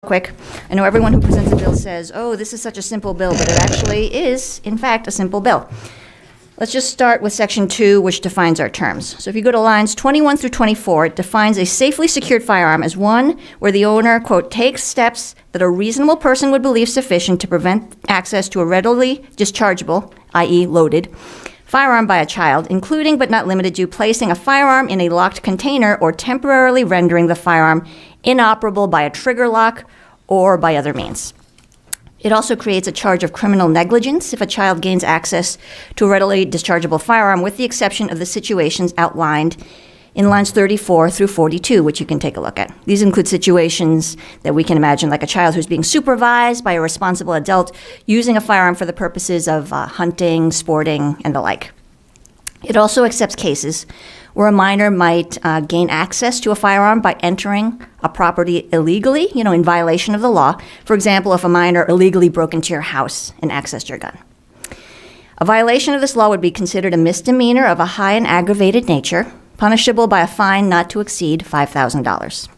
quick. I know everyone who presents a bill says, oh, this is such a simple bill, but it actually is, in fact, a simple bill. Let's just start with Section 2, which defines our terms. So if you go to lines 21 through 24, it defines a safely secured firearm as one where the owner, quote, takes steps that a reasonable person would believe sufficient to prevent access to a readily dischargeable, i.e. loaded, firearm by a child, including but not limited to placing a firearm in a locked container or temporarily rendering the firearm inoperable by a trigger lock or by other means. It also creates a charge of criminal negligence if a child gains access to a readily dischargeable firearm, with the exception of the situations outlined in lines 34 through 42, which you can take a look at. These include situations that we can imagine, like a child who's being supervised by a responsible adult using a firearm for the purposes of hunting, sporting, and the like. It also accepts cases where a minor might gain access to a firearm by entering a property illegally, in violation of the law. For example, if a minor illegally broke into your house and accessed your gun. A violation of this law would be considered a misdemeanor of a high and aggravated nature, punishable by a fine not to exceed $5,000.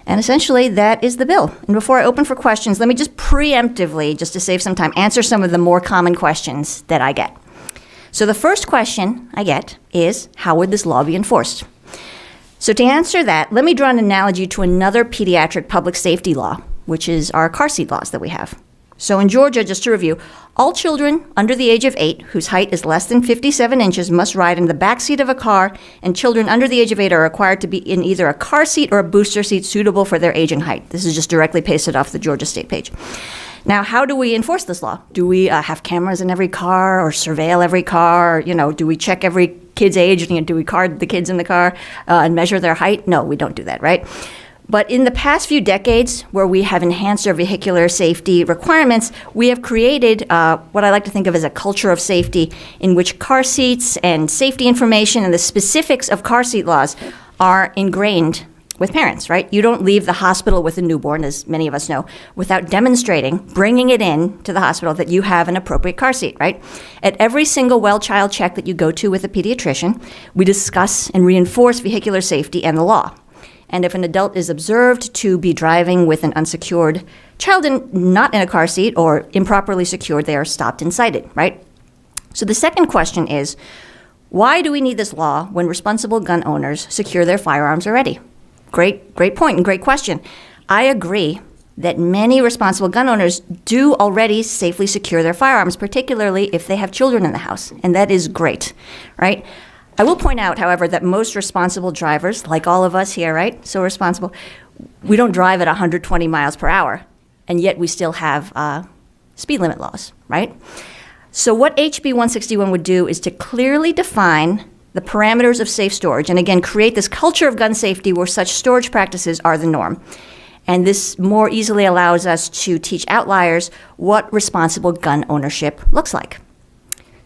And essentially, that is the bill. And before I open for questions, let me just preemptively, just to save some time, answer some of the more common questions that I get. So the first question I get is, how would this law be enforced? So to answer that, let me draw an analogy to another pediatric public safety law, which is our car seat laws that we have. So in Georgia, just to review, all children under the age of 8 whose height is less than 57 inches must ride in the back seat of a car, and children under the age of 8 are required to be in either a car seat or a booster seat suitable for their age and height. This is just directly pasted off the Georgia State page. Now, how do we enforce this law? Do we have cameras in every car or surveil every car? Do we check every kid's age? Do we card the kids in the car and measure their height? No, we don't do that, right? But in the past few decades, where we have enhanced our vehicular safety requirements, we have created what I like to think of as a culture of safety, in which car seats and safety information and the specifics of car seat laws are ingrained with parents, right? You don't leave the hospital with a newborn, as many of us know, without demonstrating, bringing it in to the hospital that you have an appropriate car seat, right? At every single well child check that you go to with a pediatrician, we discuss and reinforce vehicular safety and the law. And if an adult is observed to be driving with an unsecured child not in a car seat or improperly secured, they are stopped and cited, right? So the second question is, why do we need this law when responsible gun owners secure their firearms already? Great point and great question. I agree that many responsible gun owners do already safely secure their firearms, particularly if they have children in the house, and that is great, right? I will point out, however, that most responsible drivers, like all of us here, right, so responsible, we don't drive at 120 miles per hour, and yet we still have speed limit laws, right? So what HB 161 would do is to clearly define the parameters of safe storage, and again, create this culture of gun safety where such storage practices are the norm. And this more easily allows us to teach outliers what responsible gun ownership looks like.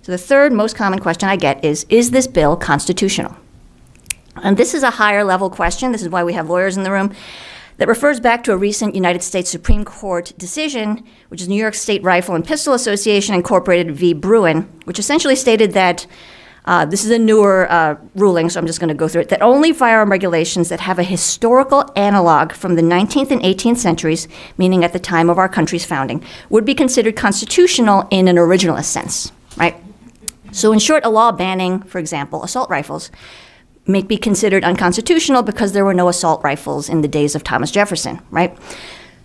So the third most common question I get is this bill constitutional? And this is a higher level question. This is why we have lawyers in the room. That refers back to a recent United States Supreme Court decision, which is New York State Rifle and Pistol Association Incorporated v. Bruin, which essentially stated that this is a newer ruling, so I'm just going to go through it, that only firearm regulations that have a historical analog from the 19th and 18th centuries, meaning at the time of our country's founding, would be considered constitutional in an originalist sense, right? So in short, a law banning, for example, assault rifles may be considered unconstitutional because there were no assault rifles in the days of Thomas Jefferson, right?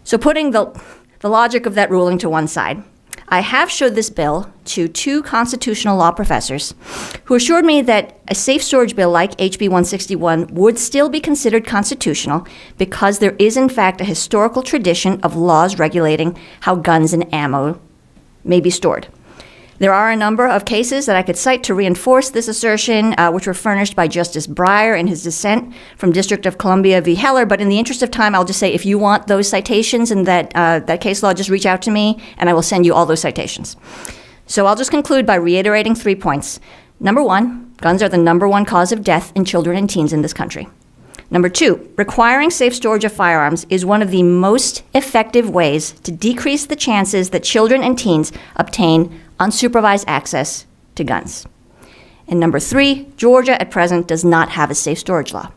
So putting the logic of that ruling to one side, I have showed this bill to 2 constitutional law professors who assured me that a safe storage bill like HB 161 would still be considered constitutional because there is in fact a historical tradition of laws regulating how guns and ammo may be stored. There are a number of cases that I could cite to reinforce this assertion, which were furnished by Justice Breyer in his dissent from District of Columbia v. Heller. But in the interest of time, I'll just say if you want those citations and that case law, just reach out to me, and I will send you all those citations. So I'll just conclude by reiterating 3 points. Number 1, guns are the number 1 cause of death in children and teens in this country. Number 2, requiring safe storage of firearms is one of the most effective ways to decrease the chances that children and teens obtain unsupervised access to guns. And number 3, Georgia at present does not have a safe storage law.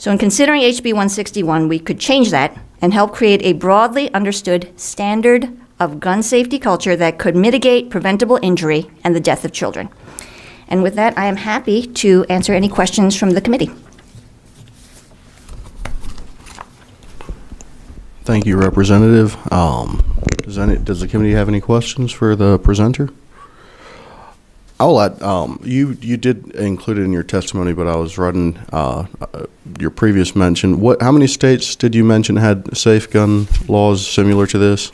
So in considering HB 161, we could change that and help create a broadly understood standard of gun safety culture that could mitigate preventable injury and the death of children. And with that, I am happy to answer any questions from the committee. Thank you, Representative. Does the committee have any questions for the presenter? I will add, you did include it in your testimony, but I was writing your previous mention. How many states did you mention had safe gun laws similar to this?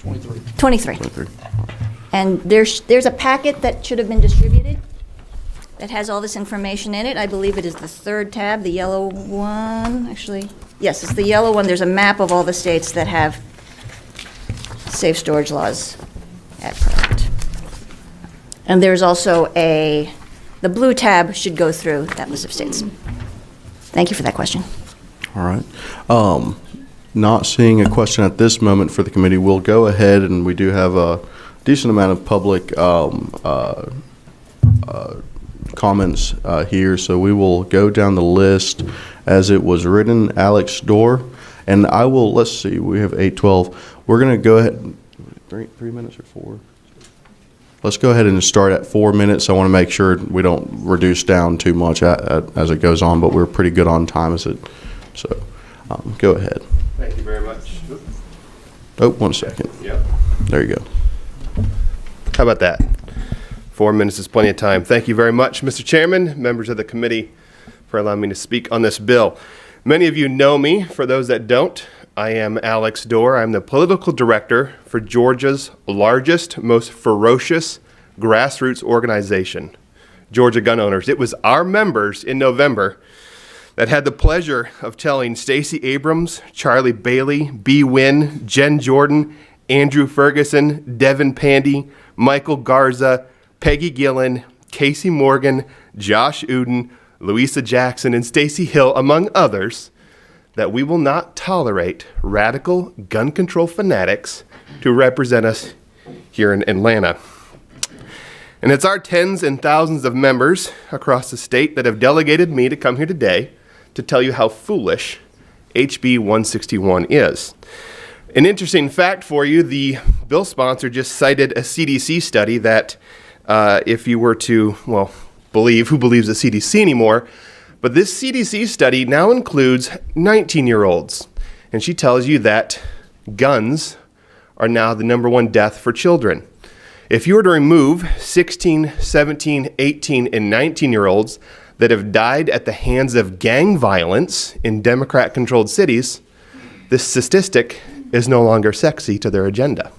23. And there's a packet that should have been distributed that has all this information in it. I believe it is the third tab, the yellow one, actually. Yes, it's the yellow one. There's a map of all the states that have safe storage laws at present. And there's also the blue tab should go through that list of states. Thank you for that question. All right. Not seeing a question at this moment for the committee, we'll go ahead, and we do have a decent amount of public comments here, so we will go down the list as it was written. Alex Dorr, and I will, let's see, we have 8:12. We're going to go ahead, 3 minutes or 4? Let's go ahead and start at 4 minutes. I want to make sure we don't reduce down too much as it goes on, but we're pretty good on time as it, so go ahead. Thank you very much. Oh, 1 second. Yep. There you go. How about that? 4 minutes is plenty of time. Thank you very much, Mr. Chairman, members of the committee, for allowing me to speak on this bill. Many of you know me. For those that don't, I am Alex Dorr. I'm the political director for Georgia's largest, most ferocious grassroots organization, Georgia Gun Owners. It was our members in November that had the pleasure of telling Stacey Abrams, Charlie Bailey, B. Wynn, Jen Jordan, Andrew Ferguson, Devin Pandy, Michael Garza, Peggy Gillen, Casey Morgan, Josh Uden, Louisa Jackson, and Stacey Hill, among others, that we will not tolerate radical gun control fanatics to represent us here in Atlanta. And it's our tens and thousands of members across the state that have delegated me to come here today to tell you how foolish HB 161 is. An interesting fact for you, the bill sponsor just cited a CDC study that if you were to, well, who believes the CDC anymore, but this CDC study now includes 19-year-olds, and she tells you that guns are now the #1 death for children. If you were to remove 16, 17, 18, and 19-year-olds that have died at the hands of gang violence in Democrat-controlled cities, this statistic is no longer sexy to their agenda.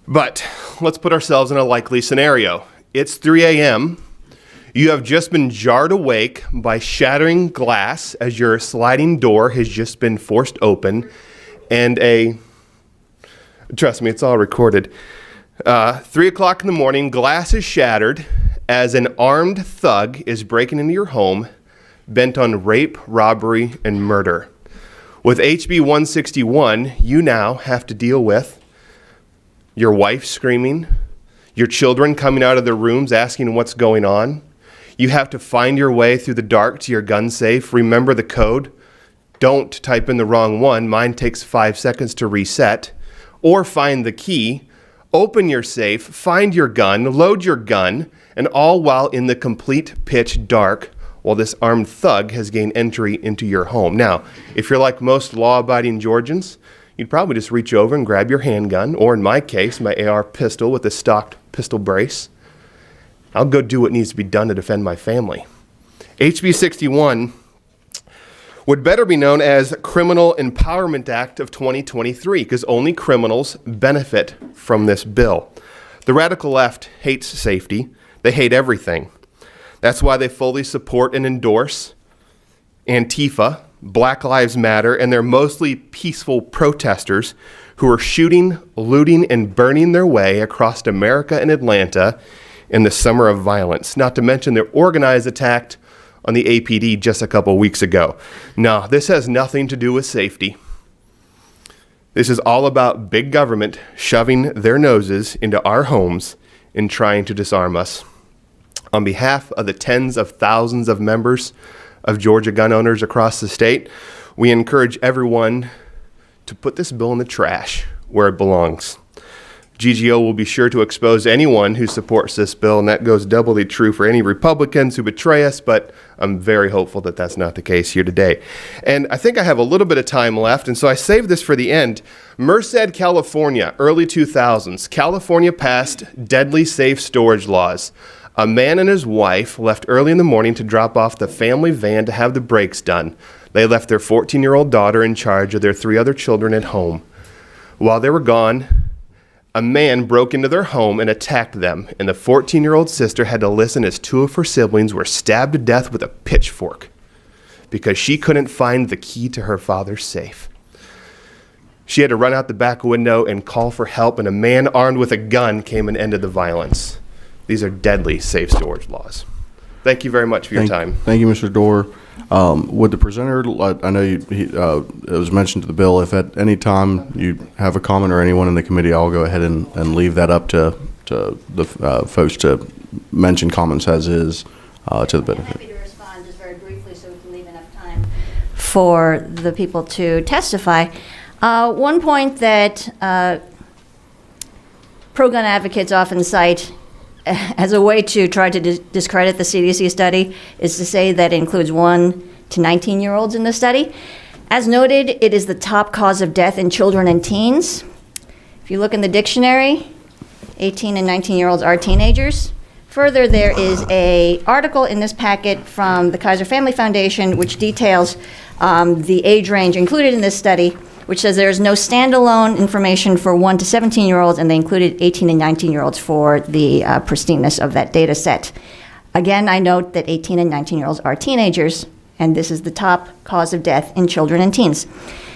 But let's put ourselves in a likely scenario. It's 3 a.m. You have just been jarred awake by shattering glass as your sliding door has just been forced open, and trust me, it's all recorded. 3 o'clock in the morning, glass is shattered as an armed thug is breaking into your home, bent on rape, robbery, and murder. With HB 161, you now have to deal with your wife screaming, your children coming out of their rooms asking what's going on. You have to find your way through the dark to your gun safe. Remember the code. Don't type in the wrong one. Mine takes 5 seconds to reset. Or find the key, open your safe, find your gun, load your gun, and all while in the complete pitch dark while this armed thug has gained entry into your home. Now, if you're like most law-abiding Georgians, you'd probably just reach over and grab your handgun, or in my case, my AR pistol with a stocked pistol brace. I'll go do what needs to be done to defend my family. HB 61 would better be known as Criminal Empowerment Act of 2023, because only criminals benefit from this bill. The radical left hates safety. They hate everything. That's why they fully support and endorse Antifa, Black Lives Matter, and they're mostly peaceful protesters who are shooting, looting, and burning their way across America and Atlanta in the summer of violence, not to mention their organized attack on the APD just a couple weeks ago. No, this has nothing to do with safety. This is all about big government shoving their noses into our homes and trying to disarm us. On behalf of the tens of thousands of members of Georgia gun owners across the state. We encourage everyone to put this bill in the trash where it belongs. GGO will be sure to expose anyone who supports this bill, and that goes doubly true for any Republicans who betray us, but I'm very hopeful that that's not the case here today. And I think I have a little bit of time left, and so I saved this for the end. Merced, California, early 2000s, California passed deadly safe storage laws. A man and his wife left early in the morning to drop off the family van to have the brakes done. They left their 14-year-old daughter in charge of their 3 other children at home. While they were gone, a man broke into their home and attacked them, and the 14-year-old sister had to listen as 2 of her siblings were stabbed to death with a pitchfork because she couldn't find the key to her father's safe. She had to run out the back window and call for help, and a man armed with a gun came and ended the violence. These are deadly safe storage laws. Thank you very much for your time. Thank you, Mr. Dorr. Would the presenter, I know it was mentioned to the bill, if at any time you have a comment or anyone in the committee, I'll go ahead and leave that up to the folks to mention comments as is to the benefit. I'm happy to respond just very briefly so we can leave enough time for the people to testify. One point that pro-gun advocates often cite as a way to try to discredit the CDC study is to say that it includes 1 to 19-year-olds in the study. As noted, it is the top cause of death in children and teens. If you look in the dictionary, 18 and 19-year-olds are teenagers. Further, there is an article in this packet from the Kaiser Family Foundation which details the age range included in this study, which says there is no standalone information for 1 to 17-year-olds, and they included 18 and 19-year-olds for the pristineness of that data set. Again, I note that 18 and 19-year-olds are teenagers, and this is the top cause of death in children and teens.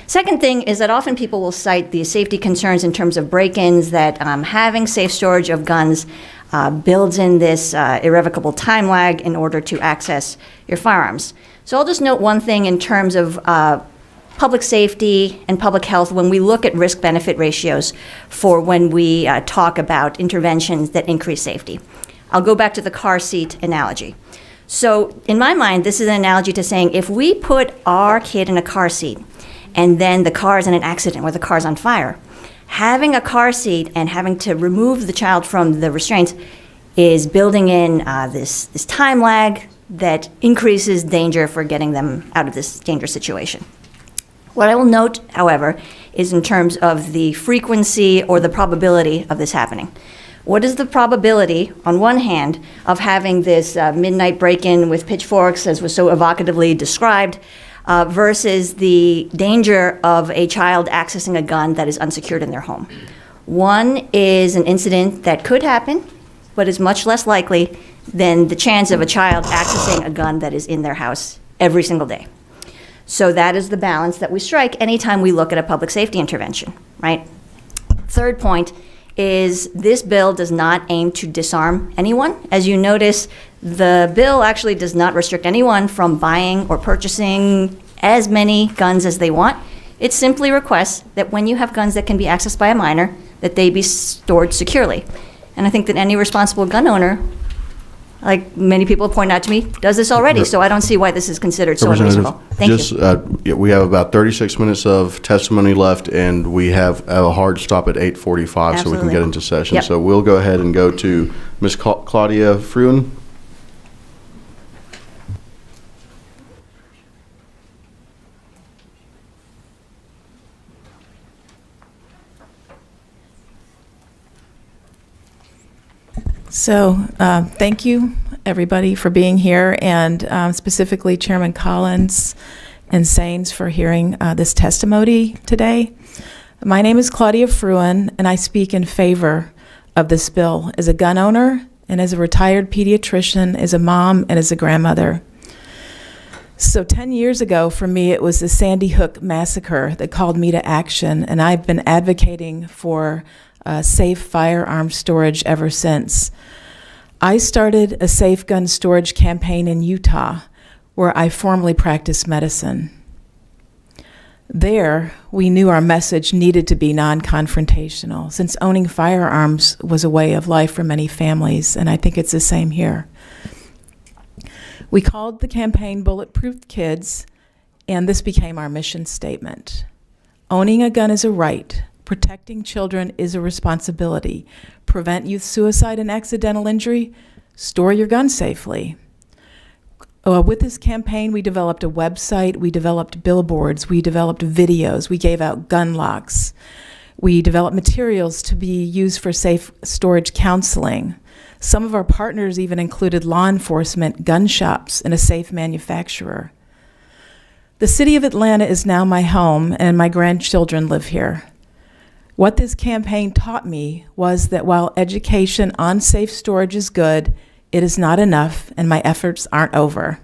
Second thing is that often people will cite the safety concerns in terms of break-ins, that having safe storage of guns builds in this irrevocable time lag in order to access your firearms. So I'll just note one thing in terms of public safety and public health when we look at risk-benefit ratios for when we talk about interventions that increase safety. I'll go back to the car seat analogy. So in my mind, this is an analogy to saying if we put our kid in a car seat and then the car is in an accident or the car's on fire, having a car seat and having to remove the child from the restraints is building in this time lag that increases danger for getting them out of this dangerous situation. What I will note, however, is in terms of the frequency or the probability of this happening. What is the probability, on one hand, of having this midnight break-in with pitchforks, as was so evocatively described, versus the danger of a child accessing a gun that is unsecured in their home? One is an incident that could happen, but is much less likely than the chance of a child accessing a gun that is in their house every single day. So that is the balance that we strike anytime we look at a public safety intervention, right? Third point is this bill does not aim to disarm anyone. As you notice, the bill actually does not restrict anyone from buying or purchasing as many guns as they want. It simply requests that when you have guns that can be accessed by a minor, that they be stored securely. And I think that any responsible gun owner, like many people point out to me, does this already, so I don't see why this is considered so unreasonable. Thank you. We have about 36 minutes of testimony left, and we have a hard stop at 8:45, so we can get into session. Yep. So we'll go ahead and go to Ms. Claudia Fruin. So thank you, everybody, for being here, and specifically Chairman Collins and Saines for hearing this testimony today. My name is Claudia Fruin, and I speak in favor of this bill as a gun owner and as a retired pediatrician, as a mom, and as a grandmother. So 10 years ago, for me, it was the Sandy Hook massacre that called me to action, and I've been advocating for safe firearm storage ever since. I started a safe gun storage campaign in Utah, where I formerly practiced medicine. There, we knew our message needed to be non-confrontational, since owning firearms was a way of life for many families, and I think it's the same here. We called the campaign Bulletproof Kids, and this became our mission statement. Owning a gun is a right. Protecting children is a responsibility. Prevent youth suicide and accidental injury. Store your gun safely. With this campaign, we developed a website, we developed billboards, we developed videos, we gave out gun locks. We developed materials to be used for safe storage counseling. Some of our partners even included law enforcement, gun shops, and a safe manufacturer. The city of Atlanta is now my home, and my grandchildren live here. What this campaign taught me was that while education on safe storage is good, it is not enough, and my efforts aren't over.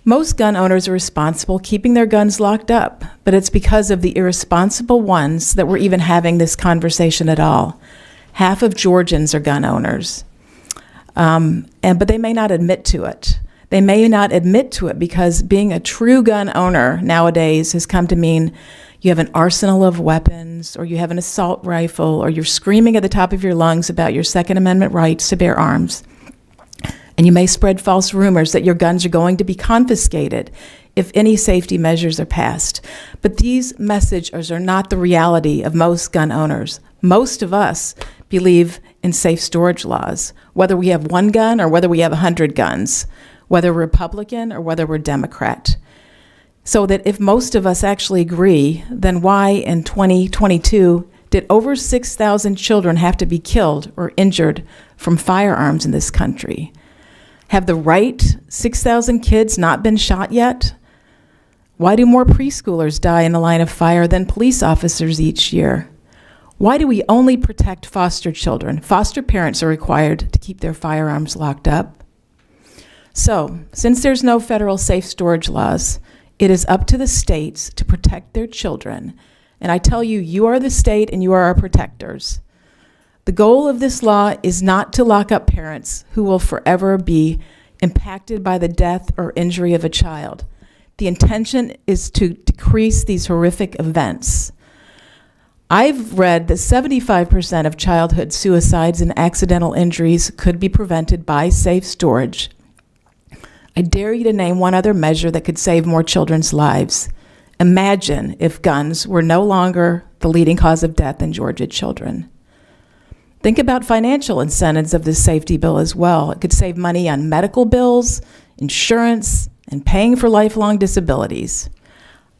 Most gun owners are responsible keeping their guns locked up, but it's because of the irresponsible ones that we're even having this conversation at all. Half of Georgians are gun owners, but they may not admit to it. They may not admit to it because being a true gun owner nowadays has come to mean you have an arsenal of weapons, or you have an assault rifle, or you're screaming at the top of your lungs about your Second Amendment rights to bear arms. And you may spread false rumors that your guns are going to be confiscated if any safety measures are passed. But these messages are not the reality of most gun owners. Most of us believe in safe storage laws, whether we have one gun or whether we have 100 guns, whether we're Republican or whether we're Democrat. So that if most of us actually agree, then why in 2022 did over 6,000 children have to be killed or injured from firearms in this country? Have the right 6,000 kids not been shot yet? Why do more preschoolers die in the line of fire than police officers each year? Why do we only protect foster children? Foster parents are required to keep their firearms locked up. So, since there's no federal safe storage laws, it is up to the states to protect their children. And I tell you, you are the state and you are our protectors. The goal of this law is not to lock up parents who will forever be impacted by the death or injury of a child. The intention is to decrease these horrific events. I've read that 75% of childhood suicides and accidental injuries could be prevented by safe storage. I dare you to name one other measure that could save more children's lives. Imagine if guns were no longer the leading cause of death in Georgia children. Think about financial incentives of this safety bill as well. It could save money on medical bills, insurance, and paying for lifelong disabilities.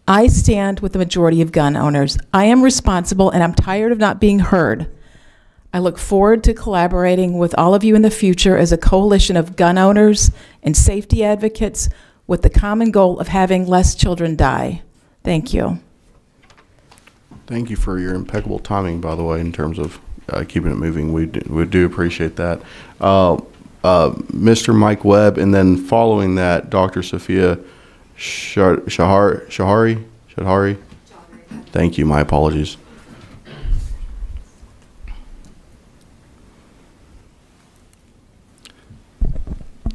I stand with the majority of gun owners. I am responsible, and I'm tired of not being heard. I look forward to collaborating with all of you in the future as a coalition of gun owners and safety advocates with the common goal of having less children die. Thank you. Thank you for your impeccable timing, by the way, in terms of keeping it moving. We do appreciate that. Mr. Mike Webb, and then following that, Dr. Sophia Shahari. Thank you. My apologies.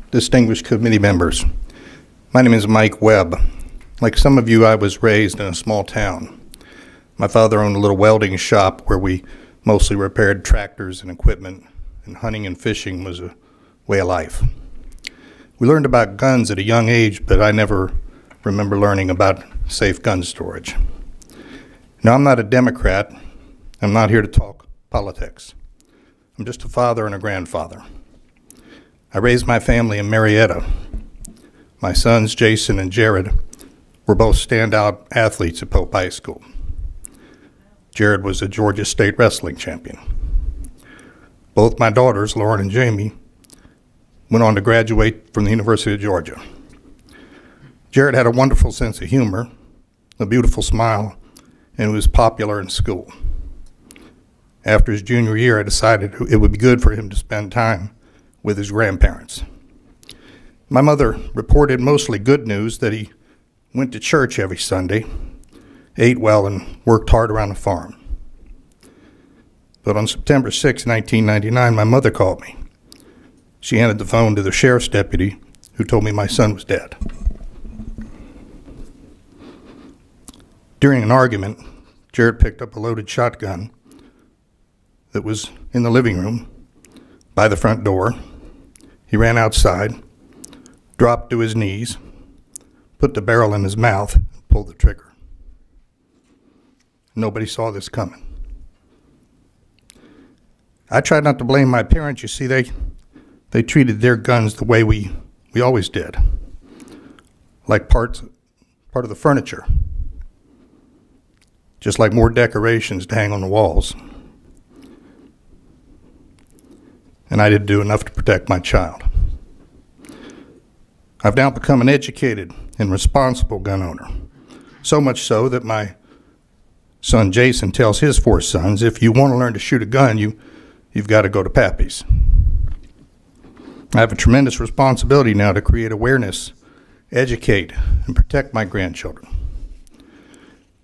Distinguished committee members, my name is Mike Webb. Like some of you, I was raised in a small town. My father owned a little welding shop where we mostly repaired tractors and equipment, and hunting and fishing was a way of life. We learned about guns at a young age, but I never remember learning about safe gun storage. Now, I'm not a Democrat. I'm not here to talk politics. I'm just a father and a grandfather. I raised my family in Marietta. My sons, Jason and Jared, were both standout athletes at Pope High School. Jared was a Georgia State wrestling champion. Both my daughters, Lauren and Jamie, went on to graduate from the University of Georgia. Jared had a wonderful sense of humor, a beautiful smile, and was popular in school. After his junior year, I decided it would be good for him to spend time with his grandparents. My mother reported mostly good news, that he went to church every Sunday, ate well, and worked hard around the farm. But on September 6, 1999, my mother called me. She handed the phone to the sheriff's deputy, who told me my son was dead. During an argument, Jared picked up a loaded shotgun that was in the living room by the front door. He ran outside, dropped to his knees, put the barrel in his mouth, and pulled the trigger. Nobody saw this coming. I tried not to blame my parents. You see, they treated their guns the way we always did, like part of the furniture, just like more decorations to hang on the walls. And I didn't do enough to protect my child. I've now become an educated and responsible gun owner, so much so that my son Jason tells his 4 sons, if you want to learn to shoot a gun, you've got to go to Pappy's. I have a tremendous responsibility now to create awareness, educate, and protect my grandchildren.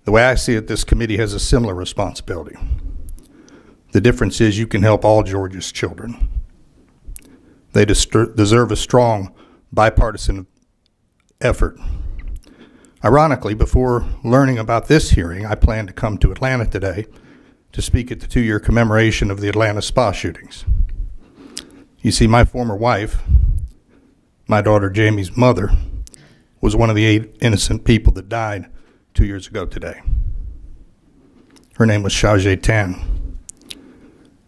The way I see it, this committee has a similar responsibility. The difference is you can help all Georgia's children. They deserve a strong bipartisan effort. Ironically, before learning about this hearing, I planned to come to Atlanta today to speak at the 2-year commemoration of the Atlanta spa shootings. You see, my former wife, my daughter Jamie's mother, was one of the 8 innocent people that died 2 years ago today. Her name was Xiaojie Tan.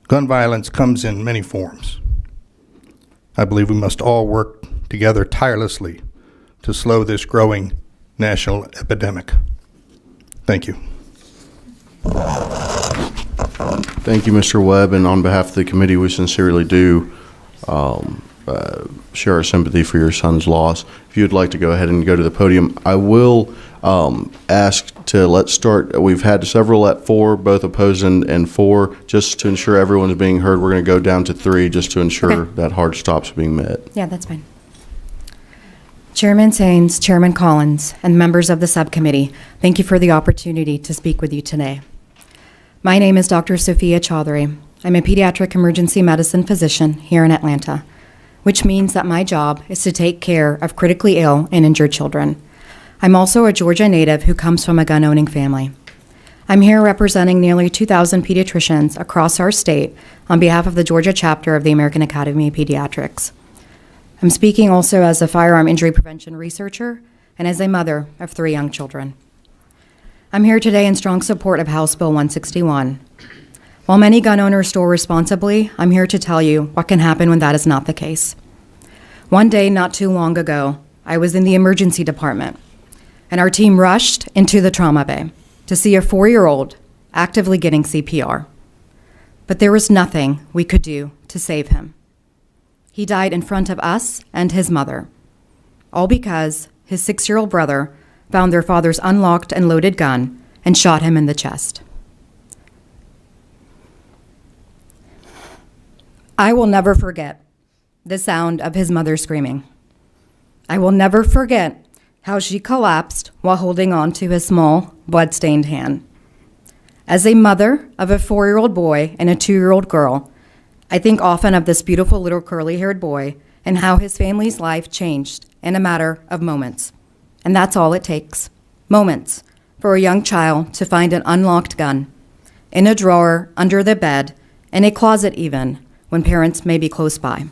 Gun violence comes in many forms. I believe we must all work together tirelessly to slow this growing national epidemic. Thank you. Thank you, Mr. Webb, and on behalf of the committee, we sincerely do share our sympathy for your son's loss. If you would like to go ahead and go to the podium, I will ask to let's start. We've had several at 4, both opposed and 4. Just to ensure everyone's being heard, we're going to go down to 3 just to ensure that hard stop's being met. Yeah, that's fine. Chairman Saines, Chairman Collins, and members of the subcommittee, thank you for the opportunity to speak with you today. My name is Dr. Sophia Chaudhary. I'm a pediatric emergency medicine physician here in Atlanta, which means that my job is to take care of critically ill and injured children. I'm also a Georgia native who comes from a gun-owning family. I'm here representing nearly 2,000 pediatricians across our state on behalf of the Georgia chapter of the American Academy of Pediatrics. I'm speaking also as a firearm injury prevention researcher and as a mother of 3 young children. I'm here today in strong support of House Bill 161. While many gun owners store responsibly, I'm here to tell you what can happen when that is not the case. One day, not too long ago, I was in the emergency department, and our team rushed into the trauma bay to see a 4-year-old actively getting CPR. But there was nothing we could do to save him. He died in front of us and his mother, all because his 6-year-old brother found their father's unlocked and loaded gun and shot him in the chest. I will never forget the sound of his mother screaming. I will never forget how she collapsed while holding on to his small, blood-stained hand. As a mother of a 4-year-old boy and a 2-year-old girl, I think often of this beautiful little curly-haired boy and how his family's life changed in a matter of moments. And that's all it takes, moments, for a young child to find an unlocked gun in a drawer, under the bed, in a closet even, when parents may be close by.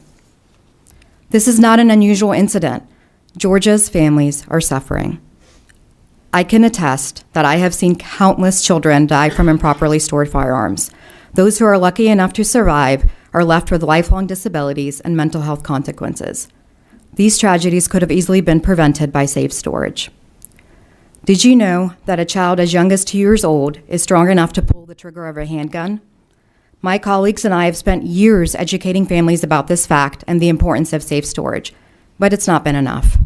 This is not an unusual incident. Georgia's families are suffering. I can attest that I have seen countless children die from improperly stored firearms. Those who are lucky enough to survive are left with lifelong disabilities and mental health consequences. These tragedies could have easily been prevented by safe storage. Did you know that a child as young as 2 years old is strong enough to pull the trigger of a handgun? My colleagues and I have spent years educating families about this fact and the importance of safe storage, but it's not been enough.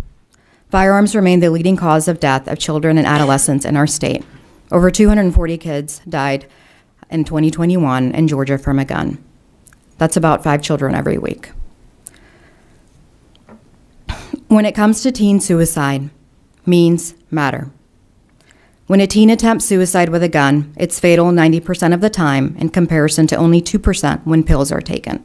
Firearms remain the leading cause of death of children and adolescents in our state. Over 240 kids died in 2021 in Georgia from a gun. That's about 5 children every week. When it comes to teen suicide, means matter. When a teen attempts suicide with a gun, it's fatal 90% of the time in comparison to only 2% when pills are taken.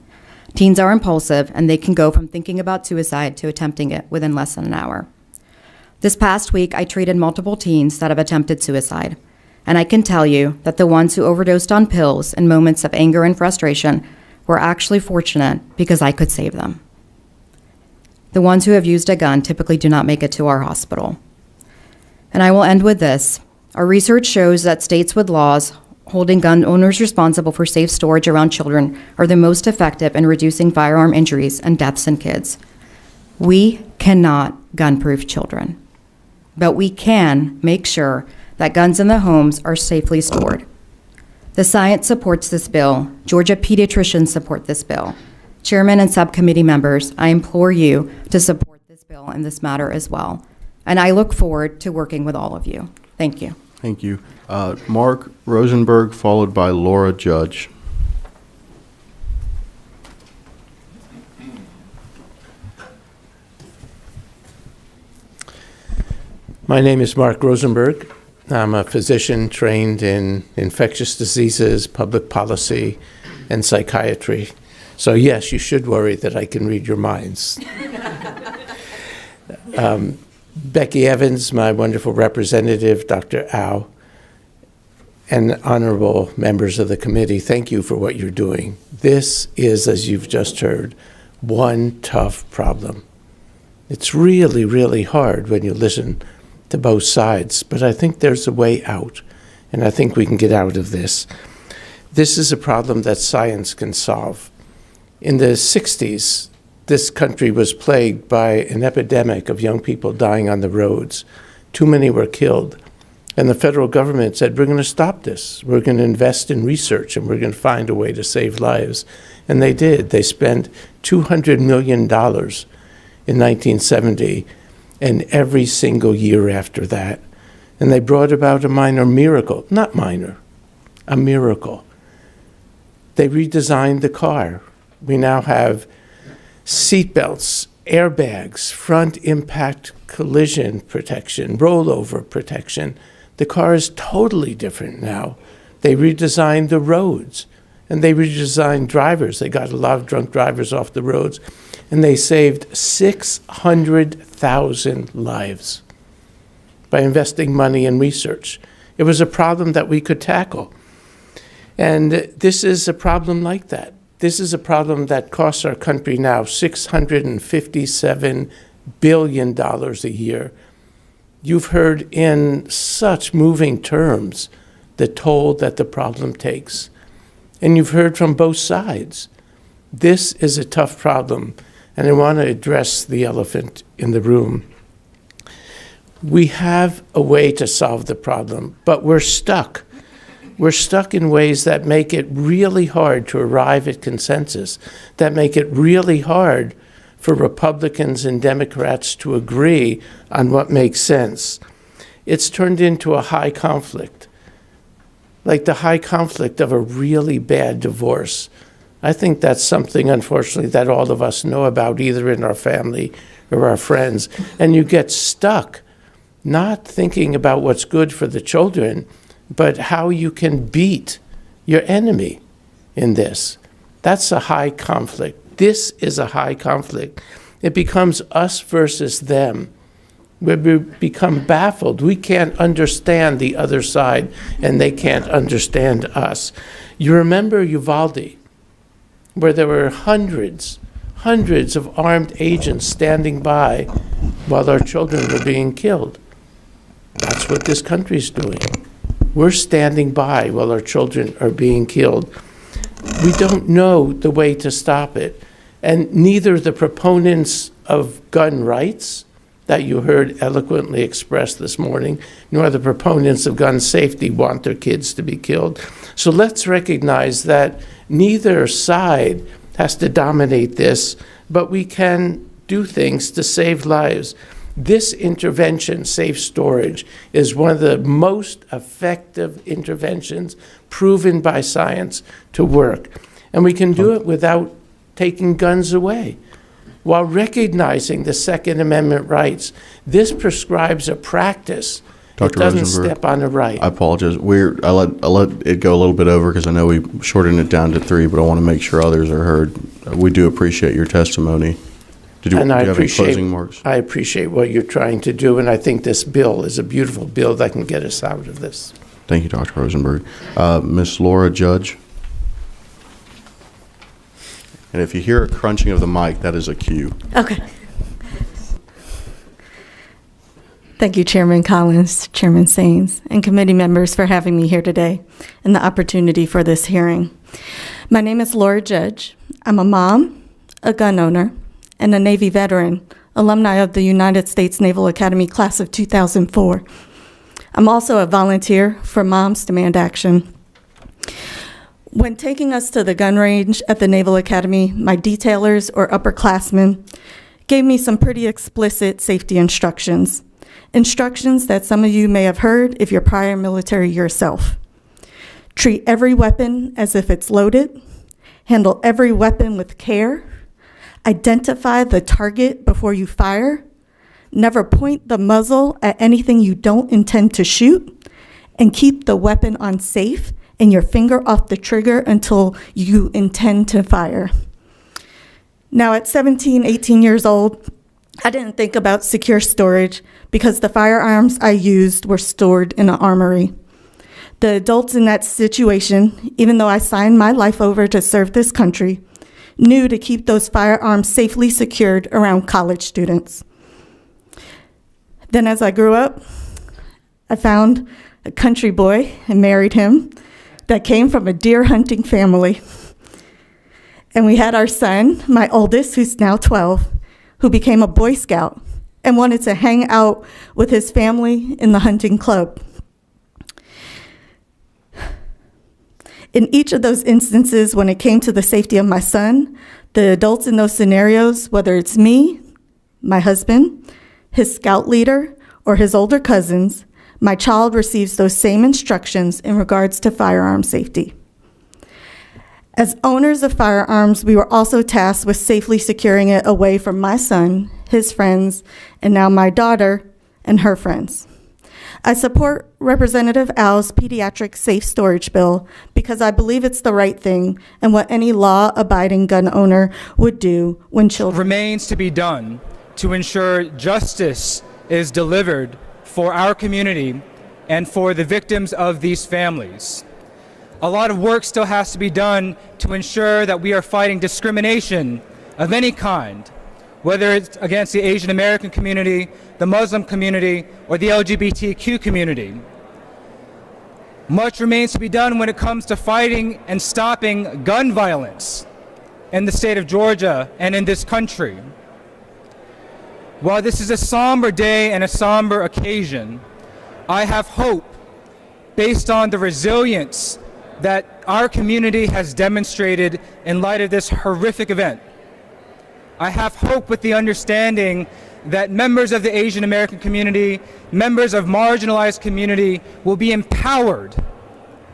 Teens are impulsive, and they can go from thinking about suicide to attempting it within less than an hour. This past week, I treated multiple teens that have attempted suicide, and I can tell you that the ones who overdosed on pills in moments of anger and frustration were actually fortunate because I could save them. The ones who have used a gun typically do not make it to our hospital. And I will end with this. Our research shows that states with laws holding gun owners responsible for safe storage around children are the most effective in reducing firearm injuries and deaths in kids. We cannot gun-proof children, but we can make sure that guns in the homes are safely stored. The science supports this bill. Georgia pediatricians support this bill. Chairman and subcommittee members, I implore you to support this bill and this matter as well. And I look forward to working with all of you. Thank you. Thank you. Mark Rosenberg, followed by Laura Judge. My name is Mark Rosenberg. I'm a physician trained in infectious diseases, public policy, and psychiatry. So yes, you should worry that I can read your minds. Becky Evans, my wonderful representative, Dr. Au, and honorable members of the committee, thank you for what you're doing. This is, as you've just heard, one tough problem. It's really, really hard when you listen to both sides, but I think there's a way out, and I think we can get out of this. This is a problem that science can solve. In the 60s, this country was plagued by an epidemic of young people dying on the roads. Too many were killed. And the federal government said, we're going to stop this. We're going to invest in research, and we're going to find a way to save lives. And they did. They spent $200 million in 1970 and every single year after that. And they brought about a minor miracle. Not minor, a miracle. They redesigned the car. We now have seatbelts, airbags, front impact collision protection, rollover protection. The car is totally different now. They redesigned the roads, and they redesigned drivers. They got a lot of drunk drivers off the roads, and they saved 600,000 lives by investing money in research. It was a problem that we could tackle. And this is a problem like that. This is a problem that costs our country now $657 billion a year. You've heard in such moving terms the toll that the problem takes. And you've heard from both sides. This is a tough problem, and I want to address the elephant in the room. We have a way to solve the problem, but we're stuck. We're stuck in ways that make it really hard to arrive at consensus, that make it really hard for Republicans and Democrats to agree on what makes sense. It's turned into a high conflict, like the high conflict of a really bad divorce. I think that's something, unfortunately, that all of us know about, either in our family or our friends. And you get stuck not thinking about what's good for the children, but how you can beat your enemy in this. That's a high conflict. This is a high conflict. It becomes us versus them. We become baffled. We can't understand the other side, and they can't understand us. You remember Uvalde, where there were hundreds of armed agents standing by while our children were being killed. That's what this country's doing. We're standing by while our children are being killed. We don't know the way to stop it. And neither the proponents of gun rights that you heard eloquently expressed this morning, nor the proponents of gun safety want their kids to be killed. So let's recognize that neither side has to dominate this, but we can do things to save lives. This intervention, safe storage, is one of the most effective interventions proven by science to work. And we can do it without taking guns away, while recognizing the Second Amendment rights. This prescribes a practice. Dr. It doesn't Rosenberg, step on a right. I apologize. I let it go a little bit over because I know we shortened it down to 3, but I want to make sure others are heard. We do appreciate your testimony. Do you have any closing remarks? I appreciate what you're trying to do, and I think this bill is a beautiful bill that can get us out of this. Thank you, Dr. Rosenberg. Ms. Laura Judge. And if you hear a crunching of the mic, that is a cue. Okay. Thank you, Chairman Collins, Chairman Sains, and committee members for having me here today and the opportunity for this hearing. My name is Laura Judge. I'm a mom, a gun owner, and a Navy veteran, alumni of the United States Naval Academy class of 2004. I'm also a volunteer for Moms Demand Action. When taking us to the gun range at the Naval Academy, my detailers or upperclassmen gave me some pretty explicit safety instructions. Instructions that some of you may have heard if you're prior military yourself. Treat every weapon as if it's loaded. Handle every weapon with care. Identify the target before you fire. Never point the muzzle at anything you don't intend to shoot. And keep the weapon on safe and your finger off the trigger until you intend to fire. Now, at 17, 18 years old, I didn't think about secure storage because the firearms I used were stored in an armory. The adults in that situation, even though I signed my life over to serve this country, knew to keep those firearms safely secured around college students. Then as I grew up, I found a country boy and married him that came from a deer hunting family. And we had our son, my oldest, who's now 12, who became a Boy Scout and wanted to hang out with his family in the hunting club. In each of those instances, when it came to the safety of my son, the adults in those scenarios, whether it's me, my husband, his scout leader, or his older cousins, my child receives those same instructions in regards to firearm safety. As owners of firearms, we were also tasked with safely securing it away from my son, his friends, and now my daughter and her friends. I support Representative Al's Pediatric Safe Storage Bill because I believe it's the right thing and what any law-abiding gun owner would do when children remains to be done to ensure justice is delivered for our community and for the victims of these families. A lot of work still has to be done to ensure that we are fighting discrimination of any kind, whether it's against the Asian American community, the Muslim community, or the LGBTQ community. Much remains to be done when it comes to fighting and stopping gun violence in the state of Georgia and in this country. While this is a somber day and a somber occasion, I have hope based on the resilience that our community has demonstrated in light of this horrific event. I have hope with the understanding that members of the Asian American community, members of marginalized community will be empowered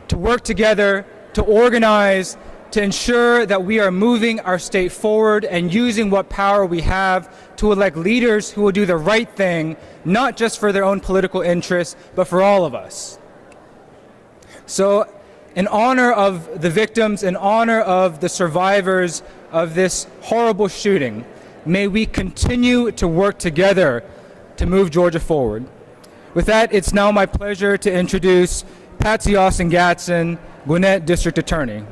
to work together, to organize, to ensure that we are moving our state forward and using what power we have to elect leaders who will do the right thing, not just for their own political interests, but for all of us. So, in honor of the victims, in honor of the survivors of this horrible shooting, may we continue to work together to move Georgia forward. With that, it's now my pleasure to introduce Patsy Austin-Gatson, Gwinnett District Attorney.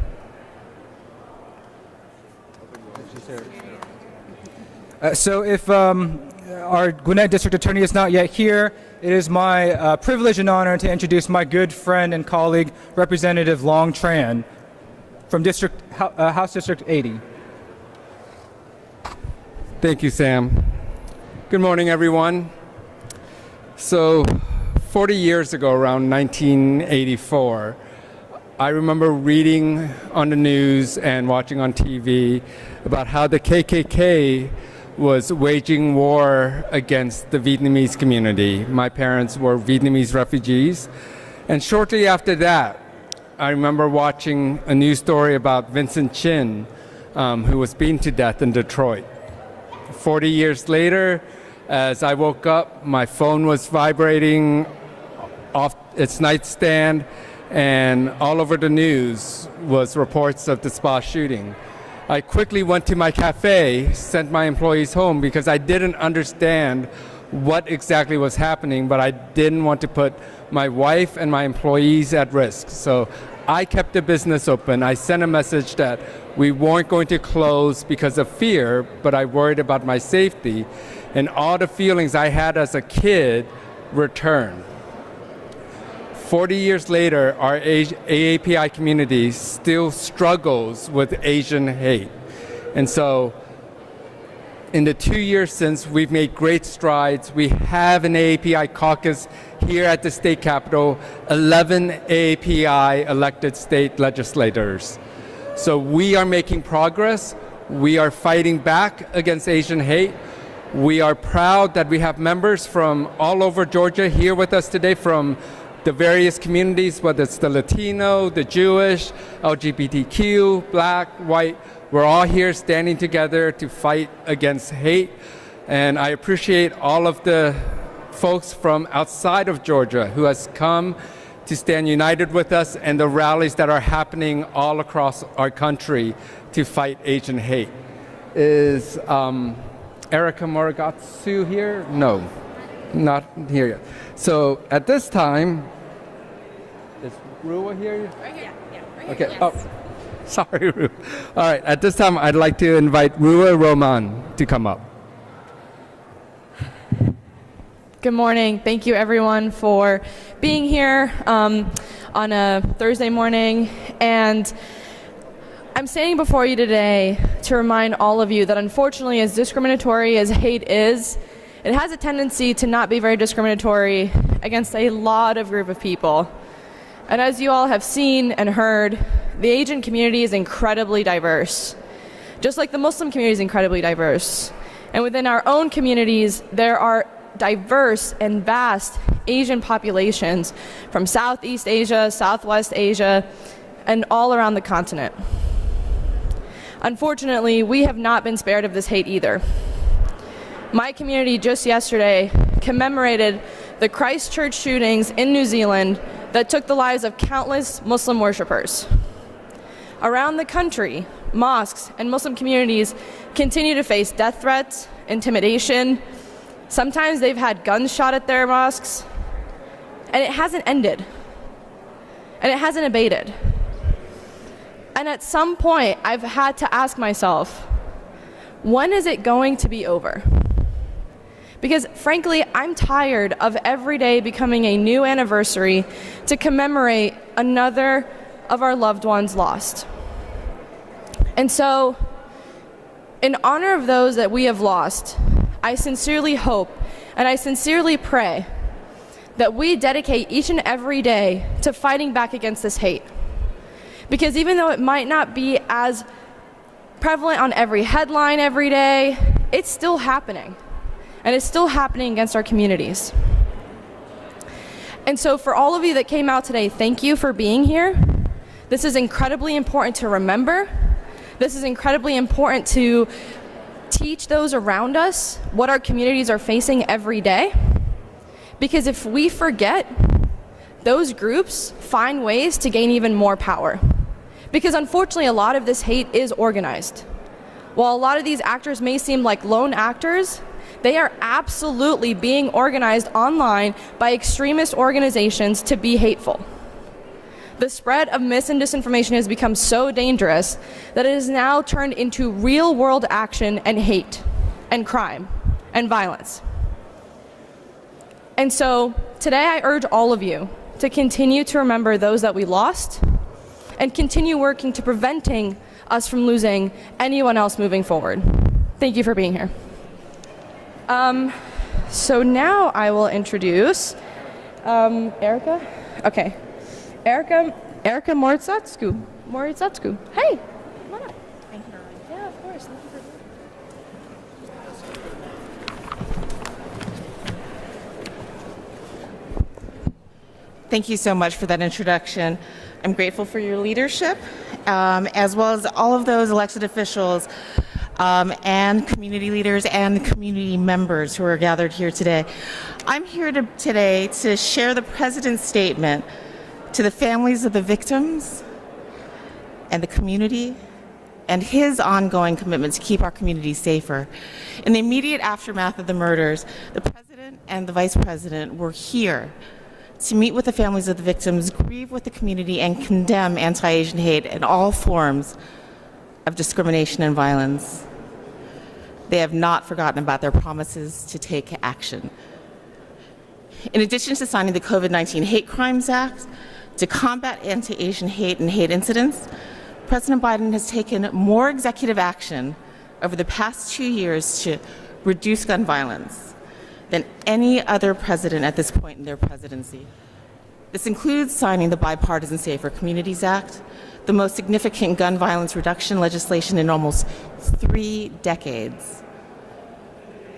So if our Gwinnett District Attorney is not yet here, it is my privilege and honor to introduce my good friend and colleague, Representative Long Tran, from House District 80. Thank you, Sam. Good morning, everyone. So, 40 years ago, around 1984, I remember reading on the news and watching on TV about how the KKK was waging war against the Vietnamese community. My parents were Vietnamese refugees. And shortly after that, I remember watching a news story about Vincent Chin, who was beaten to death in Detroit. 40 years later, as I woke up, my phone was vibrating off its nightstand, and all over the news was reports of the spa shooting. I quickly went to my cafe, sent my employees home because I didn't understand what exactly was happening, but I didn't want to put my wife and my employees at risk. So I kept the business open. I sent a message that we weren't going to close because of fear, but I worried about my safety. And all the feelings I had as a kid return. 40 years later, our AAPI community still struggles with Asian hate. And so in the 2 years since, we've made great strides. We have an AAPI caucus here at the state capitol, 11 AAPI elected state legislators. So we are making progress. We are fighting back against Asian hate. We are proud that we have members from all over Georgia here with us today from the various communities, whether it's the Latino, the Jewish, LGBTQ, Black, white. We're all here standing together to fight against hate. And I appreciate all of the folks from outside of Georgia who has come to stand united with us and the rallies that are happening all across our country to fight Asian hate. Is Erica Morigatsu here? No, not here yet. So at this time, is Rua here? Right here. Yeah, right here. Okay. Yes. Oh, sorry, Rua. All right. At this time, I'd like to invite Rua Roman to come up. Good morning. Thank you, everyone, for being here on a Thursday morning. And I'm standing before you today to remind all of you that, unfortunately, as discriminatory as hate is, it has a tendency to not be very discriminatory against a lot of group of people. And as you all have seen and heard, the Asian community is incredibly diverse, just like the Muslim community is incredibly diverse. And within our own communities, there are diverse and vast Asian populations from Southeast Asia, Southwest Asia, and all around the continent. Unfortunately, we have not been spared of this hate either. My community just yesterday commemorated the Christchurch shootings in New Zealand that took the lives of countless Muslim worshippers. Around the country, mosques and Muslim communities continue to face death threats, intimidation. Sometimes they've had guns shot at their mosques, and it hasn't ended, and it hasn't abated. And at some point, I've had to ask myself, when is it going to be over? Because frankly, I'm tired of every day becoming a new anniversary to commemorate another of our loved ones lost. And so, in honor of those that we have lost, I sincerely hope and I sincerely pray that we dedicate each and every day to fighting back against this hate. Because even though it might not be as prevalent on every headline every day, it's still happening. And it's still happening against our communities. And so for all of you that came out today, thank you for being here. This is incredibly important to remember. This is incredibly important to teach those around us what our communities are facing every day. Because if we forget, those groups find ways to gain even more power. Because unfortunately, a lot of this hate is organized. While a lot of these actors may seem like lone actors, they are absolutely being organized online by extremist organizations to be hateful. The spread of mis and disinformation has become so dangerous that it has now turned into real-world action and hate and crime and violence. And so today I urge all of you to continue to remember those that we lost and continue working to preventing us from losing anyone else moving forward. Thank you for being here. So now I will introduce Erica. Okay. Erica Moritsatsku. Hey, come on up. Thank you. Yeah, of course. Thank you for Thank you so much for that introduction. I'm grateful for your leadership, as well as all of those elected officials and community leaders and community members who are gathered here today. I'm here today to share the President's statement to the families of the victims and the community and his ongoing commitment to keep our community safer. In the immediate aftermath of the murders, the President and the Vice President were here to meet with the families of the victims, grieve with the community, and condemn anti-Asian hate and all forms of discrimination and violence. They have not forgotten about their promises to take action. In addition to signing the COVID-19 Hate Crimes Act to combat anti-Asian hate and hate incidents, President Biden has taken more executive action over the past 2 years to reduce gun violence than any other president at this point in their presidency. This includes signing the Bipartisan Safer Communities Act, the most significant gun violence reduction legislation in almost 3 decades.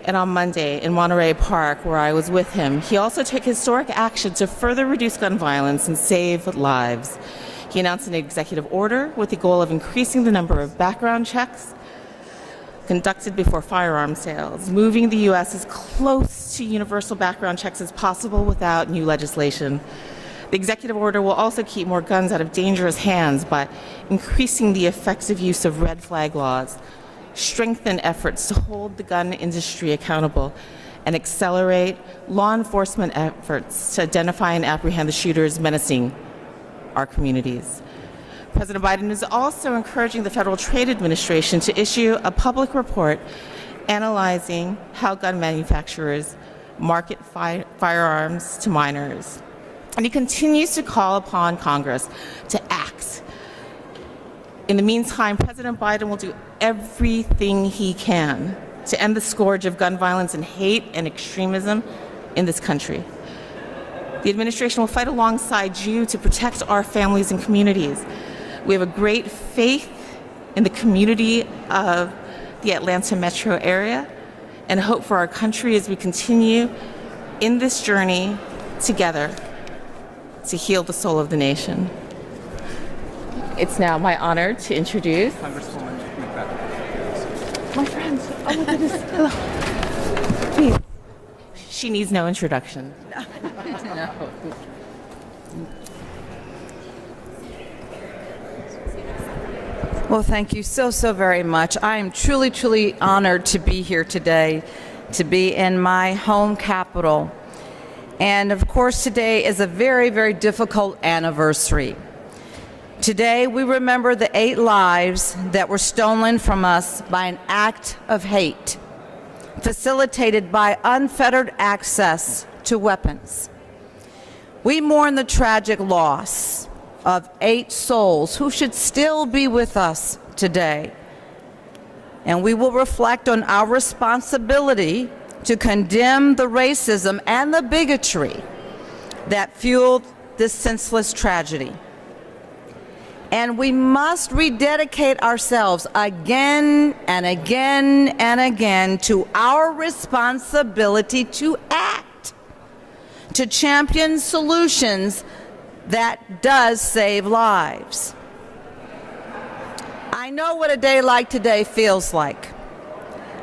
And on Monday in Monterey Park, where I was with him, he also took historic action to further reduce gun violence and save lives. He announced an executive order with the goal of increasing the number of background checks conducted before firearm sales, moving the U.S. as close to universal background checks as possible without new legislation. The executive order will also keep more guns out of dangerous hands by increasing the effective use of red flag laws, strengthen efforts to hold the gun industry accountable, and accelerate law enforcement efforts to identify and apprehend the shooters menacing our communities. President Biden is also encouraging the Federal Trade Administration to issue a public report analyzing how gun manufacturers market firearms to minors. And he continues to call upon Congress to act. In the meantime, President Biden will do everything he can to end the scourge of gun violence and hate and extremism in this country. The administration will fight alongside you to protect our families and communities. We have a great faith in the community of the Atlanta metro area and hope for our country as we continue in this journey together to heal the soul of the nation. It's now my honor to introduce Congresswoman my friend. Oh my goodness. Hello. Please. She needs no introduction. No. Well, thank you so very much. I am truly honored to be here today, to be in my home capital. And of course, today is a very difficult anniversary. Today, we remember the 8 lives that were stolen from us by an act of hate, facilitated by unfettered access to weapons. We mourn the tragic loss of 8 souls who should still be with us today. And we will reflect on our responsibility to condemn the racism and the bigotry that fueled this senseless tragedy. And we must rededicate ourselves again and again and again to our responsibility to act, to champion solutions that does save lives. I know what a day like today feels like.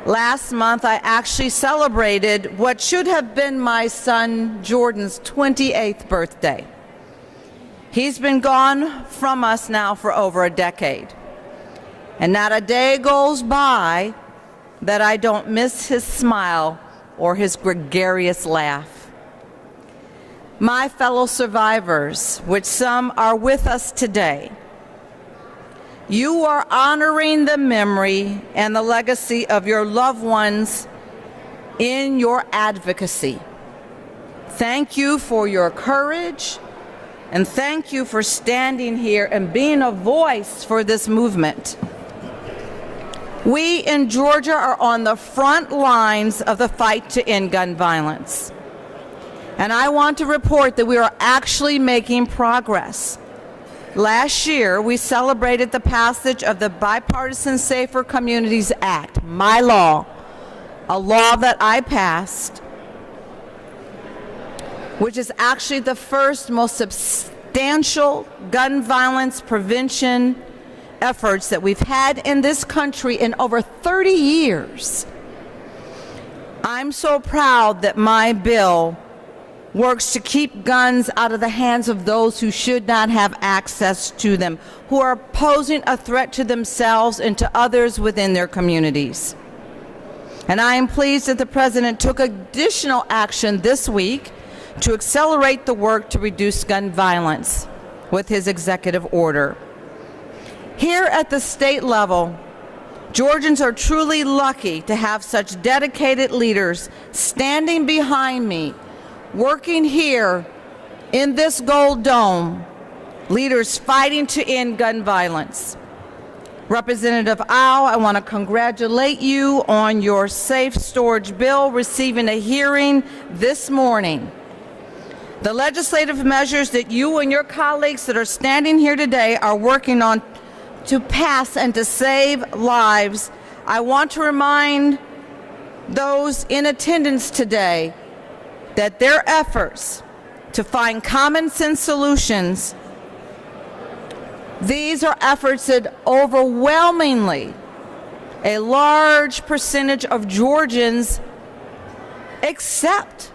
Last month, I actually celebrated what should have been my son Jordan's 28th birthday. He's been gone from us now for over a decade. And not a day goes by that I don't miss his smile or his gregarious laugh. My fellow survivors, which some are with us today, you are honoring the memory and the legacy of your loved ones in your advocacy. Thank you for your courage, and thank you for standing here and being a voice for this movement. We in Georgia are on the front lines of the fight to end gun violence. And I want to report that we are actually making progress. Last year, we celebrated the passage of the Bipartisan Safer Communities Act, my law, a law that I passed, which is actually the first most substantial gun violence prevention efforts that we've had in this country in over 30 years. I'm so proud that my bill works to keep guns out of the hands of those who should not have access to them, who are posing a threat to themselves and to others within their communities. And I am pleased that the President took additional action this week to accelerate the work to reduce gun violence with his executive order. Here at the state level, Georgians are truly lucky to have such dedicated leaders standing behind me working here in this Gold Dome, leaders fighting to end gun violence. Representative Au, I want to congratulate you on your safe storage bill receiving a hearing this morning. The legislative measures that you and your colleagues that are standing here today are working on to pass and to save lives, I want to remind those in attendance today that their efforts to find common sense solutions, these are efforts that overwhelmingly a large percentage of Georgians accept.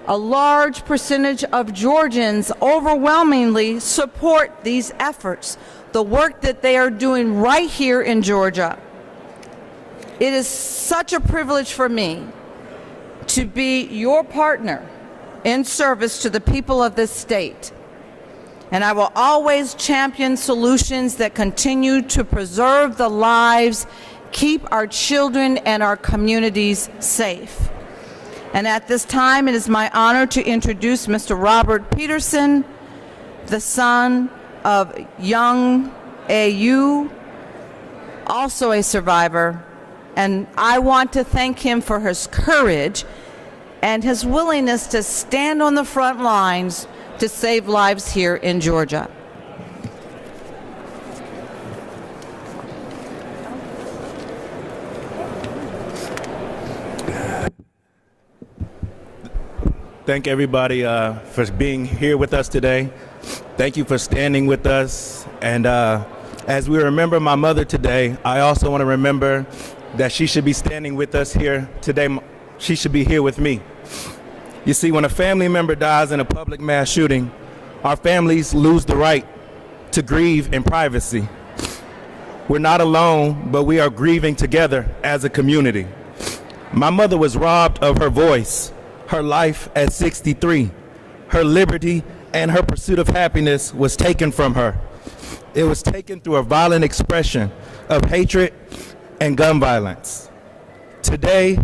A large percentage of Georgians overwhelmingly support these efforts, the work that they are doing right here in Georgia. It is such a privilege for me to be your partner in service to the people of this state. And I will always champion solutions that continue to preserve the lives, keep our children and our communities safe. And at this time, it is my honor to introduce Mr. Robert Peterson, the son of Yong Ae Yue, also a survivor. And I want to thank him for his courage and his willingness to stand on the front lines to save lives here in Georgia. Thank everybody for being here with us today. Thank you for standing with us. And as we remember my mother today, I also want to remember that she should be standing with us here today. She should be here with me. You see, when a family member dies in a public mass shooting, our families lose the right to grieve in privacy. We're not alone, but we are grieving together as a community. My mother was robbed of her voice, her life at 63. Her liberty and her pursuit of happiness was taken from her. It was taken through a violent expression of hatred and gun violence. Today,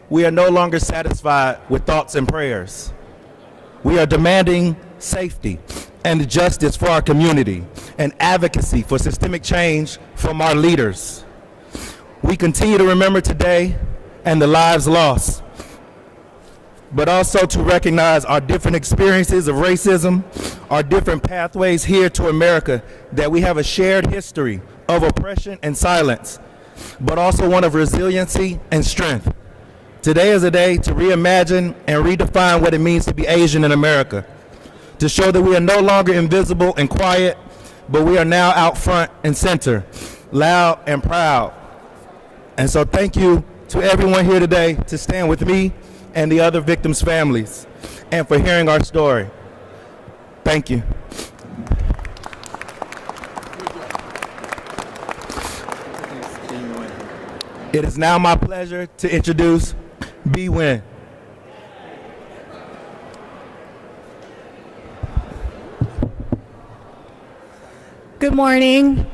we are no longer satisfied with thoughts and prayers. We are demanding safety and justice for our community and advocacy for systemic change from our leaders. We continue to remember today and the lives lost, but also to recognize our different experiences of racism, our different pathways here to America, that we have a shared history of oppression and silence, but also one of resiliency and strength. Today is a day to reimagine and redefine what it means to be Asian in America, to show that we are no longer invisible and quiet, but we are now out front and center, loud and proud. And so thank you to everyone here today to stand with me and the other victims' families, and for hearing our story. Thank you. It is now my pleasure to introduce B. Nguyen. Good morning.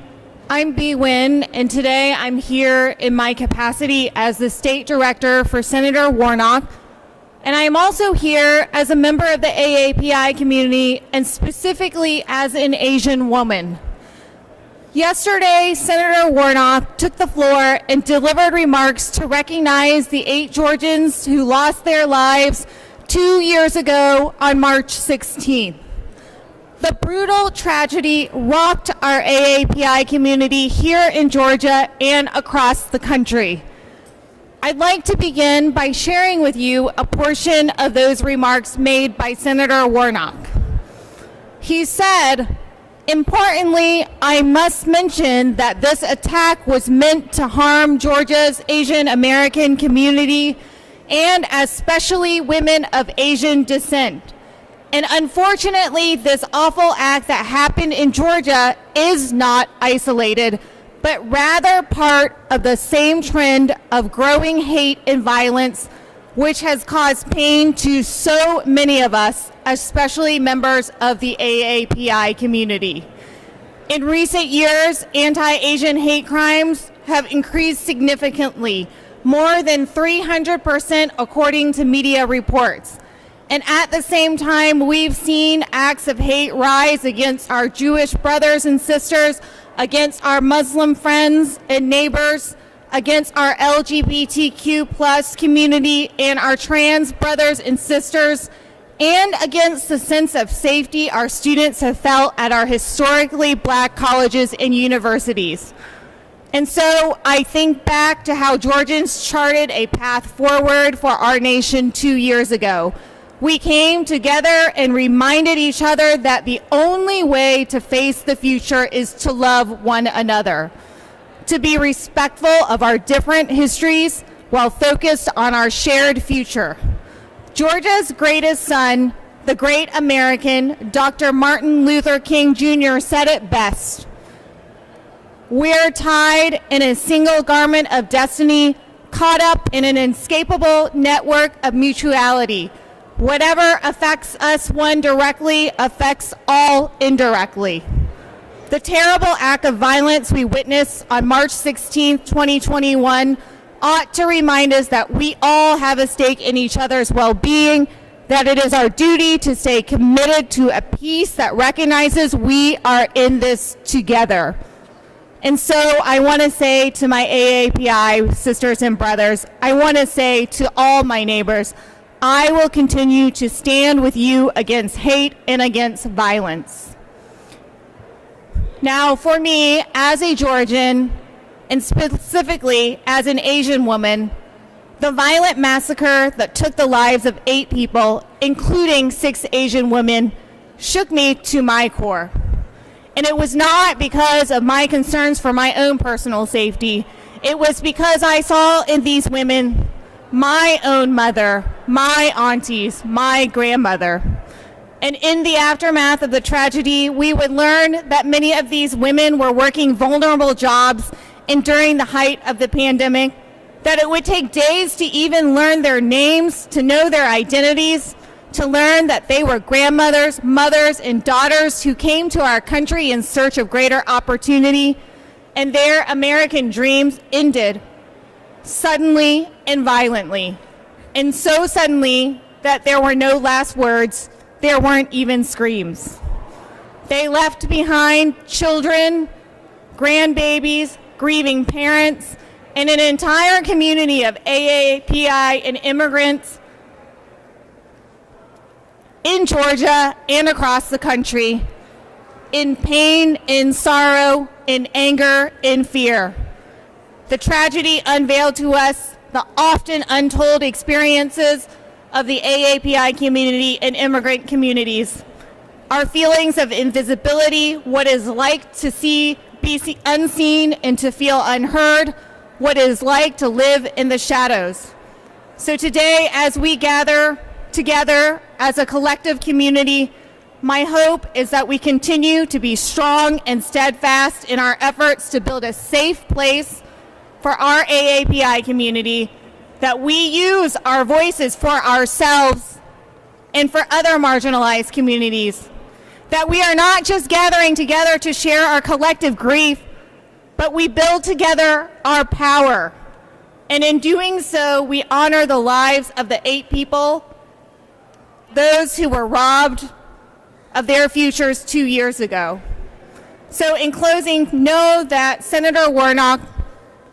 I'm B. Nguyen, and today I'm here in my capacity as the State Director for Senator Warnock. And I am also here as a member of the AAPI community, and specifically as an Asian woman. Yesterday, Senator Warnock took the floor and delivered remarks to recognize the 8 Georgians who lost their lives 2 years ago on March 16th. The brutal tragedy rocked our AAPI community here in Georgia and across the country. I'd like to begin by sharing with you a portion of those remarks made by Senator Warnock. He said, "Importantly, I must mention that this attack was meant to harm Georgia's Asian American community and especially women of Asian descent. And unfortunately, this awful act that happened in Georgia is not isolated, but rather part of the same trend of growing hate and violence, which has caused pain to so many of us, especially members of the AAPI community. In recent years, anti-Asian hate crimes have increased significantly, more than 300% according to media reports. And at the same time, we've seen acts of hate rise against our Jewish brothers and sisters, against our Muslim friends and neighbors, against our LGBTQ plus community and our trans brothers and sisters, and against the sense of safety our students have felt at our historically black colleges and universities. And so I think back to how Georgians charted a path forward for our nation 2 years ago. We came together and reminded each other that the only way to face the future is to love one another, to be respectful of our different histories while focused on our shared future. Georgia's greatest son, the great American, Dr. Martin Luther King Jr. said it best. We're tied in a single garment of destiny, caught up in an inescapable network of mutuality. Whatever affects us one directly affects all indirectly. The terrible act of violence we witnessed on March 16, 2021, ought to remind us that we all have a stake in each other's well-being, that it is our duty to stay committed to a peace that recognizes we are in this together. And so I want to say to my AAPI sisters and brothers, I want to say to all my neighbors, I will continue to stand with you against hate and against violence. Now, for me, as a Georgian, and specifically as an Asian woman, the violent massacre that took the lives of 8 people, including 6 Asian women, shook me to my core. And it was not because of my concerns for my own personal safety. It was because I saw in these women my own mother, my aunties, my grandmother. And in the aftermath of the tragedy, we would learn that many of these women were working vulnerable jobs and during the height of the pandemic, that it would take days to even learn their names, to know their identities, to learn that they were grandmothers, mothers, and daughters who came to our country in search of greater opportunity, and their American dreams ended suddenly and violently. And so suddenly that there were no last words, there weren't even screams. They left behind children, grandbabies, grieving parents, and an entire community of AAPI and immigrants in Georgia and across the country, in pain, in sorrow, in anger, in fear. The tragedy unveiled to us the often untold experiences of the AAPI community and immigrant communities. Our feelings of invisibility, what it's like to be unseen and to feel unheard, what it is like to live in the shadows. So today, as we gather together as a collective community, my hope is that we continue to be strong and steadfast in our efforts to build a safe place for our AAPI community, that we use our voices for ourselves and for other marginalized communities, that we are not just gathering together to share our collective grief, but we build together our power. And in doing so, we honor the lives of the 8 people, those who were robbed of their futures 2 years ago. So in closing, know that Senator Warnock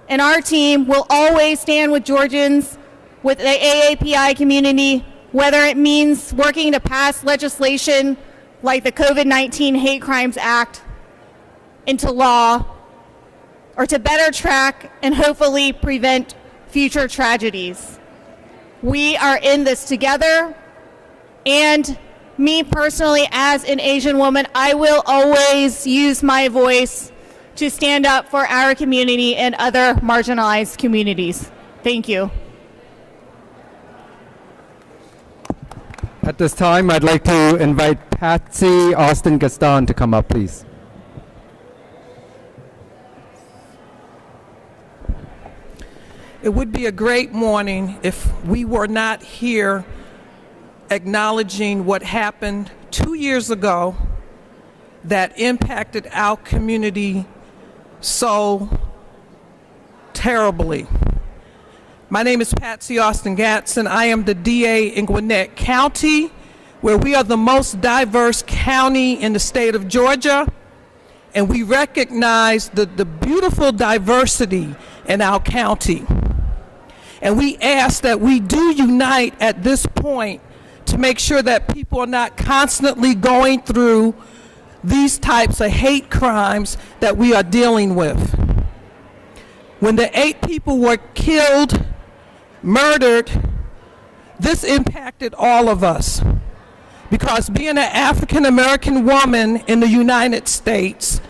and our team will always stand with Georgians, with the AAPI community, whether it means working to pass legislation like the COVID-19 Hate Crimes Act into law, or to better track and hopefully prevent future tragedies. We are in this together, and me personally, as an Asian woman, I will always use my voice to stand up for our community and other marginalized communities. Thank you. At this time, I'd like to invite Patsy Austin Gaston to come up, please. It would be a great morning if we were not here acknowledging what happened 2 years ago that impacted our community so terribly. My name is Patsy Austin Gatson. I am the DA in Gwinnett County, where we are the most diverse county in the state of Georgia, and we recognize the beautiful diversity in our county. And we ask that we do unite at this point to make sure that people are not constantly going through these types of hate crimes that we are dealing with. When the 8 people were killed, murdered, this impacted all of us. Because being an African American woman in the United States,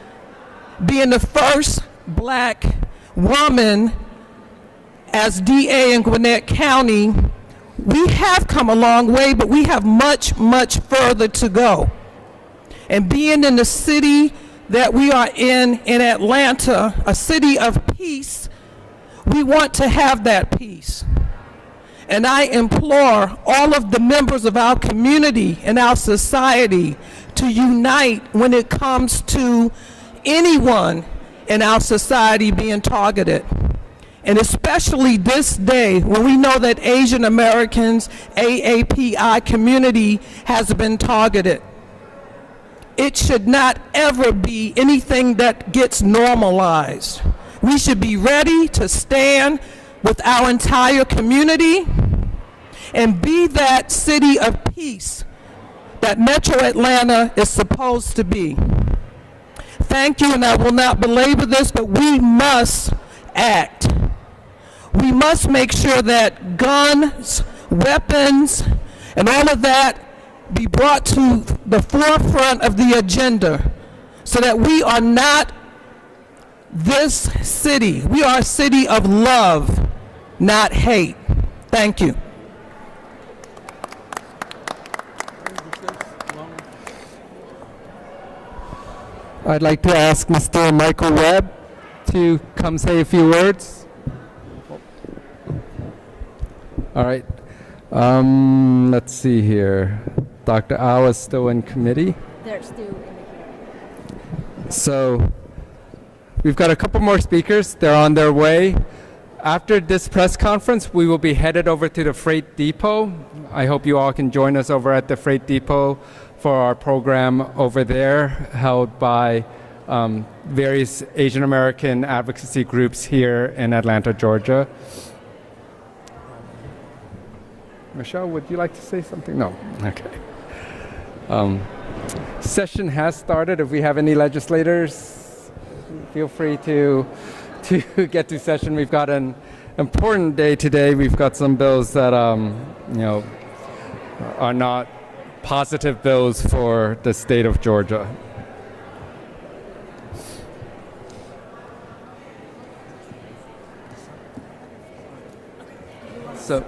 being the first black woman as DA in Gwinnett County, we have come a long way, but we have much, much further to go. And being in the city that we are in Atlanta, a city of peace, we want to have that peace. And I implore all of the members of our community and our society to unite when it comes to anyone in our society being targeted. And especially this day when we know that Asian Americans, AAPI community has been targeted. It should not ever be anything that gets normalized. We should be ready to stand with our entire community and be that city of peace that Metro Atlanta is supposed to be. Thank you, and I will not belabor this, but we must act. We must make sure that guns, weapons, and all of that be brought to the forefront of the agenda so that we are not this city. We are a city of love, not hate. Thank you. I'd like to ask Mr. Michael Webb to come say a few words. All right. Let's see here. Dr. Au is still in committee. They're still in the hearing. So we've got a couple more speakers. They're on their way. After this press conference, we will be headed over to the freight depot. I hope you all can join us over at the freight depot for our program over there, held by various Asian American advocacy groups here in Atlanta, Georgia. Michelle, would you like to say something? No. Okay. Session has started. If we have any legislators, feel free to get to session. We've got an important day today. We've got some bills that are not positive bills for the state of Georgia. So,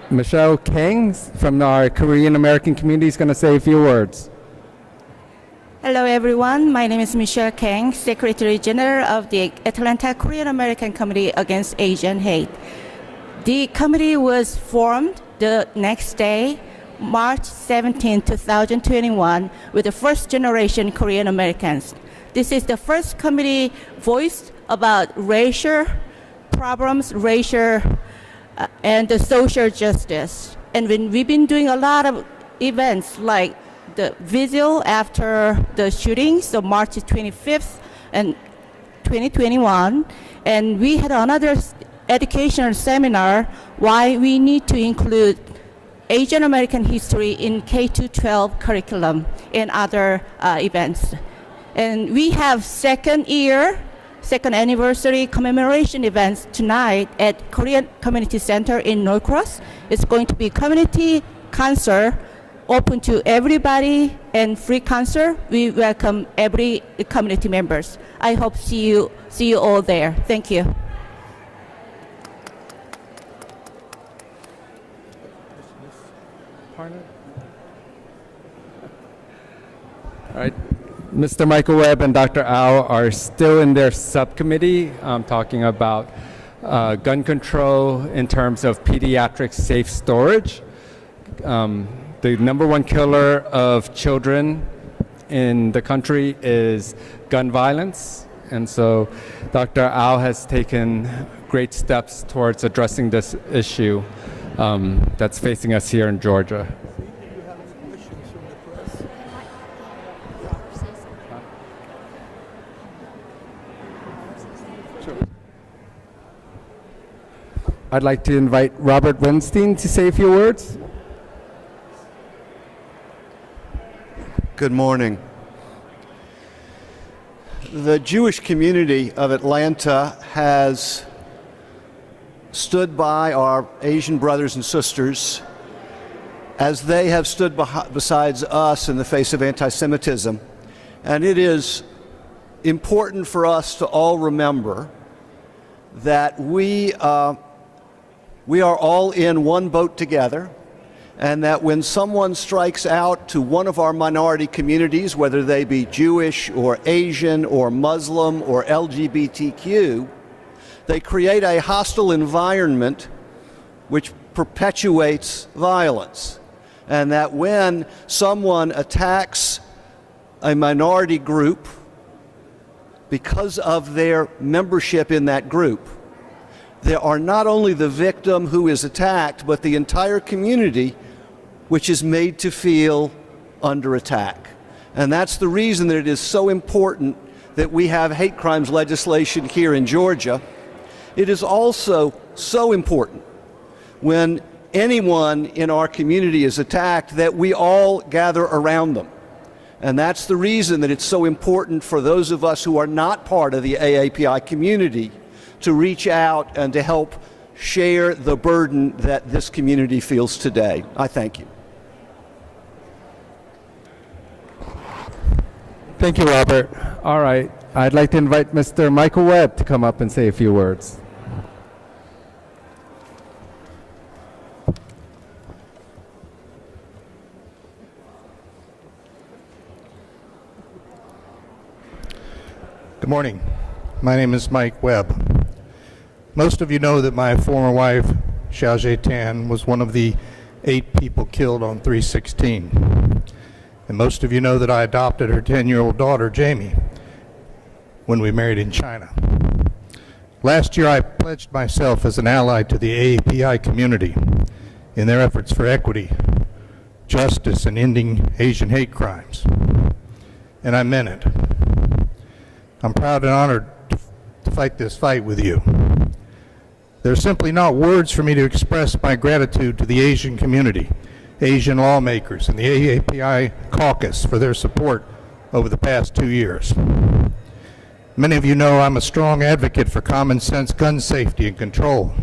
Michelle Kang from our Korean American community is going to say a few words. Hello everyone, my name is Michelle Kang, Secretary General of the Atlanta Korean American Committee Against Asian Hate. The committee was formed the next day, March 17, 2021, with the first generation Korean Americans. This is the first committee voiced about racial problems, and the social justice. And we've been doing a lot of events like the vigil after the shootings, so March 25th and 2021. And we had another educational seminar why we need to include Asian American history in K-12 curriculum and other events. And we have second anniversary commemoration events tonight at Korean Community Center in Norcross. It's going to be community concert, open to everybody and free concert. We welcome every community members. I hope see you all there. Thank you. All right. Mr. Michael Webb and Dr. Au are still in their subcommittee talking about gun control in terms of pediatric safe storage. The number one killer of children in the country is gun violence. And so Dr. Au has taken great steps towards addressing this issue that's facing us here in Georgia. I'd like to invite Robert Weinstein to say a few words. Good morning. The Jewish community of Atlanta has stood by our Asian brothers and sisters as they have stood besides us in the face of anti-Semitism. And it is important for us to all remember that we are all in one boat together, and that when someone strikes out to one of our minority communities, whether they be Jewish or Asian or Muslim or LGBTQ, they create a hostile environment which perpetuates violence. And that when someone attacks a minority group because of their membership in that group, there are not only the victim who is attacked, but the entire community which is made to feel under attack. And that's the reason that it is so important that we have hate crimes legislation here in Georgia. It is also so important when anyone in our community is attacked that we all gather around them. And that's the reason that it's so important for those of us who are not part of the AAPI community to reach out and to help share the burden that this community feels today. I thank you. Thank you, Robert. All right. I'd like to invite Mr. Michael Webb to come up and say a few words. Good morning. My name is Mike Webb. Most of you know that my former wife, Xiaojie Tan, was one of the 8 people killed on 3/16. And most of you know that I adopted her 10-year-old daughter, Jamie, when we married in China. Last year, I pledged myself as an ally to the AAPI community in their efforts for equity, justice, and ending Asian hate crimes. And I meant it. I'm proud and honored to fight this fight with you. There are simply not words for me to express my gratitude to the Asian community, Asian lawmakers, and the AAPI caucus for their support over the past 2 years. Many of you know I'm a strong advocate for common sense gun safety and control.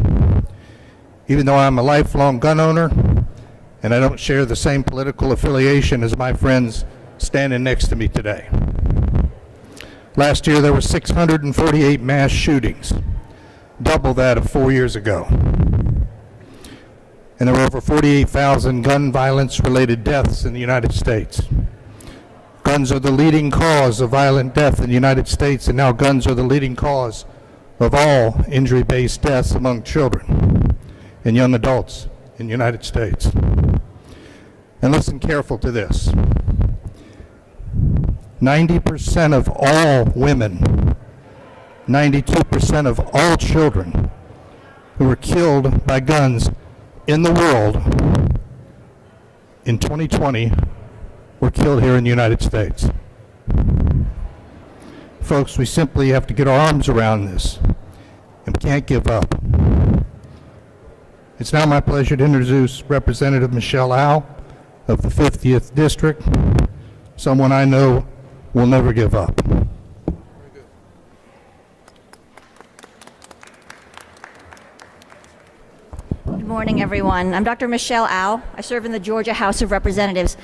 Even though I'm a lifelong gun owner and I don't share the same political affiliation as my friends standing next to me today. Last year there were 648 mass shootings, double that of 4 years ago. And there were over 48,000 gun violence-related deaths in the United States. Guns are the leading cause of violent death in the United States, and now guns are the leading cause of all injury-based deaths among children and young adults in the United States. And listen careful to this. 90% of all women, 92% of all children who were killed by guns in the world in 2020 were killed here in the United States. Folks, we simply have to get our arms around this, and we can't give up. It's now my pleasure to introduce Representative Michels Au of the 50th District, someone I know will never give up. Good morning, everyone. I'm Dr. Michels Au. I serve in the Georgia House of Representatives.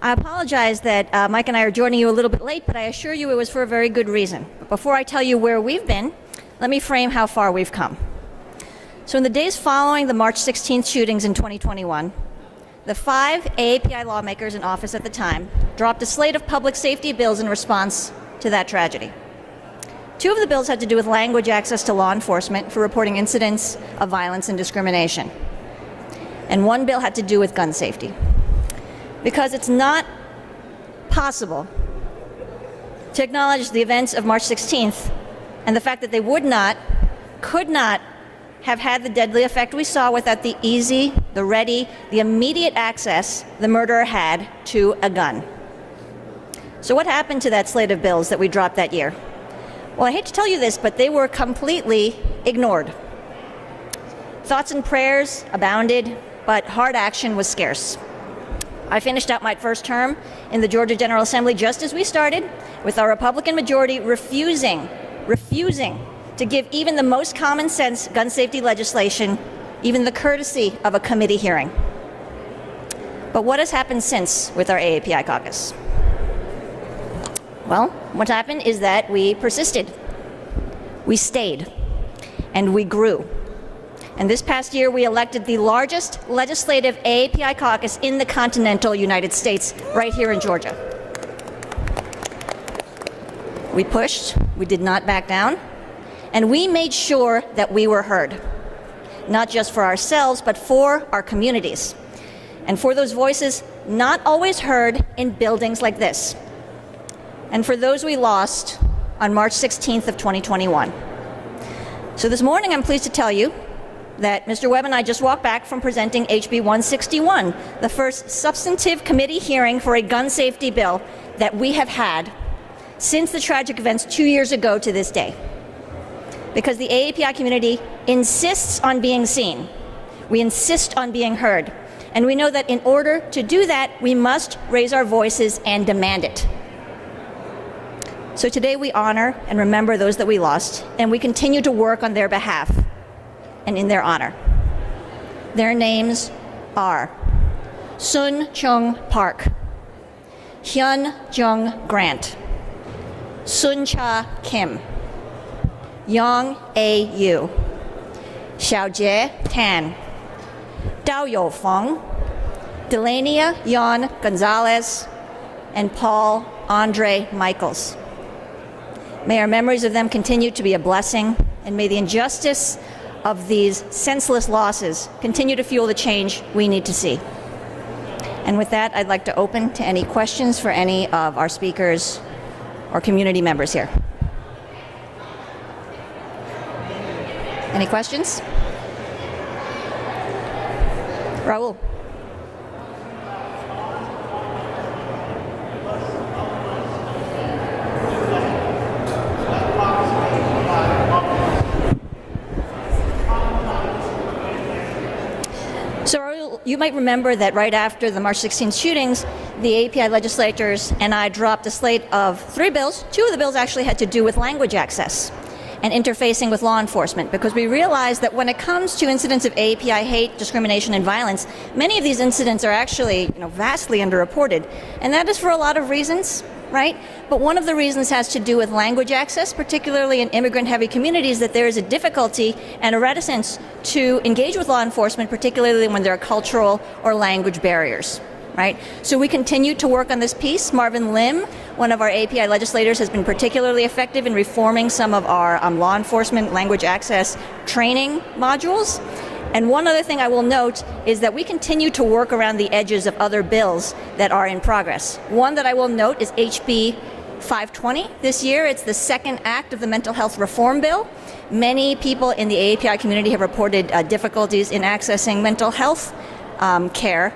I apologize that Mike and I are joining you a little bit late, but I assure you it was for a very good reason. But before I tell you where we've been, let me frame how far we've come. So in the days following the March 16th shootings in 2021, the 5 AAPI lawmakers in office at the time dropped a slate of public safety bills in response to that tragedy. 2 of the bills had to do with language access to law enforcement for reporting incidents of violence and discrimination. And 1 bill had to do with gun safety. Because it's not possible to acknowledge the events of March 16th and the fact that they could not have had the deadly effect we saw without the easy, the ready, the immediate access the murderer had to a gun. So what happened to that slate of bills that we dropped that year? Well, I hate to tell you this, but they were completely ignored. Thoughts and prayers abounded, but hard action was scarce. I finished out my first term in the Georgia General Assembly just as we started, with our Republican majority refusing to give even the most common sense gun safety legislation even the courtesy of a committee hearing. But what has happened since with our AAPI caucus? Well, what happened is that we persisted, we stayed, and we grew. And this past year, we elected the largest legislative AAPI caucus in the continental United States, right here in Georgia. We pushed, we did not back down, and we made sure that we were heard, not just for ourselves, but for our communities, and for those voices not always heard in buildings like this, and for those we lost on March 16th of 2021. So this morning, I'm pleased to tell you that Mr. Webb and I just walked back from presenting HB 161, the first substantive committee hearing for a gun safety bill that we have had since the tragic events 2 years ago to this day. Because the AAPI community insists on being seen. We insist on being heard. And we know that in order to do that, we must raise our voices and demand it. So today we honor and remember those that we lost, and we continue to work on their behalf and in their honor. Their names are Sun Chung Park, Hyun JungGrant, Sun Cha Kim, Yong Ae Yue, Xiaojie Tan, Daoyou Feng, Delaina Yaun Gonzalez, and Paul Andre Michels. May our memories of them continue to be a blessing, and may the injustice of these senseless losses continue to fuel the change we need to see. And with that, I'd like to open to any questions for any of our speakers or community members here. Any questions? Raul. So you might remember that right after the March 16th shootings, the AAPI legislators and I dropped a slate of 3 bills. 2 of the bills actually had to do with language access and interfacing with law enforcement, because we realized that when it comes to incidents of AAPI hate, discrimination, and violence, many of these incidents are actually vastly underreported. And that is for a lot of reasons, right? But one of the reasons has to do with language access, particularly in immigrant-heavy communities, that there is a difficulty and a reticence to engage with law enforcement, particularly when there are cultural or language barriers, right? So we continue to work on this piece. Marvin Lim, one of our API legislators, has been particularly effective in reforming some of our law enforcement language access training modules. And one other thing I will note is that we continue to work around the edges of other bills that are in progress. One that I will note is HB 520 this year. It's the second act of the mental health reform bill. Many people in the AAPI community have reported difficulties in accessing mental health care,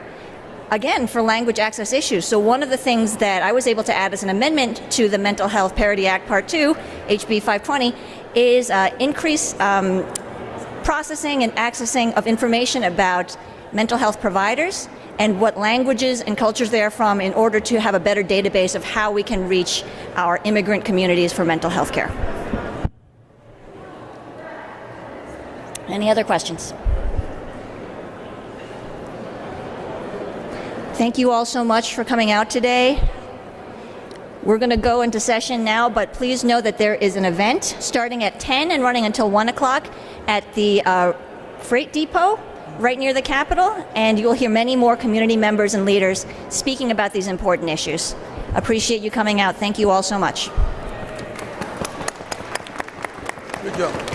again, for language access issues. So one of the things that I was able to add as an amendment to the Mental Health Parity Act Part 2, HB 520, is increase processing and accessing of information about mental health providers and what languages and cultures they are from, in order to have a better database of how we can reach our immigrant communities for mental health care. Any other questions? Thank you all so much for coming out today. We're going to go into session now, but please know that there is an event starting at 10 and running until 1 o'clock at the Freight Depot right near the Capitol, and you'll hear many more community members and leaders speaking about these important issues. Appreciate you coming out. Thank you all so much. Good job.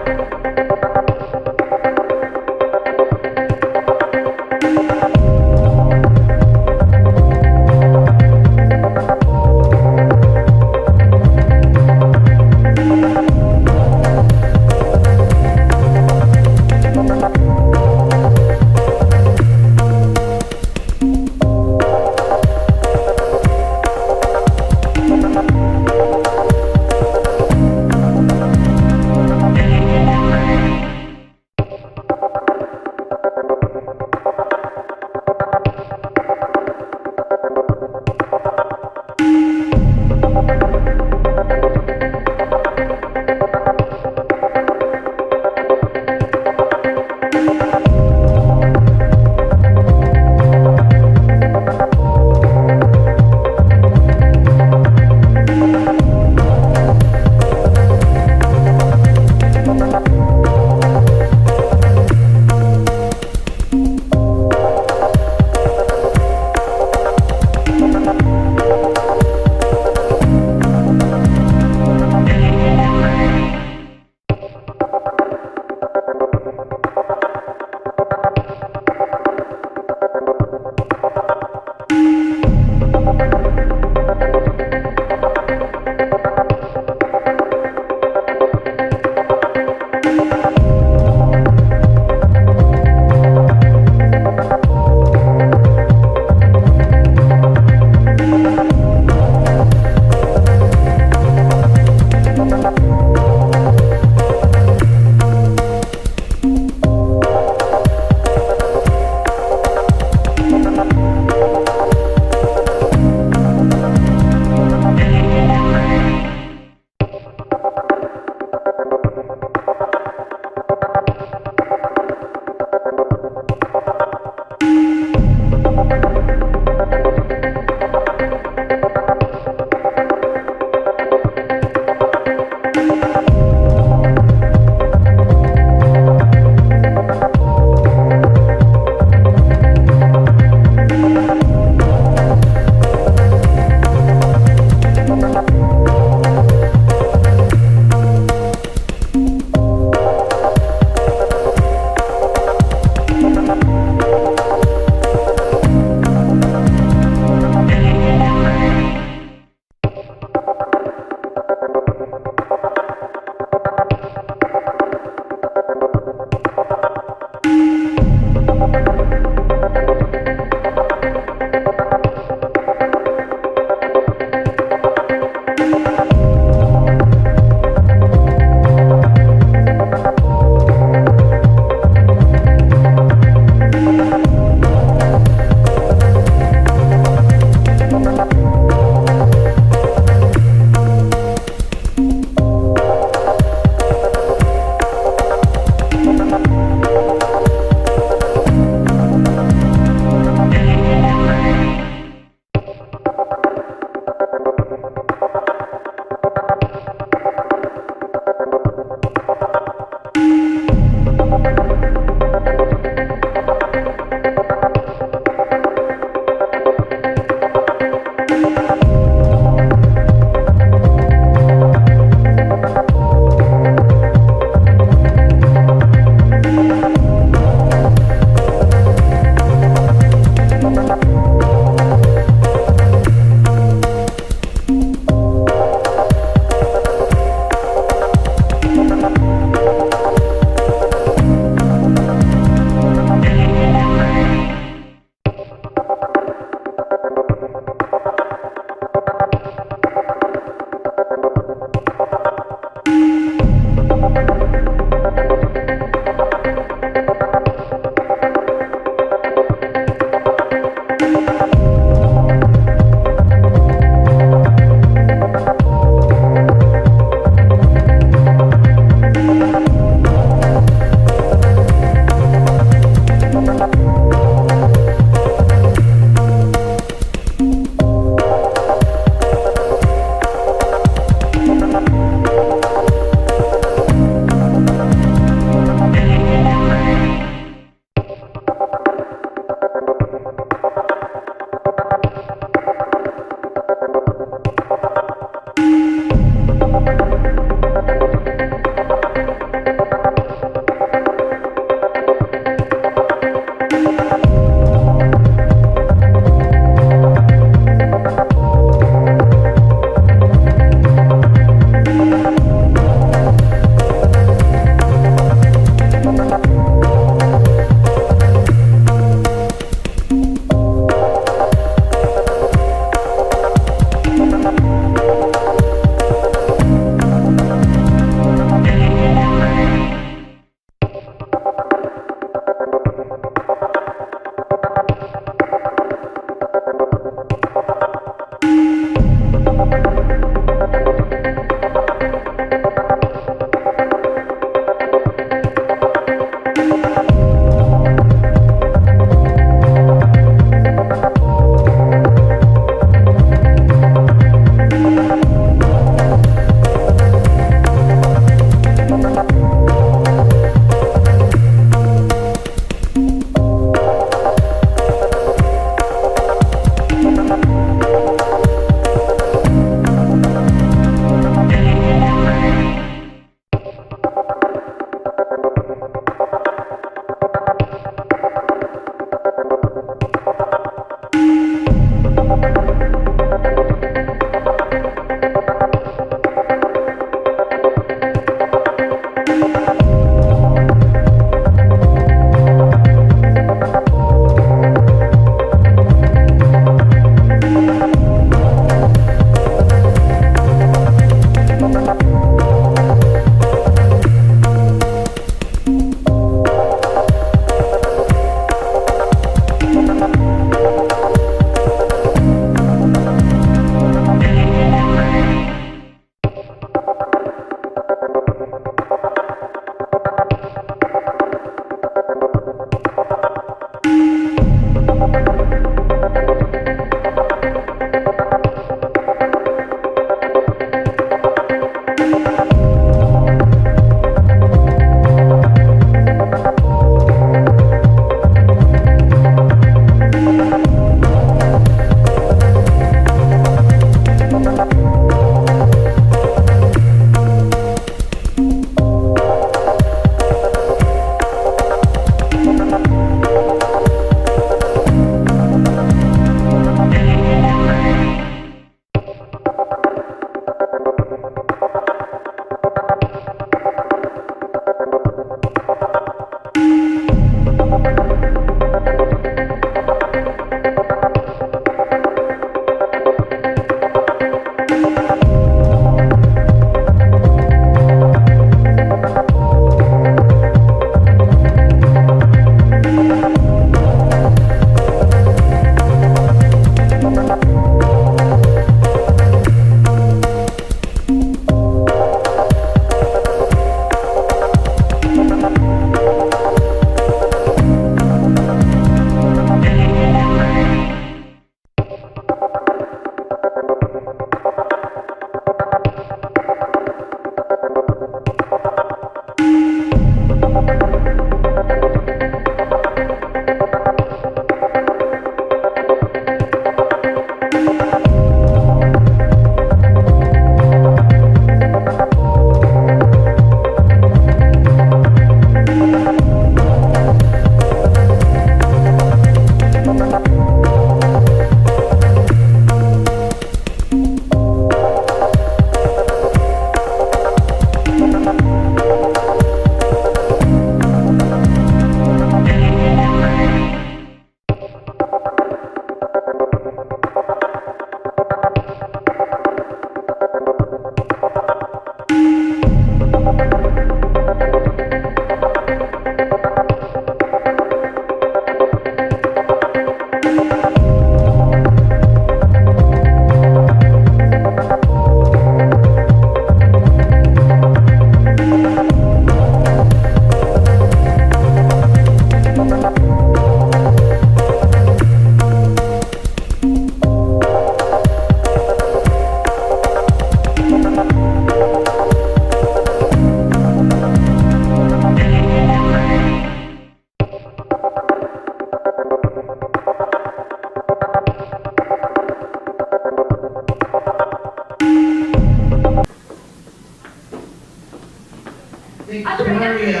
Victoria.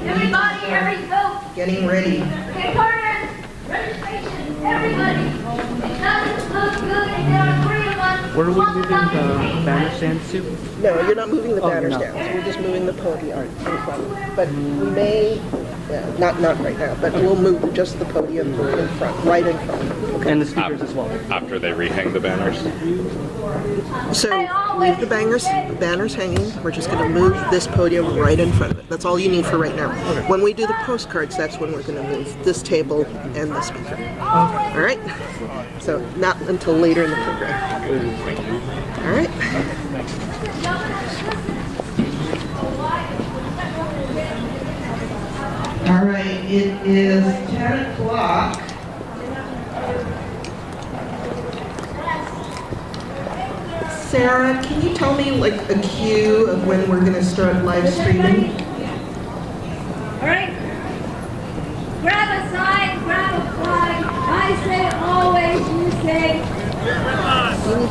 Everybody, every vote. Getting ready. Okay, partners, registration, everybody. It doesn't look good if there are 3 of us. Where are we moving the banner stands to? No, you're not moving the Oh, banners you're down. not. We're just moving the podium in front. But we may, not right now, but we'll move just the podium in front, right in front. Okay. And the speakers as well. After they rehang the banners. So leave the banners hanging. We're just going to move this podium right in front of it. That's all you need for right now. When we do the postcards, that's when we're going to move this table and the speaker. All right? So not until later in the program. All right? All right, it is 10 o'clock. Sarah, can you tell me like a cue of when we're going to start live streaming? All right. Grab a sign, grab a flag. I say always, you say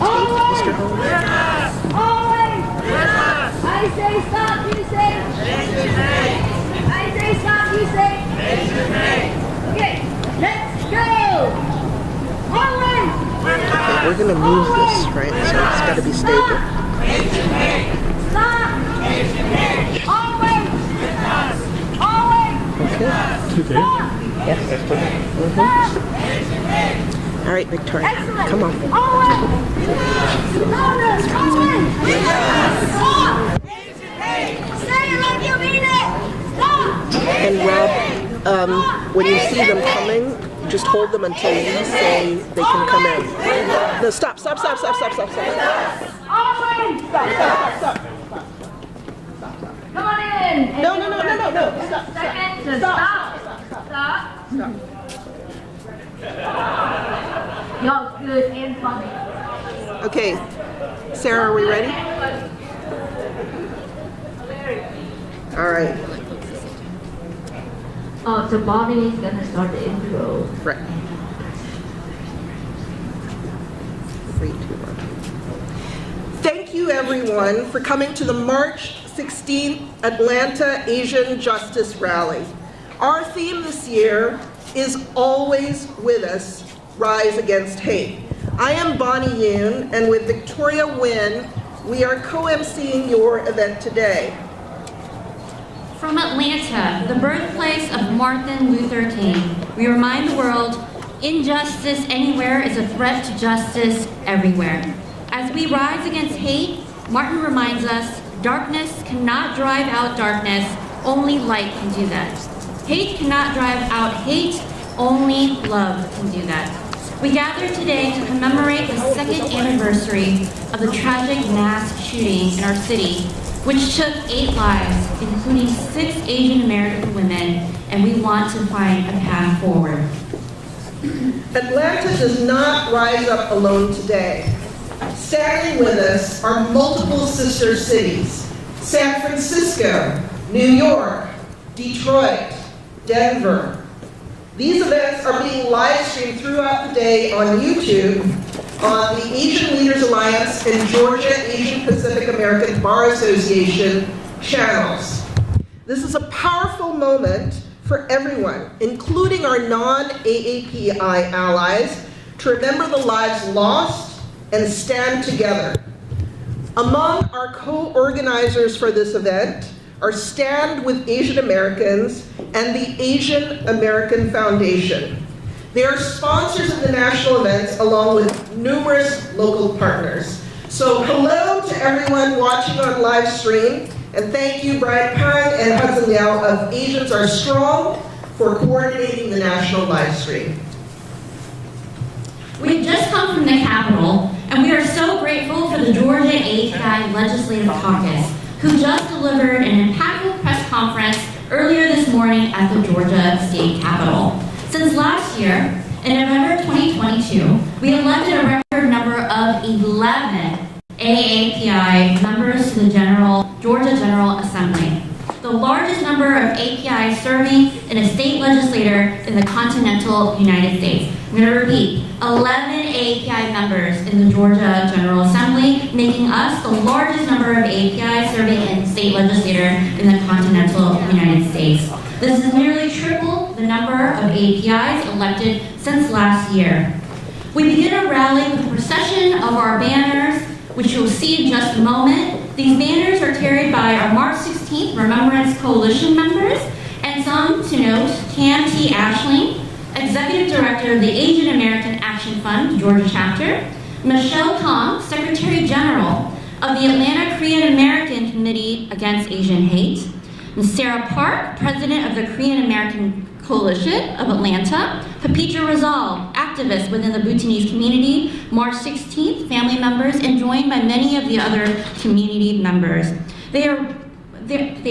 always. Always. I say stop, you say. I say stop, you say. Okay, let's go. Always. Okay, we're going to move this, right? So it's got to be stable. Stop. Always. Always. Okay. Yes. All right, Victoria, come on. And Rob, when you see them coming, just hold them until we say they can come in. No, stop. Come on in. No. Stop. Second, stop. Y'all good and funny. Okay, Sarah, are we ready? All right. So Bobby is gonna start the intro. Right. 3, 2, 1. Thank you, everyone, for coming to the March 16th Atlanta Asian Justice Rally. Our theme this year is Always With Us, Rise Against Hate. I am Bonnie Yaun, and with Victoria Nguyen, we are co-emceeing your event today. From Atlanta, the birthplace of Martin Luther King, we remind the world, injustice anywhere is a threat to justice everywhere. As we rise against hate, Martin reminds us, darkness cannot drive out darkness, only light can do that. Hate cannot drive out hate, only love can do that. We gather today to commemorate the second anniversary of the tragic mass shooting in our city, which took 8 lives, including 6 Asian American women, and we want to find a path forward. Atlanta does not rise up alone today. Standing with us are multiple sister cities: San Francisco, New York, Detroit, Denver. These events are being live streamed throughout the day on YouTube, on the Asian Leaders Alliance and Georgia Asian Pacific American Bar Association channels. This is a powerful moment for everyone, including our non-AAPI allies, to remember the lives lost and stand together. Among our co-organizers for this event are Stand with Asian Americans and the Asian American Foundation. They are sponsors of the national events along with numerous local partners. So hello to everyone watching on live stream, and thank you Brian Pang and Hudson Yao of Asians Are Strong for coordinating the national live stream. We've just come from the Capitol, and we are so grateful for the Georgia AAPI Legislative Caucus, who just delivered an impactful press conference earlier this morning at the Georgia State Capitol. Since last year, in November 2022, we elected a record number of 11 AAPI members to the Georgia General Assembly, the largest number of APIs serving in a state legislature in the continental United States. I'm going to repeat, 11 AAPI members in the Georgia General Assembly, making us the largest number of AAPIs serving in state legislature in the continental United States. This is nearly triple the number of AAPIs elected since last year. We begin our rally with a procession of our banners, which you'll see in just a moment. These banners are carried by our March 16th Remembrance Coalition members, and some to note, Tam T. Ashling, Executive Director of the Asian American Action Fund, Georgia Chapter, Michelle Kong, Secretary General of the Atlanta Korean American Committee Against Asian Hate, Ms. Sarah Park, President of the Korean American Coalition of Atlanta, Papitra Rizal, activist within the Bhutanese community, March 16th, family members, and joined by many of the other community members. They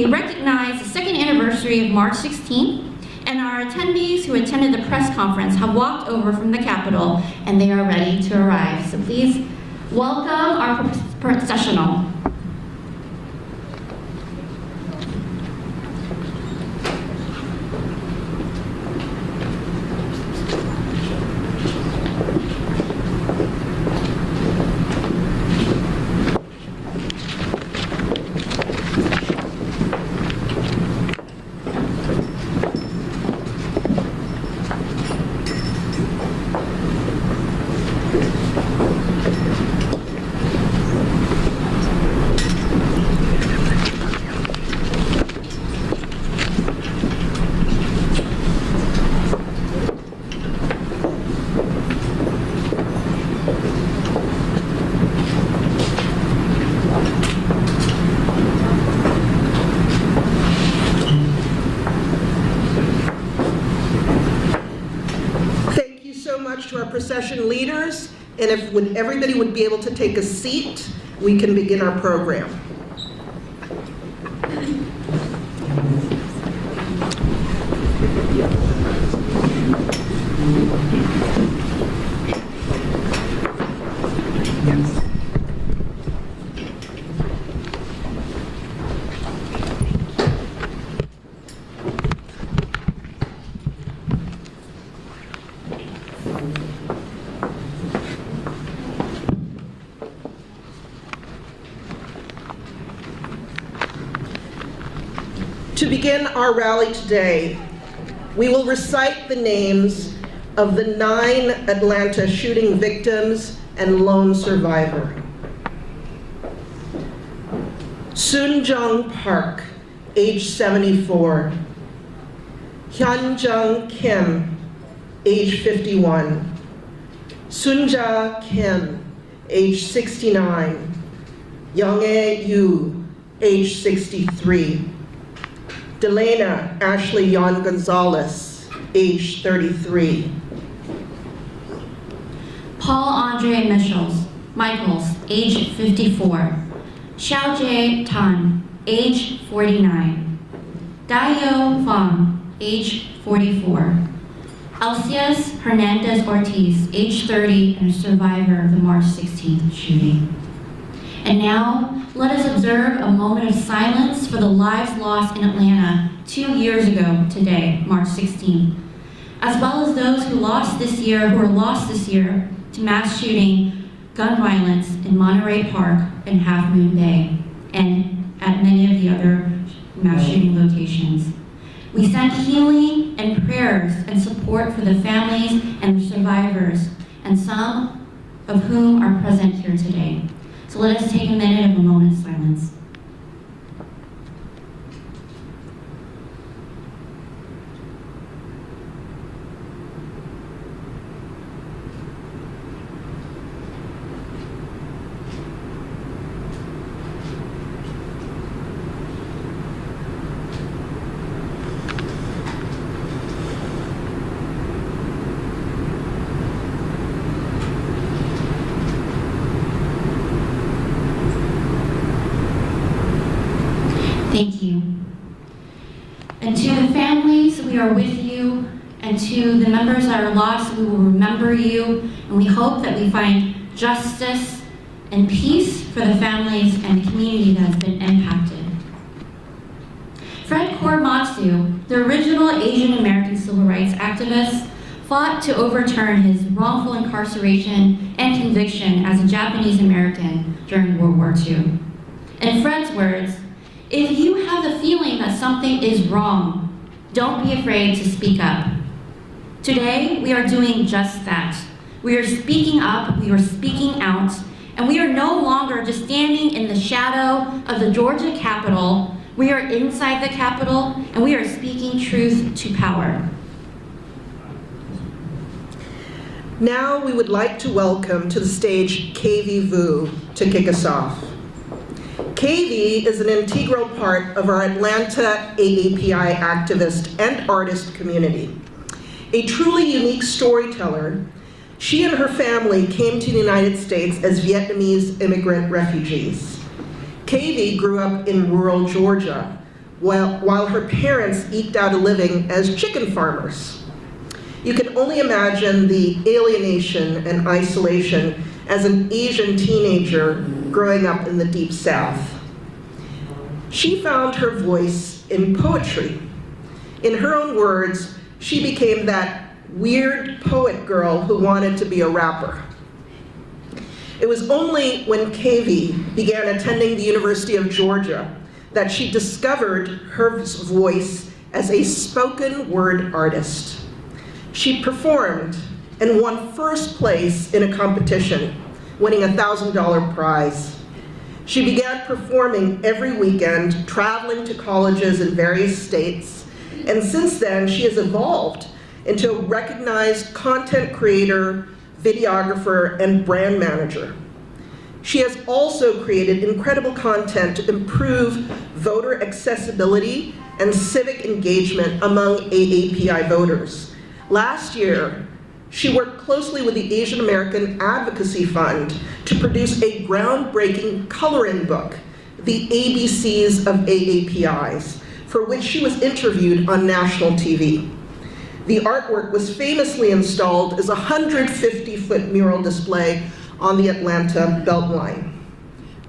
recognize the second anniversary of March 16th, and our attendees who attended the press conference have walked over from the Capitol, and they are ready to arrive. So please welcome our processional. To our procession leaders, and if everybody would be able to take a seat, we can begin our program. To begin our rally today, we will recite the names of the 9 Atlanta shooting victims and lone survivor. Soon-Jung Park, age 74. Hyun Kim, age 51. Sunja Kim, age 69. Yong Ae Yue, age 63. Delaina Ashley Yaun Gonzalez, age 33. Paul Andre Michels, age 54. Xiaojie Tan, age 49. Daoyou Feng, age 44. Alcias Hernandez Ortiz, age 30, and a survivor of the March 16th shooting. And now, let us observe a moment of silence for the lives lost in Atlanta 2 years ago today, March 16th, as well as those who were lost this year to mass shooting, gun violence in Monterey Park and Half Moon Bay, and at many of the other mass shooting locations. We send healing and prayers and support for the families and the survivors, and some of whom are present here today. So let us take a minute of a moment of silence. Thank you. And to the families, we are with you, and to the members that are lost, we will remember you, and we hope that we find justice and peace for the families and community that has been impacted. Fred Korematsu, the original Asian American civil rights activist, fought to overturn his wrongful incarceration and conviction as a Japanese American during World War II. In Fred's words, if you have the feeling that something is wrong, don't be afraid to speak up. Today, we are doing just that. We are speaking up, we are speaking out, and we are no longer just standing in the shadow of the Georgia Capitol. We are inside the Capitol, and we are speaking truth to power. Now we would like to welcome to the stage KV Vu to kick us off. KV is an integral part of our Atlanta AAPI activist and artist community. A truly unique storyteller, she and her family came to the United States as Vietnamese immigrant refugees. KV grew up in rural Georgia, while her parents eked out a living as chicken farmers. You can only imagine the alienation and isolation as an Asian teenager growing up in the Deep South. She found her voice in poetry. In her own words, she became that weird poet girl who wanted to be a rapper. It was only when KV began attending the University of Georgia that she discovered her voice as a spoken word artist. She performed and won first place in a competition, winning a $1,000 prize. She began performing every weekend, traveling to colleges in various states, and since then she has evolved into a recognized content creator, videographer, and brand manager. She has also created incredible content to improve voter accessibility and civic engagement among AAPI voters. Last year, she worked closely with the Asian American Advocacy Fund to produce a groundbreaking coloring book, The ABCs of AAPIs, for which she was interviewed on national TV. The artwork was famously installed as a 150-foot mural display on the Atlanta Beltline.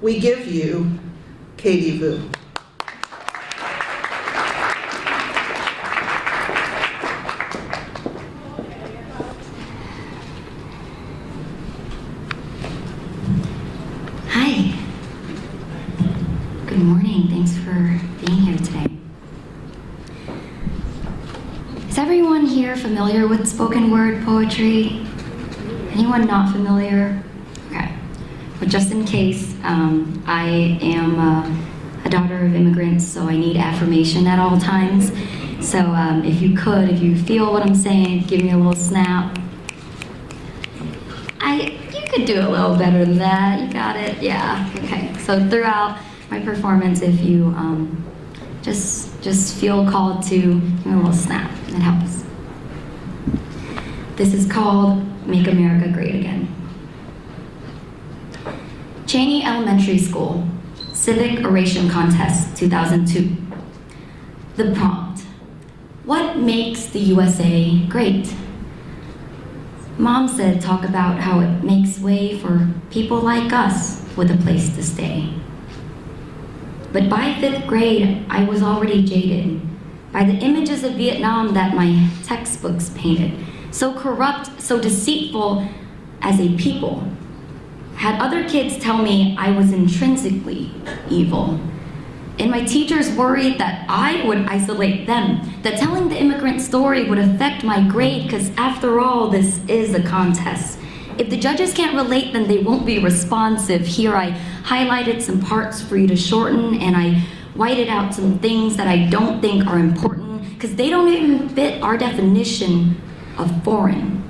We give you KV Vu. Hi. Good morning. Thanks for being here today. Is everyone here familiar with spoken word poetry? Anyone not familiar? Okay. But just in case, I am a daughter of immigrants, so I need affirmation at all times. So if you feel what I'm saying, give me a little snap. You could do a little better than that. You got it? Yeah. Okay. So throughout my performance, if you just feel called to give me a little snap, it helps. This is called Make America Great Again. Cheney Elementary School, Civic Oration Contest, 2002. The prompt: what makes the USA great? Mom said talk about how it makes way for people like us with a place to stay. But by 5th grade, I was already jaded by the images of Vietnam that my textbooks painted, so corrupt, so deceitful as a people. Had other kids tell me I was intrinsically evil. And my teachers worried that I would isolate them, that telling the immigrant story would affect my grade, because after all, this is a contest. If the judges can't relate, then they won't be responsive. Here I highlighted some parts for you to shorten, and I whited out some things that I don't think are important, because they don't even fit our definition of foreign.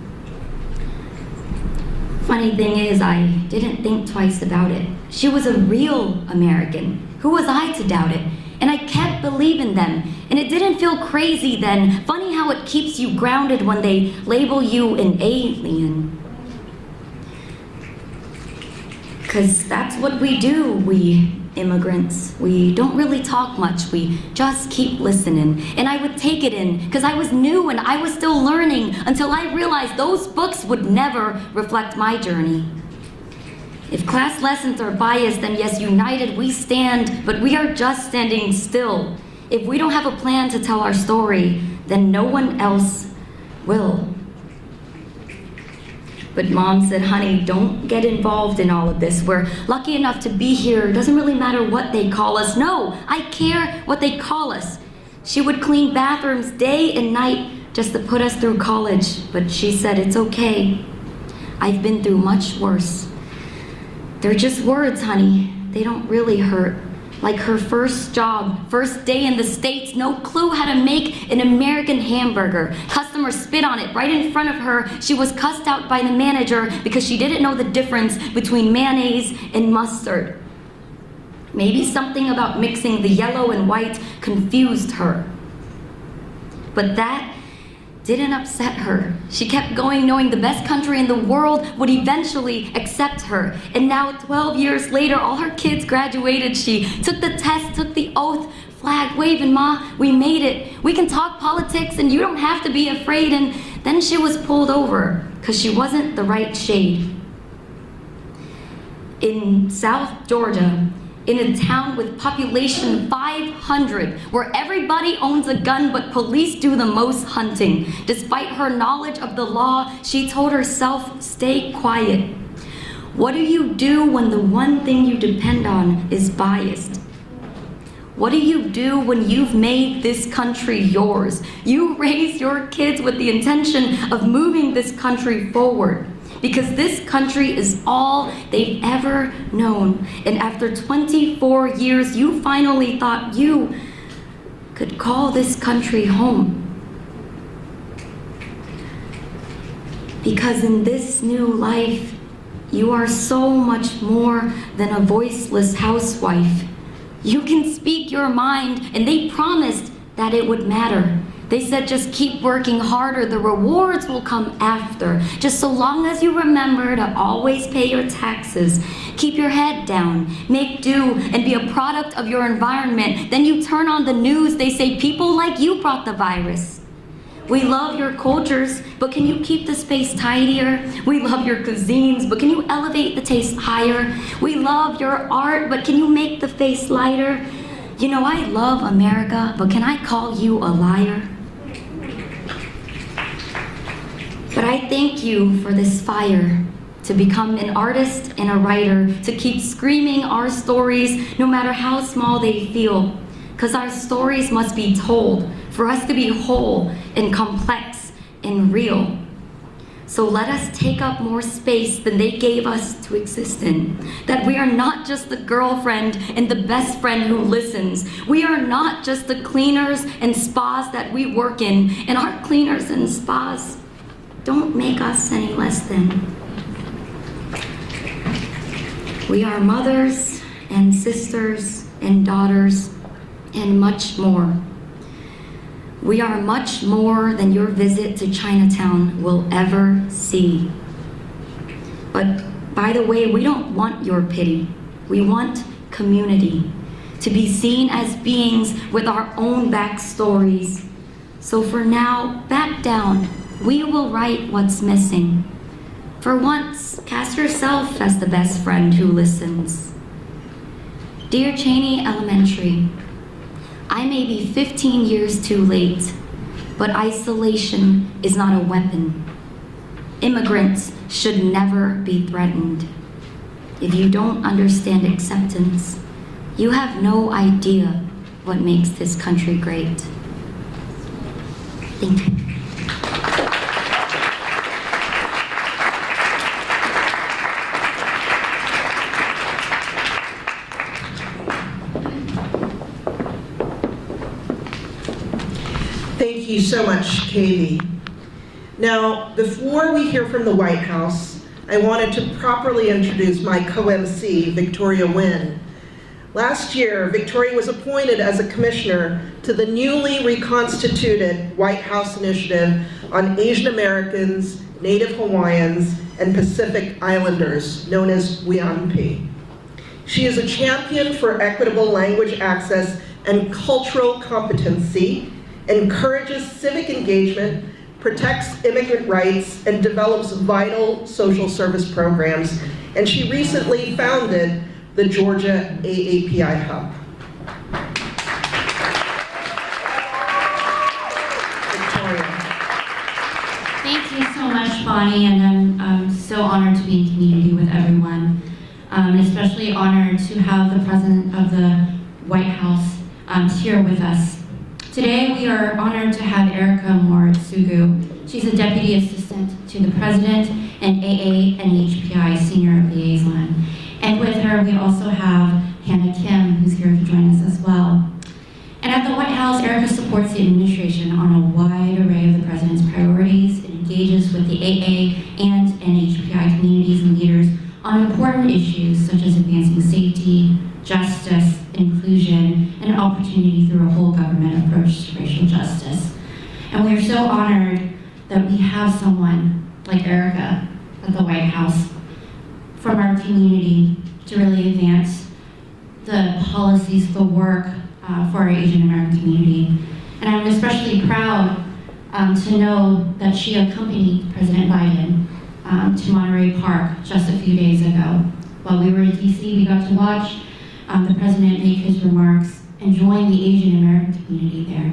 Funny thing is, I didn't think twice about it. She was a real American. Who was I to doubt it? And I kept believing them. And it didn't feel crazy then. Funny how it keeps you grounded when they label you an alien. Because that's what we do, we immigrants. We don't really talk much, we just keep listening. And I would take it in, because I was new and I was still learning, until I realized those books would never reflect my journey. If class lessons are biased, then yes, united we stand, but we are just standing still. If we don't have a plan to tell our story, then no one else will. But Mom said, honey, don't get involved in all of this. We're lucky enough to be here. It doesn't really matter what they call us. No, I care what they call us. She would clean bathrooms day and night just to put us through college. But she said, it's okay. I've been through much worse. They're just words, honey. They don't really hurt. Like her first job, first day in the States, no clue how to make an American hamburger. Customers spit on it right in front of her. She was cussed out by the manager because she didn't know the difference between mayonnaise and mustard. Maybe something about mixing the yellow and white confused her. But that didn't upset her. She kept going knowing the best country in the world would eventually accept her. And now 12 years later, all her kids graduated. She took the test, took the oath, flag waving, Ma, we made it. We can talk politics and you don't have to be afraid. And then she was pulled over because she wasn't the right shade. In South Georgia, in a town with population 500, where everybody owns a gun but police do the most hunting. Despite her knowledge of the law, she told herself, stay quiet. What do you do when the one thing you depend on is biased? What do you do when you've made this country yours? You raise your kids with the intention of moving this country forward. Because this country is all they've ever known. And after 24 years, you finally thought you could call this country home. Because in this new life, you are so much more than a voiceless housewife. You can speak your mind, and they promised that it would matter. They said, just keep working harder, the rewards will come after. Just so long as you remember to always pay your taxes, keep your head down, make do, and be a product of your environment. Then you turn on the news, they say people like you brought the virus. We love your cultures, but can you keep the space tidier? We love your cuisines, but can you elevate the taste higher? We love your art, but can you make the face lighter? You know, I love America, but can I call you a liar? But I thank you for this fire, to become an artist and a writer, to keep screaming our stories, no matter how small they feel. Because our stories must be told, for us to be whole and complex and real. So let us take up more space than they gave us to exist in. That we are not just the girlfriend and the best friend who listens. We are not just the cleaners and spas that we work in. And our cleaners and spas don't make us any less than. We are mothers and sisters and daughters and much more. We are much more than your visit to Chinatown will ever see. But by the way, we don't want your pity. We want community, to be seen as beings with our own backstories. So for now, back down. We will write what's missing. For once, cast yourself as the best friend who listens. Dear Cheney Elementary, I may be 15 years too late, but isolation is not a weapon. Immigrants should never be threatened. If you don't understand acceptance, you have no idea what makes this country great. Thank you. Thank you so much, Katie. Now, before we hear from the White House, I wanted to properly introduce my co-MC, Victoria Nguyen. Last year, Victoria was appointed as a commissioner to the newly reconstituted White House Initiative on Asian Americans, Native Hawaiians, and Pacific Islanders, known as WIANPI. She is a champion for equitable language access and cultural competency, encourages civic engagement, protects immigrant rights, and develops vital social service programs. And she recently founded the Georgia AAPI Hub. Thank you so much, Bonnie, and I'm so honored to be in community with everyone, and especially honored to have the President of the White House here with us. Today, we are honored to have Erica Moritsugu. She's a Deputy Assistant to the President and AAPI Senior Liaison. And with her, we also have Hannah Kim, who's here to join us as well. And at the White House, Erica supports the administration on a wide array of the President's priorities and engages with the AA and NHPI communities and leaders on important issues such as advancing safety, justice, inclusion, and opportunity through a whole government approach to racial justice. And we are so honored that we have someone like Erica at the White House from our community to really advance the policies, the work for our Asian American community. And I'm especially proud to know that she accompanied President Biden to Monterey Park just a few days ago. While we were in DC, we got to watch the President make his remarks and join the Asian American community there.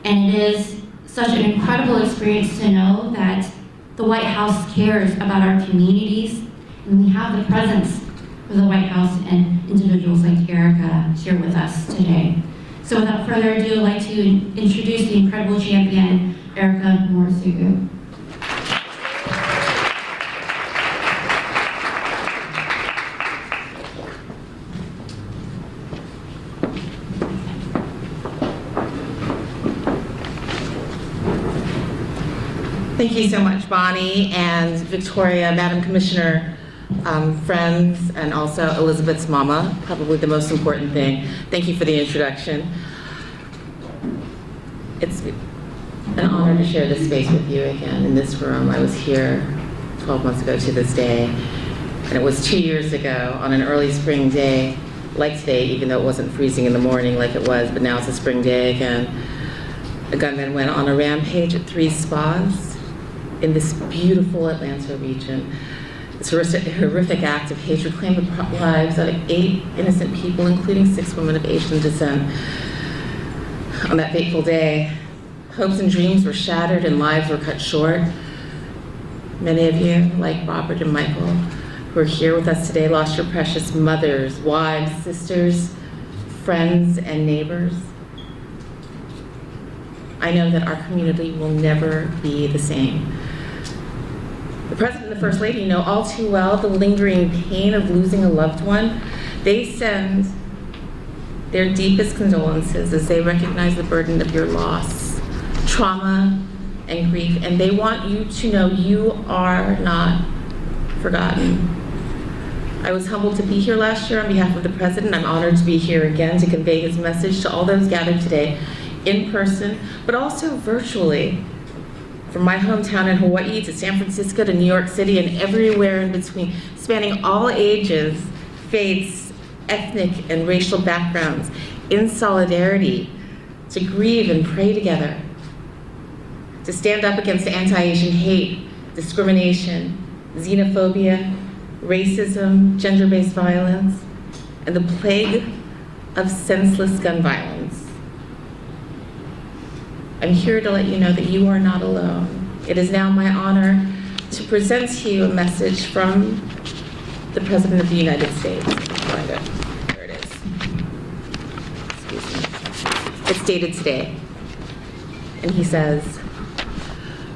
And it is such an incredible experience to know that the White House cares about our communities, and we have the presence of the White House and individuals like Erica here with us today. So without further ado, I'd like to introduce the incredible champion, Erica Moritsugu. Thank you so much, Bonnie and Victoria, Madam Commissioner, friends, and also Elizabeth's mama, probably the most important thing. Thank you for the introduction. It's an honor to share this space with you again in this room. I was here 12 months ago to this day, and it was 2 years ago on an early spring day, like today, even though it wasn't freezing in the morning like it was, but now it's a spring day again. A gunman went on a rampage at 3 spas in this beautiful Atlanta region. This horrific act of hatred claimed the lives of 8 innocent people, including 6 women of Asian descent. On that fateful day, hopes and dreams were shattered and lives were cut short. Many of you, like Robert and Michael, who are here with us today, lost your precious mothers, wives, sisters, friends, and neighbors. I know that our community will never be the same. The President and the First Lady know all too well the lingering pain of losing a loved one. They send their deepest condolences as they recognize the burden of your loss, trauma, and grief, and they want you to know you are not forgotten. I was humbled to be here last year on behalf of the President. I'm honored to be here again to convey his message to all those gathered today in person, but also virtually. From my hometown in Hawaii to San Francisco to New York City and everywhere in between, spanning all ages, faiths, ethnic and racial backgrounds, in solidarity, to grieve and pray together, to stand up against anti-Asian hate, discrimination, xenophobia, racism, gender-based violence, and the plague of senseless gun violence. I'm here to let you know that you are not alone. It is now my honor to present to you a message from the President of the United States. Find it. There it is. Excuse me. It's dated today. And he says,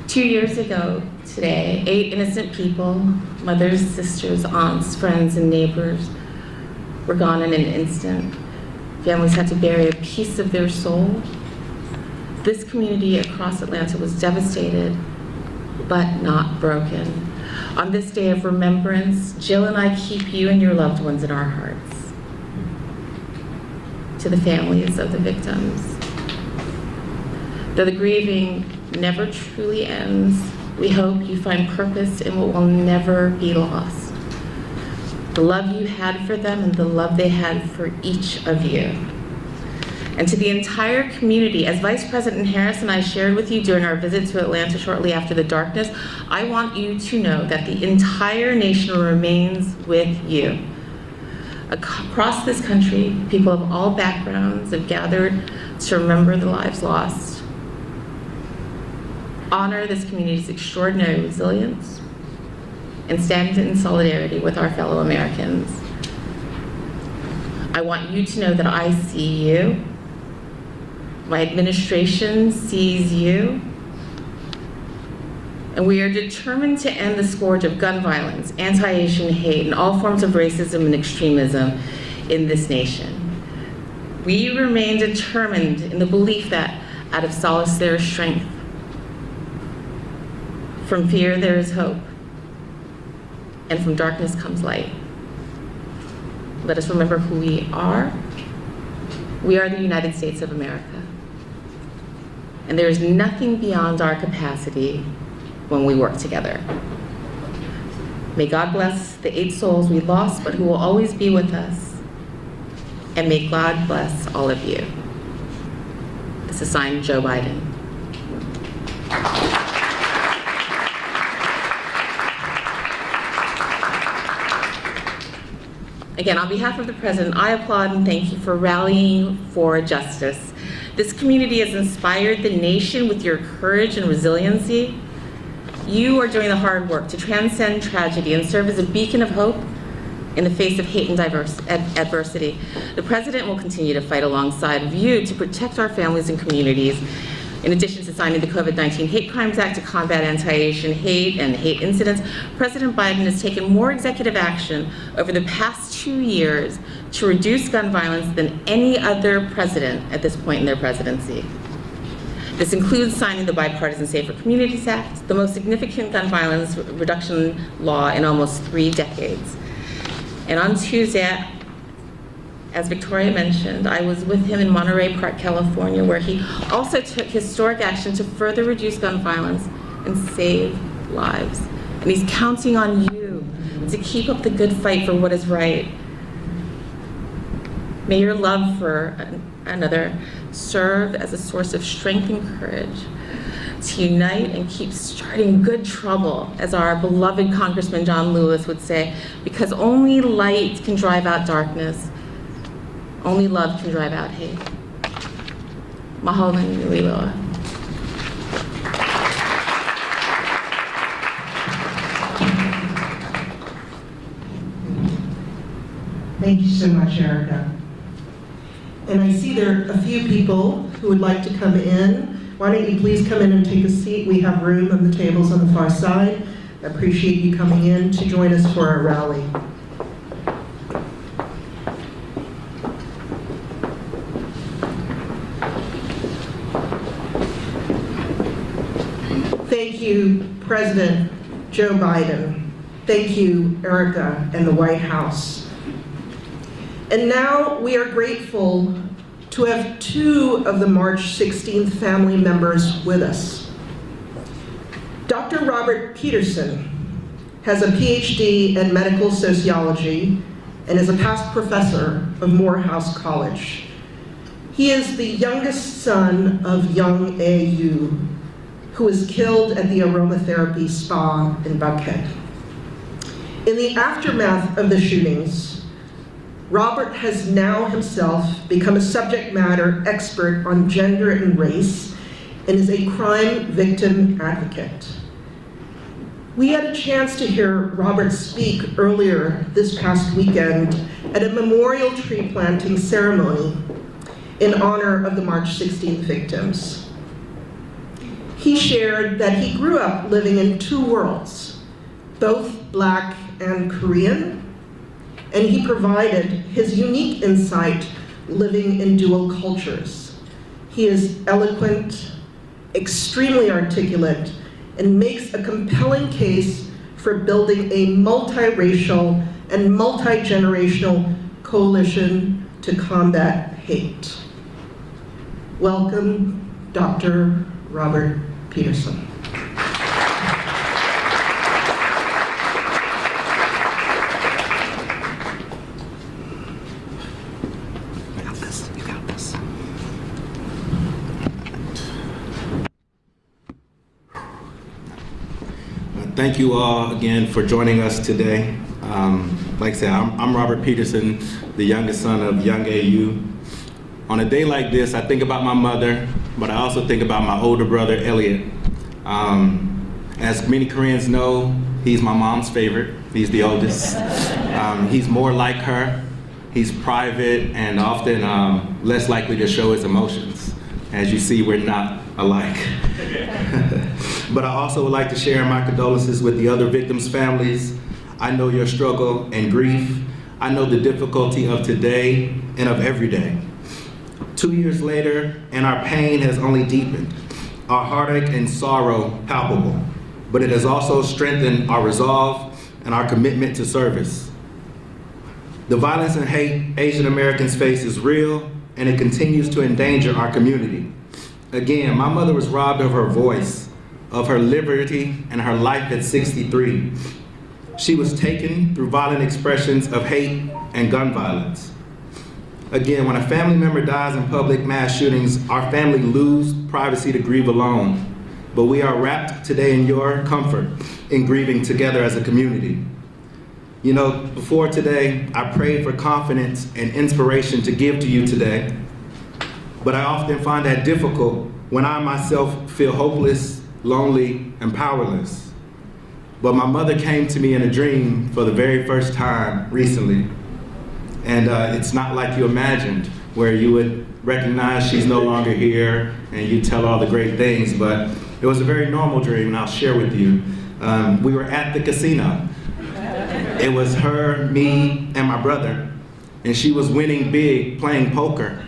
2 years ago today, 8 innocent people, mothers, sisters, aunts, friends, and neighbors, were gone in an instant. Families had to bury a piece of their soul. This community across Atlanta was devastated, but not broken. On this day of remembrance, Jill and I keep you and your loved ones in our hearts. To the families of the victims. Though the grieving never truly ends, we hope you find purpose in what will never be lost. The love you had for them and the love they had for each of you. And to the entire community, as Vice President Harris and I shared with you during our visit to Atlanta shortly after the darkness, I want you to know that the entire nation remains with you. Across this country, people of all backgrounds have gathered to remember the lives lost, honor this community's extraordinary resilience, and stand in solidarity with our fellow Americans. I want you to know that I see you. My administration sees you. And we are determined to end the scourge of gun violence, anti-Asian hate, and all forms of racism and extremism in this nation. We remain determined in the belief that out of solace there is strength. From fear there is hope. And from darkness comes light. Let us remember who we are. We are the United States of America. And there is nothing beyond our capacity when we work together. May God bless the 8 souls we lost, but who will always be with us. And may God bless all of you. This is signed Joe Biden. Again, on behalf of the President, I applaud and thank you for rallying for justice. This community has inspired the nation with your courage and resiliency. You are doing the hard work to transcend tragedy and serve as a beacon of hope in the face of hate and adversity. The President will continue to fight alongside of you to protect our families and communities. In addition to signing the COVID-19 Hate Crimes Act to combat anti-Asian hate and hate incidents, President Biden has taken more executive action over the past 2 years to reduce gun violence than any other president at this point in their presidency. This includes signing the bipartisan Safer Communities Act, the most significant gun violence reduction law in almost 3 decades. And on Tuesday, as Victoria mentioned, I was with him in Monterey Park, California, where he also took historic action to further reduce gun violence and save lives. And he's counting on you to keep up the good fight for what is right. May your love for another serve as a source of strength and courage to unite and keep starting good trouble, as our beloved Congressman John Lewis would say, because only light can drive out darkness. Only love can drive out hate. Mahalo nui loa. Thank you so much, Erica. And I see there are a few people who would like to come in. Why don't you please come in and take a seat? We have room on the tables on the far side. I appreciate you coming in to join us for our rally. Thank you, President Joe Biden. Thank you, Erica and the White House. And now we are grateful to have 2 of the March 16th family members with us. Dr. Robert Peterson has a PhD in medical sociology and is a past professor of Morehouse College. He is the youngest son of Yong Ae Yue, who was killed at the aromatherapy spa in Buckhead. In the aftermath of the shootings, Robert has now himself become a subject matter expert on gender and race and is a crime victim advocate. We had a chance to hear Robert speak earlier this past weekend at a memorial tree planting ceremony in honor of the March 16th victims. He shared that he grew up living in 2 worlds, both Black and Korean, and he provided his unique insight living in dual cultures. He is eloquent, extremely articulate, and makes a compelling case for building a multiracial and multi-generational coalition to combat hate. Welcome, Dr. Robert Peterson. Thank you all again for joining us today. Like I said, I'm Robert Peterson, the youngest son of Yong Ae Yue. On a day like this, I think about my mother, but I also think about my older brother, Elliot. And As many Koreans know, he's my mom's favorite. He's the oldest. He's more like her. He's private and often less likely to show his emotions. As you see, we're not alike. But I also would like to share my condolences with the other victims' families. I know your struggle and grief. I know the difficulty of today and of every day. 2 years later, and our pain has only deepened. Our heartache and sorrow palpable, but it has also strengthened our resolve and our commitment to service. The violence and hate Asian Americans face is real, and it continues to endanger our community. Again, my mother was robbed of her voice, of her liberty, and her life at 63. She was taken through violent expressions of hate and gun violence. Again, when a family member dies in public mass shootings, our family lose privacy to grieve alone. But we are wrapped today in your comfort in grieving together as a community. You know, before today, I prayed for confidence and inspiration to give to you today. But I often find that difficult when I myself feel hopeless, lonely, and powerless. But my mother came to me in a dream for the very first time recently. And it's not like you imagined, where you would recognize she's no longer here and you tell all the great things, but it was a very normal dream, and I'll share with you. We were at the casino. It was her, me, and my brother, and she was winning big playing poker.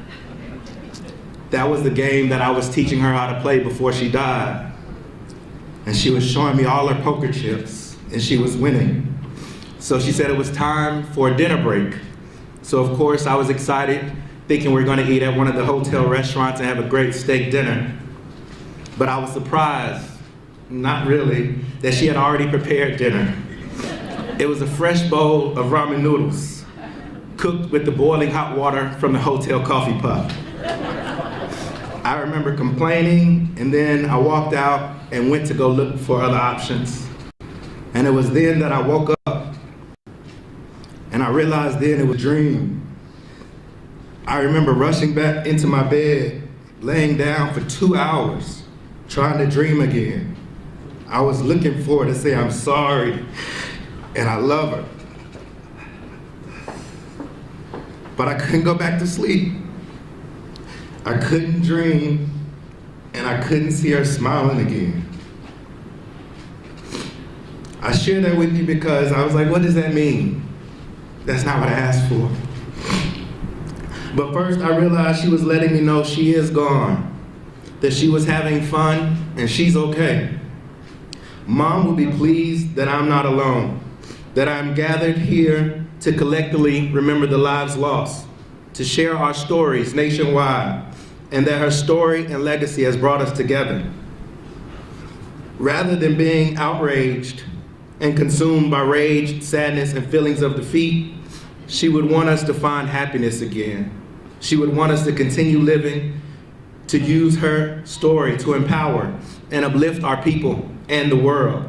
That was the game that I was teaching her how to play before she died. And she was showing me all her poker chips, and she was winning. So she said it was time for a dinner break. So of course I was excited, thinking we were gonna eat at one of the hotel restaurants and have a great steak dinner. But I was surprised, not really, that she had already prepared dinner. It was a fresh bowl of ramen noodles, cooked with the boiling hot water from the hotel coffee pot. I remember complaining, and then I walked out and went to go look for other options. And it was then that I woke up, and I realized then it was a dream. I remember rushing back into my bed, laying down for 2 hours, trying to dream again. I was looking for her to say I'm sorry, and I love her. But I couldn't go back to sleep. I couldn't dream, and I couldn't see her smiling again. I share that with you because I was like, what does that mean? That's not what I asked for. But first I realized she was letting me know she is gone, that she was having fun and she's okay. Mom will be pleased that I'm not alone, that I'm gathered here to collectively remember the lives lost, to share our stories nationwide, and that her story and legacy has brought us together. Rather than being outraged and consumed by rage, sadness, and feelings of defeat, she would want us to find happiness again. She would want us to continue living, to use her story to empower and uplift our people and the world.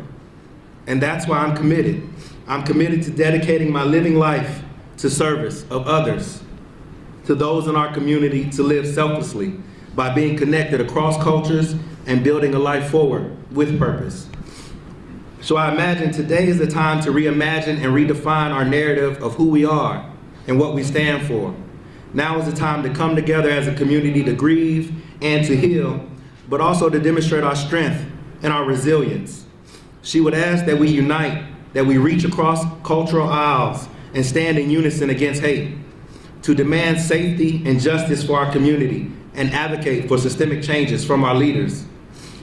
And that's why I'm committed. I'm committed to dedicating my living life to service of others, to those in our community to live selflessly by being connected across cultures and building a life forward with purpose. So I imagine today is the time to reimagine and redefine our narrative of who we are and what we stand for. Now is the time to come together as a community to grieve and to heal, but also to demonstrate our strength and our resilience. She would ask that we unite, that we reach across cultural aisles and stand in unison against hate, to demand safety and justice for our community and advocate for systemic changes from our leaders.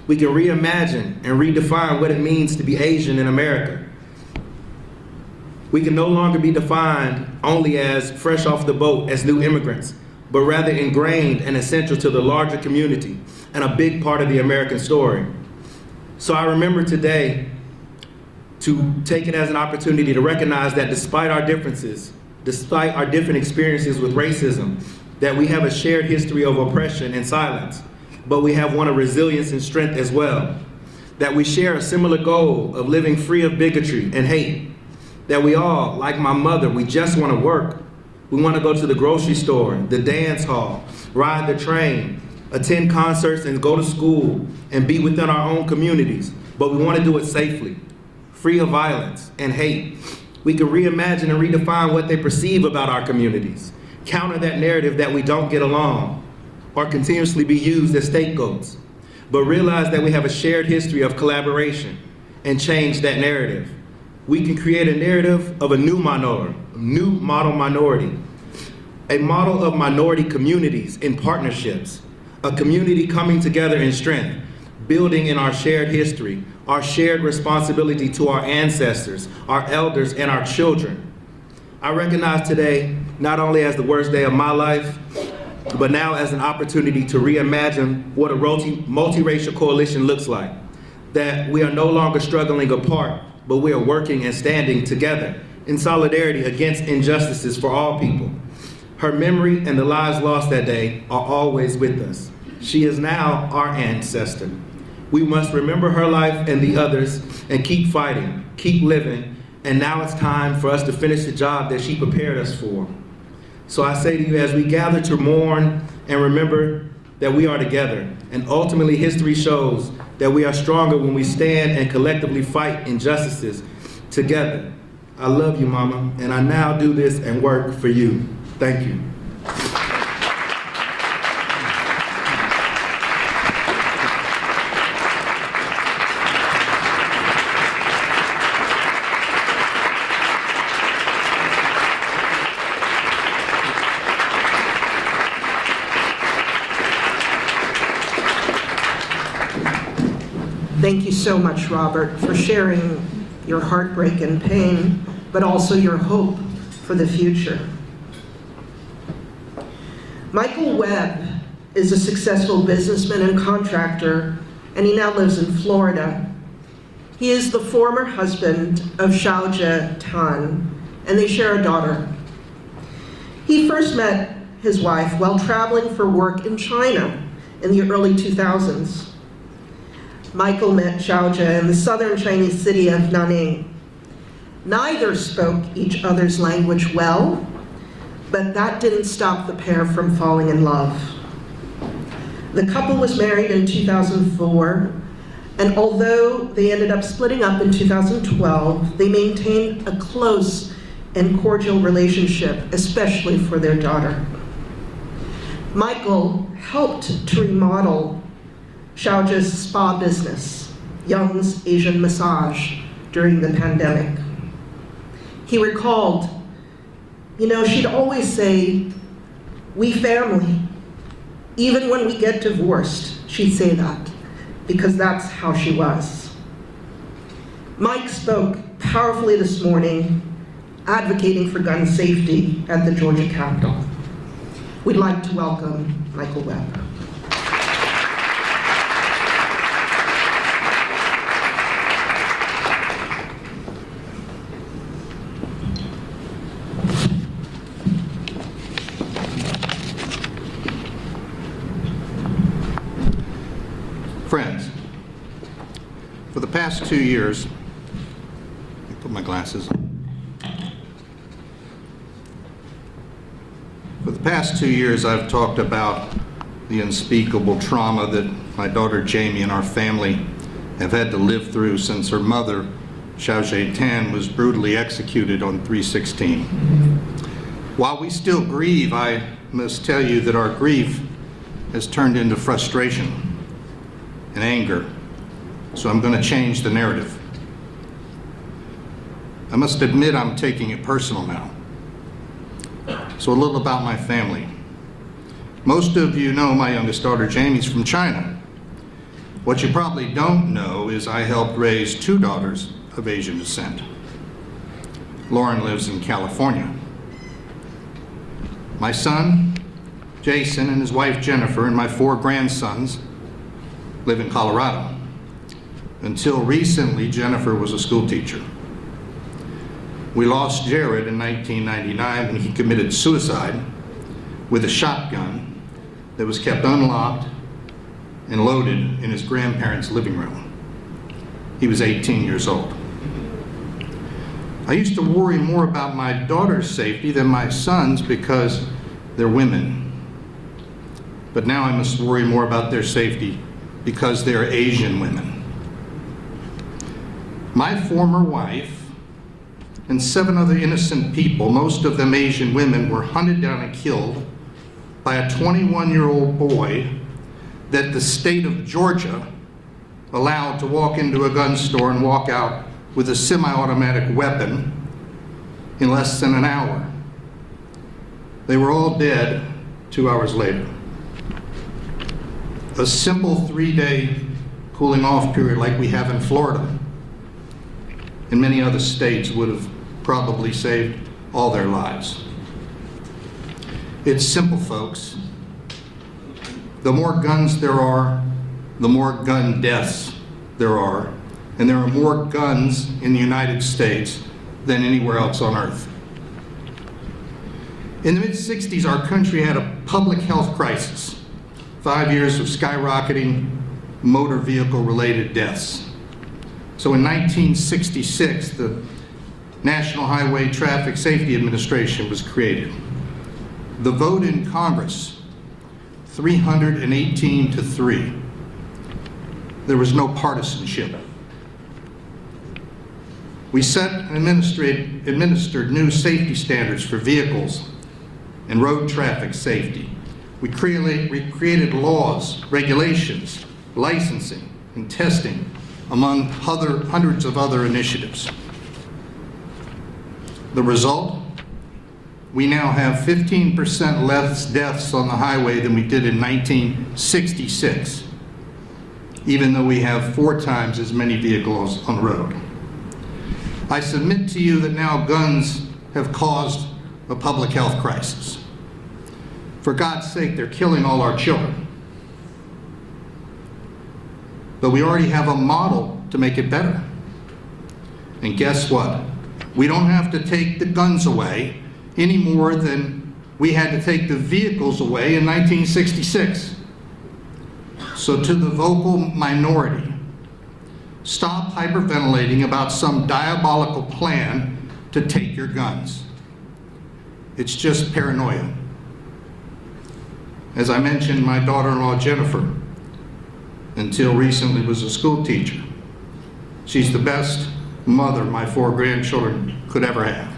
We can reimagine and redefine what it means to be Asian in America. We can no longer be defined only as fresh off the boat as new immigrants, but rather ingrained and essential to the larger community and a big part of the American story. So I remember today to take it as an opportunity to recognize that despite our differences, despite our different experiences with racism, that we have a shared history of oppression and silence, but we have one of resilience and strength as well. That we share a similar goal of living free of bigotry and hate. That we all, like my mother, we just want to work. We want to go to the grocery store, the dance hall, ride the train, attend concerts and go to school and be within our own communities. but we want to do it safely, free of violence and hate. We can reimagine and redefine what they perceive about our communities, counter that narrative that we don't get along, or continuously be used as scapegoats, but realize that we have a shared history of collaboration and change that narrative. We can create a narrative of a new model minority, a model of minority communities in partnerships, a community coming together in strength, building in our shared history, our shared responsibility to our ancestors, our elders, and our children. I recognize today not only as the worst day of my life, but now as an opportunity to reimagine what a multiracial coalition looks like, that we are no longer struggling apart, but we are working and standing together in solidarity against injustices for all people. Her memory and the lives lost that day are always with us. She is now our ancestor. We must remember her life and the others and keep fighting, keep living, and now it's time for us to finish the job that she prepared us for. So I say to you, as we gather to mourn and remember that we are together, and ultimately history shows that we are stronger when we stand and collectively fight injustices together. I love you, Mama, and I now do this and work for you. Thank you. Thank you so much, Robert, for sharing your heartbreak and pain, but also your hope for the future. Michael Webb is a successful businessman and contractor, and he now lives in Florida. He is the former husband of Xiaojie Tan, and they share a daughter. He first met his wife while traveling for work in China in the early 2000s. Michael met Xiaojie in the southern Chinese city of Nanning. Neither spoke each other's language well, but that didn't stop the pair from falling in love. The couple was married in 2004, and although they ended up splitting up in 2012, they maintained a close and cordial relationship, especially for their daughter. Michael helped to remodel Xiaojie's spa business, Young's Asian Massage, during the pandemic. He recalled, she'd always say, "We family." Even when we get divorced, she'd say that, because that's how she was. Mike spoke powerfully this morning, advocating for gun safety at the Georgia Capitol. We'd like to welcome Michael Webb. Friends, for the past 2 years, let me put my glasses on. For the past 2 years, I've talked about the unspeakable trauma that my daughter Jamie and our family have had to live through since her mother, Xiaojie Tan, was brutally executed on 3/16. While we still grieve, I must tell you that our grief has turned into frustration and anger, so I'm going to change the narrative. I must admit I'm taking it personal now. So a little about my family. Most of you know my youngest daughter Jamie's from China. What you probably don't know is I helped raise 2 daughters of Asian descent. Lauren lives in California. My son, Jason, and his wife Jennifer, and my 4 grandsons live in Colorado. Until recently, Jennifer was a school teacher. We lost Jared in 1999 when he committed suicide with a shotgun that was kept unlocked and loaded in his grandparents' living room. He was 18 years old. I used to worry more about my daughter's safety than my son's because they're women. But now I must worry more about their safety because they're Asian women. My former wife and 7 other innocent people, most of them Asian women, were hunted down and killed by a 21-year-old boy that the state of Georgia allowed to walk into a gun store and walk out with a semi-automatic weapon in less than an hour. They were all dead 2 hours later. A simple 3-day cooling off period like we have in Florida and many other states would have probably saved all their lives. It's simple, folks. The more guns there are, the more gun deaths there are, and there are more guns in the United States than anywhere else on earth. In the mid-60s, our country had a public health crisis, 5 years of skyrocketing motor vehicle-related deaths. So in 1966, the National Highway Traffic Safety Administration was created. The vote in Congress, 318 to 3. There was no partisanship. We set and administered new safety standards for vehicles and road traffic safety. We created laws, regulations, licensing, and testing, among hundreds of other initiatives. The result? We now have 15% less deaths on the highway than we did in 1966, even though we have 4 times as many vehicles on the road. I submit to you that now guns have caused a public health crisis. For God's sake, they're killing all our children. But we already have a model to make it better. And guess what? We don't have to take the guns away any more than we had to take the vehicles away in 1966. So to the vocal minority, stop hyperventilating about some diabolical plan to take your guns. It's just paranoia. As I mentioned, my daughter-in-law Jennifer, until recently, was a school teacher. She's the best mother my 4 grandchildren could ever have.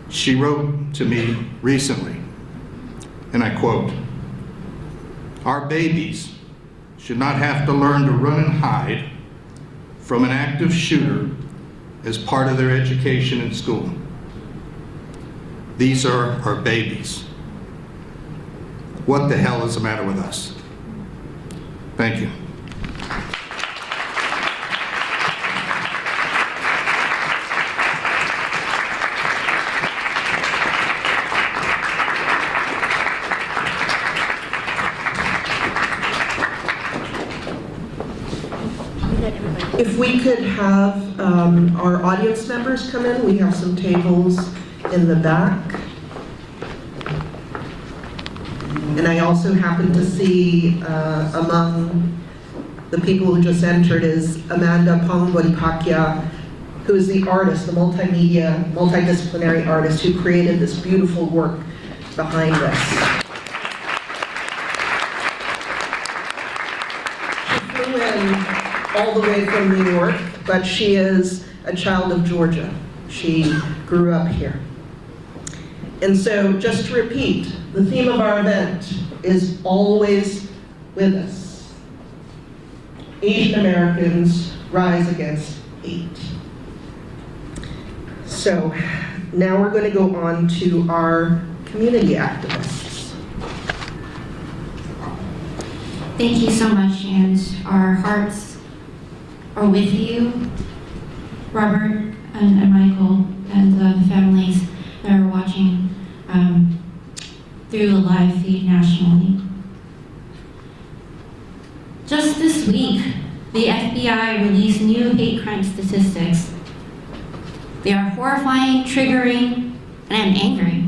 She wrote to me recently, and I quote, "Our babies should not have to learn to run and hide from an active shooter as part of their education in school. These are our babies. What the hell is the matter with us?" Thank you. If we could have our audience members come in, we have some tables in the back. And I also happen to see among the people who just entered is Amanda Pongwaripakia, who is the artist, the multimedia, multidisciplinary artist who created this beautiful work behind us. She flew in all the way from New York, but she is a child of Georgia. She grew up here. And so, just to repeat, the theme of our event is always with us. Asian Americans rise against hate. So, now we're going to go on to our community activists. Thank you so much, and our hearts are with you, Robert and Michael, and the families that are watching through the live feed nationally. Just this week, the FBI released new hate crime statistics. They are horrifying, triggering, and I'm angry.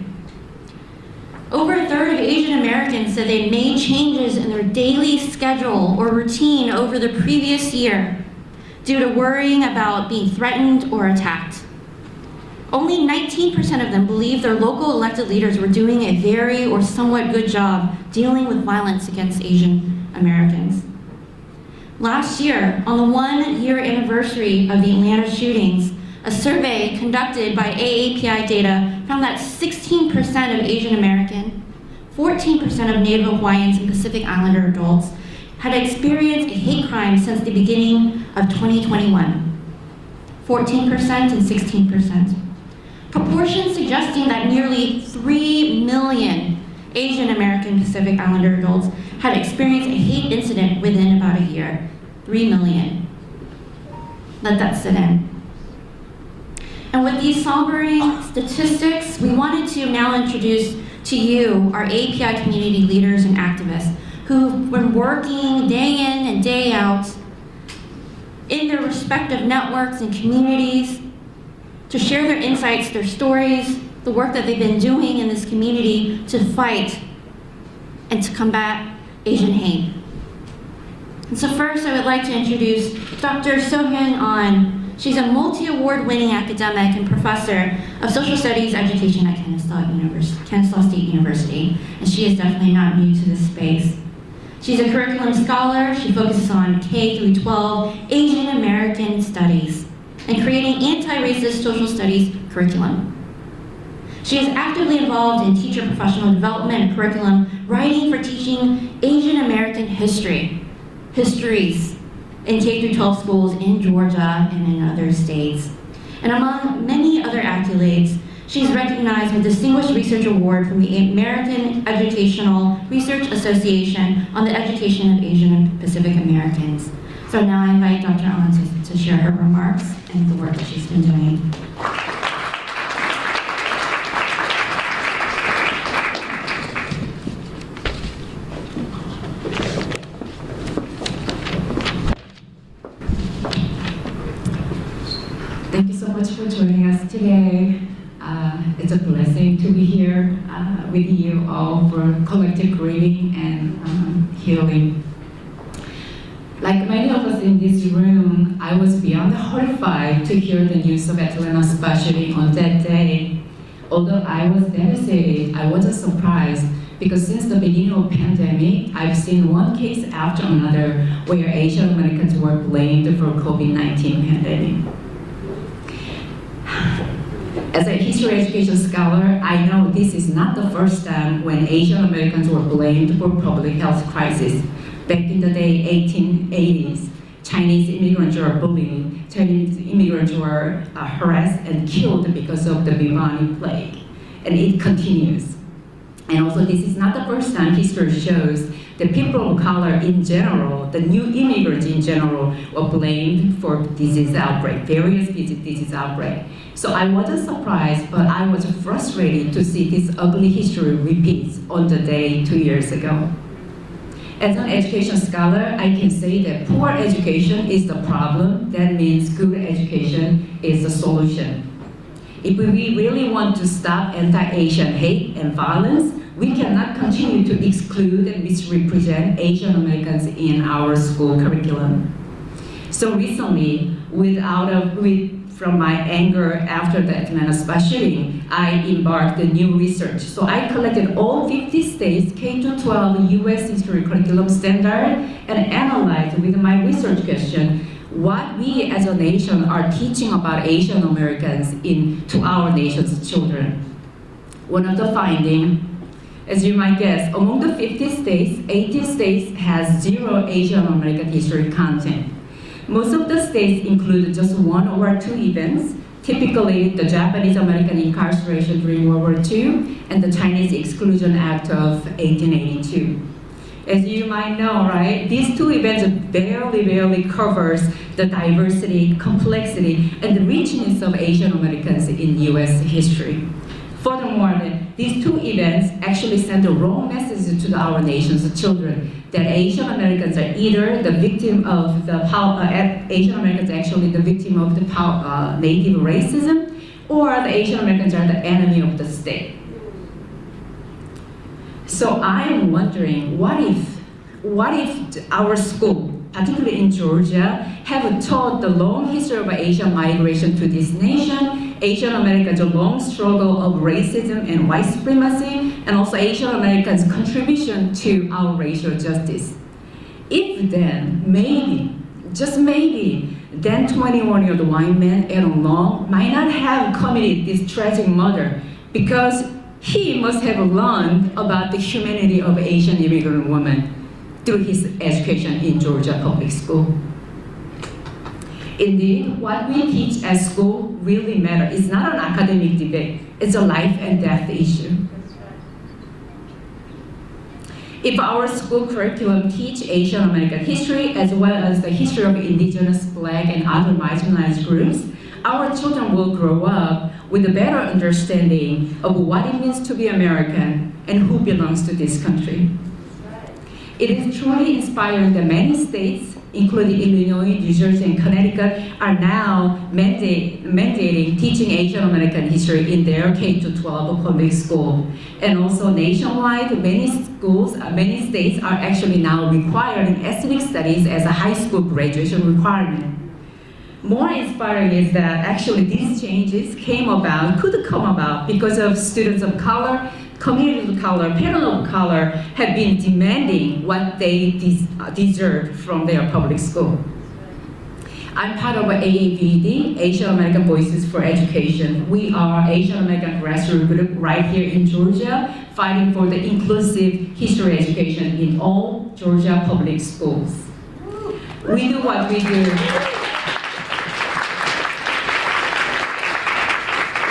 Over a third of Asian Americans said they made changes in their daily schedule or routine over the previous year due to worrying about being threatened or attacked. Only 19% of them believe their local elected leaders were doing a very or somewhat good job dealing with violence against Asian Americans. Last year, on the 1-year anniversary of the Atlanta shootings, a survey conducted by AAPI data found that 16% of Asian American, 14% of Native Hawaiians and Pacific Islander adults had experienced a hate crime since the beginning of 2021. 14% and 16%. Proportions suggesting that nearly 3 million Asian American Pacific Islander adults had experienced a hate incident within about a year. 3 million. Let that sit in. And with these sobering statistics, we wanted to now introduce to you our AAPI community leaders and activists who've been working day in and day out in their respective networks and communities to share their insights, their stories, the work that they've been doing in this community to fight and to combat Asian hate. And so first, I would like to introduce Dr. Hyun An. She's a multi-award winning academic and professor of social studies education at Kennesaw State University, and she is definitely not new to this space. She's a curriculum scholar. She focuses on K through 12 Asian American studies and creating anti-racist social studies curriculum. She is actively involved in teacher professional development and curriculum, writing for teaching Asian American histories in K through 12 schools in Georgia and in other states. And among many other accolades, she's recognized with Distinguished Research Award from the American Educational Research Association on the education of Asian and Pacific Americans. So now I invite Dr. An to share her remarks and the work that she's been doing. Thank you so much for joining us today. It's a blessing to be here with you all for collective grieving and healing. Like many of us in this room, I was beyond horrified to hear the news of Atlanta's shooting on that day. Although I was devastated, I wasn't surprised because since the beginning of the pandemic, I've seen one case after another where Asian Americans were blamed for COVID-19 pandemic. As a history education scholar, I know this is not the first time when Asian Americans were blamed for public health crisis. Back in the day, 1880s, Chinese immigrants were bullied, Chinese immigrants were harassed and killed because of the bubonic plague. And it continues. And also, this is not the first time history shows that people of color in general, the new immigrants in general, were blamed for disease outbreak, various disease outbreak. So I wasn't surprised, but I was frustrated to see this ugly history repeats on the day 2 years ago. As an education scholar, I can say that poor education is the problem. That means good education is the solution. If we really want to stop anti-Asian hate and violence, we cannot continue to exclude and misrepresent Asian Americans in our school curriculum. So recently, from my anger after the Atlanta shooting, I embarked on new research. So I collected all 50 states K-12 U.S. history curriculum standard and analyzed with my research question what we as a nation are teaching about Asian Americans to our nation's children. One of the findings, as you might guess, among the 50 states, 18 states has 0 Asian American history content. Most of the states include just 1 or 2 events, typically the Japanese American incarceration during World War II and the Chinese Exclusion Act of 1882. As you might know, right, these 2 events barely covers the diversity, complexity, and the richness of Asian Americans in U.S. history. Furthermore, these 2 events actually send the wrong message to our nation's children that Asian Americans are either the victim of the Asian Americans actually the victim of the native racism, or the Asian Americans are the enemy of the state. So I am wondering, what if our school, particularly in Georgia, have taught the long history of Asian migration to this nation, Asian Americans' long struggle of racism and white supremacy, and also Asian Americans' contribution to our racial justice. If then, maybe, just maybe, then 21-year-old white man, Aaron Long, might not have committed this tragic murder because he must have learned about the humanity of Asian immigrant women through his education in Georgia public school. Indeed, what we teach at school really matters. It's not an academic debate, it's a life and death issue. If our school curriculum teach Asian American history as well as the history of indigenous, Black, and other marginalized groups, our children will grow up with a better understanding of what it means to be American and who belongs to this country. It is truly inspiring that many states, including Illinois, New Jersey, and Connecticut, are now mandating teaching Asian American history in their K-12 public school. And also nationwide, many states are actually now requiring ethnic studies as a high school graduation requirement. More inspiring is that actually these changes could come about because of students of color, communities of color, parents of color have been demanding what they deserve from their public school. I'm part of AAPI, Asian American Voices for Education. We are Asian American grassroots group right here in Georgia, fighting for the inclusive history education in all Georgia public schools. We do what we do.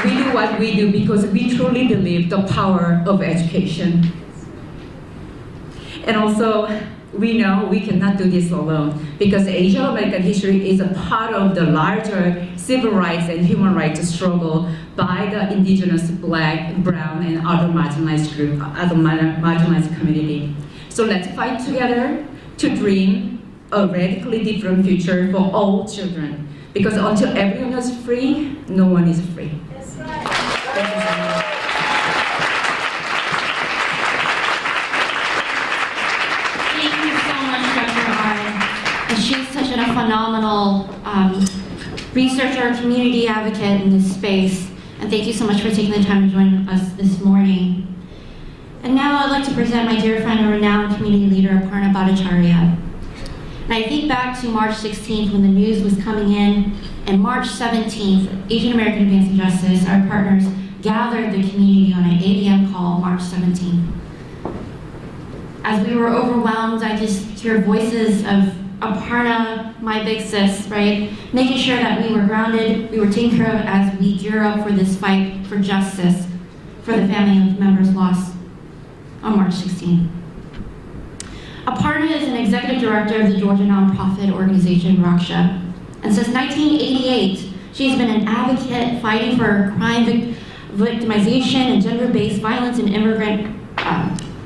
We do what we do because we truly believe the power of education. And also, we know we cannot do this alone because Asian American history is a part of the larger civil rights and human rights struggle by the indigenous, Black, brown, and other marginalized group, other marginalized community. So let's fight together to dream a radically different future for all children. Because until everyone is free, no one is free. That's right. Thank you so much. Thank you so much, Dr. R. She's such a phenomenal researcher, community advocate in this space. And thank you so much for taking the time to join us this morning. And now I'd like to present my dear friend and renowned community leader, Aparna Bhattacharya. And I think back to March 16th when the news was coming in, and March 17th, Asian American Advancing Justice, our partners, gathered the community on an 8 a.m. call, March 17th. As we were overwhelmed, I just hear voices of Aparna, my big sis, right? Making sure that we were grounded, we were taken care of as we gear up for this fight for justice for the family members lost on March 16th. Aparna is an executive director of the Georgia nonprofit organization Raksha. And since 1988, she's been an advocate fighting for crime victimization and gender-based violence in immigrant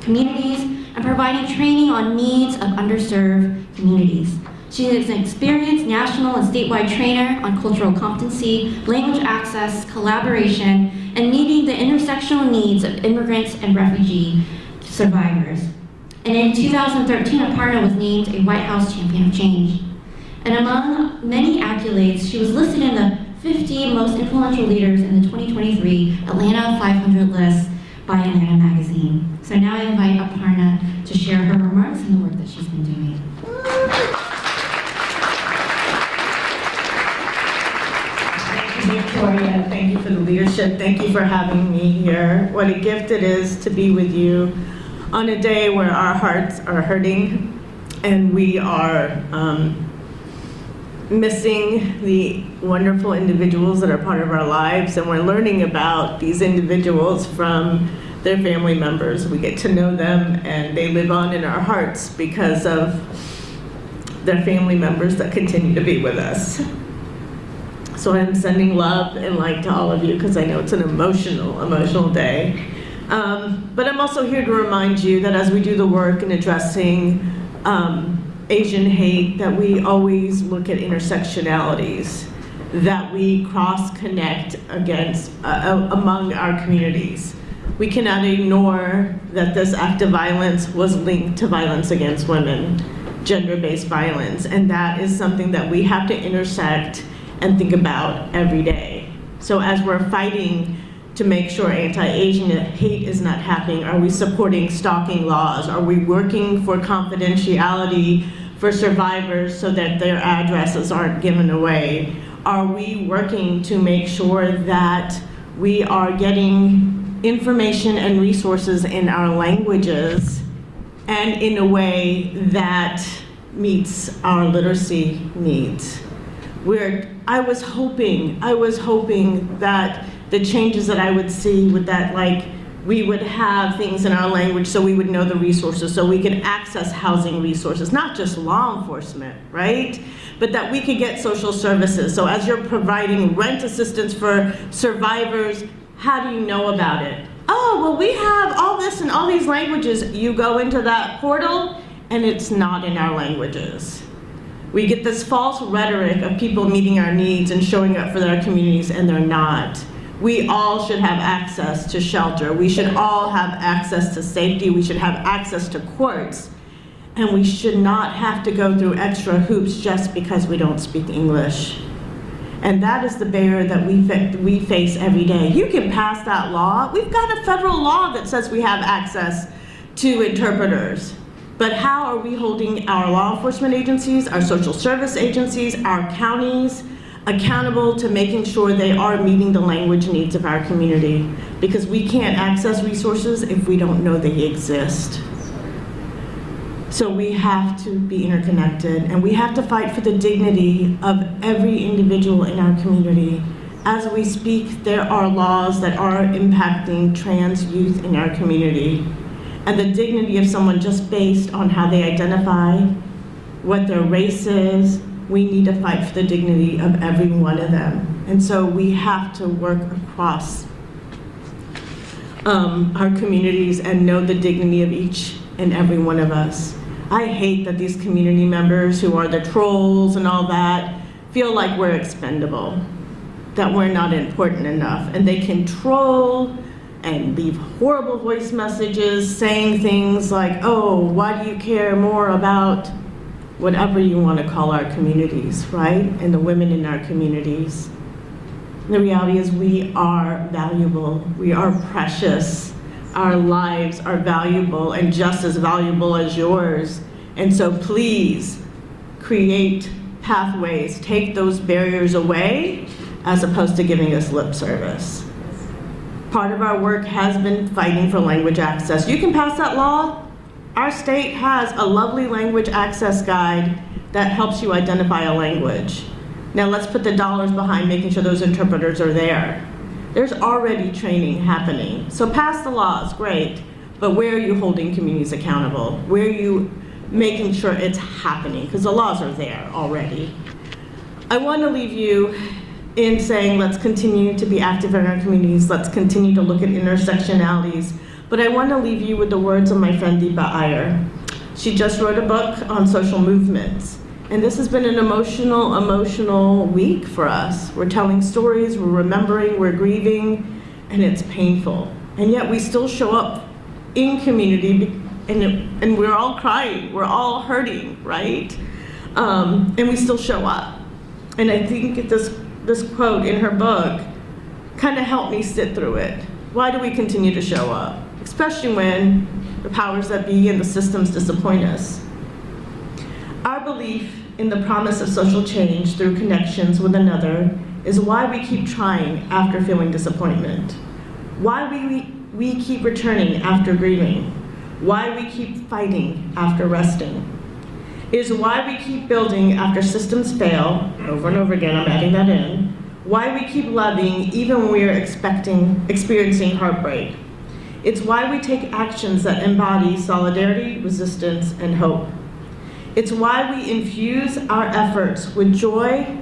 communities and providing training on needs of underserved communities. She is an experienced national and statewide trainer on cultural competency, language access, collaboration, and meeting the intersectional needs of immigrants and refugee survivors. And in 2013, Aparna was named a White House Champion of Change. And among many accolades, she was listed in the 50 most influential leaders in the 2023 Atlanta 500 list by Atlanta Magazine. So now I invite Aparna to share her remarks and the work that she's been doing. Thank you, Victoria. Thank you for the leadership. Thank you for having me here. What a gift it is to be with you on a day where our hearts are hurting and we are missing the wonderful individuals that are part of our lives, and we're learning about these individuals from their family members. We get to know them and they live on in our hearts because of their family members that continue to be with us. So I'm sending love and light to all of you because I know it's an emotional day. But I'm also here to remind you that as we do the work in addressing Asian hate, that we always look at intersectionalities, that we cross-connect against among our communities. We cannot ignore that this act of violence was linked to violence against women, gender-based violence, and that is something that we have to intersect and think about every day. So as we're fighting to make sure anti-Asian hate is not happening? Are we supporting stalking laws? Are we working for confidentiality for survivors so that their addresses aren't given away? Are we working to make sure that we are getting information and resources in our languages and in a way that meets our literacy needs? I was hoping that the changes that I would see with that, like, we would have things in our language so we would know the resources, so we could access housing resources, not just law enforcement, right? But that we could get social services. So as you're providing rent assistance for survivors, how do you know about it? Oh, well, we have all this in all these languages. You go into that portal and it's not in our languages. We get this false rhetoric of people meeting our needs and showing up for their communities, and they're not. We all should have access to shelter. We should all have access to safety. We should have access to courts. And we should not have to go through extra hoops just because we don't speak English. And that is the barrier that we face every day. You can pass that law. We've got a federal law that says we have access to interpreters. But how are we holding our law enforcement agencies, our social service agencies, our counties accountable to making sure they are meeting the language needs of our community? Because we can't access resources if we don't know they exist. So we have to be interconnected, and we have to fight for the dignity of every individual in our community. As we speak, there are laws that are impacting trans youth in our community. And the dignity of someone just based on how they identify, what their race is, we need to fight for the dignity of every one of them. And so we have to work across our communities and know the dignity of each and every one of us. I hate that these community members who are the trolls and all that feel like we're expendable, that we're not important enough. And they can troll and leave horrible voice messages saying things like, oh, why do you care more about whatever you want to call our communities, right? And the women in our communities. And the reality is we are valuable, we are precious. Our lives are valuable and just as valuable as yours. And so please create pathways, take those barriers away as opposed to giving us lip service. Part of our work has been fighting for language access. You can pass that law. Our state has a lovely language access guide that helps you identify a language. Now let's put the dollars behind making sure those interpreters are there. There's already training happening. So pass the laws, great, but where are you holding communities accountable? Where are you making sure it's happening? Because the laws are there already. I want to leave you in saying let's continue to be active in our communities, let's continue to look at intersectionalities, but I want to leave you with the words of my friend Deepa Iyer. She just wrote a book on social movements, and this has been an emotional week for us. We're telling stories, we're remembering, we're grieving, and it's painful. And yet we still show up in community, and we're all crying, we're all hurting, right? And we still show up. And I think this quote in her book kind of helped me sit through it. Why do we continue to show up? Especially when the powers that be and the systems disappoint us. Our belief in the promise of social change through connections with another is why we keep trying after feeling disappointment. Why we keep returning after grieving. Why we keep fighting after resting. Is why we keep building after systems fail, over and over again, I'm adding that in. Why we keep loving even when we are experiencing heartbreak. It's why we take actions that embody solidarity, resistance, and hope. It's why we infuse our efforts with joy,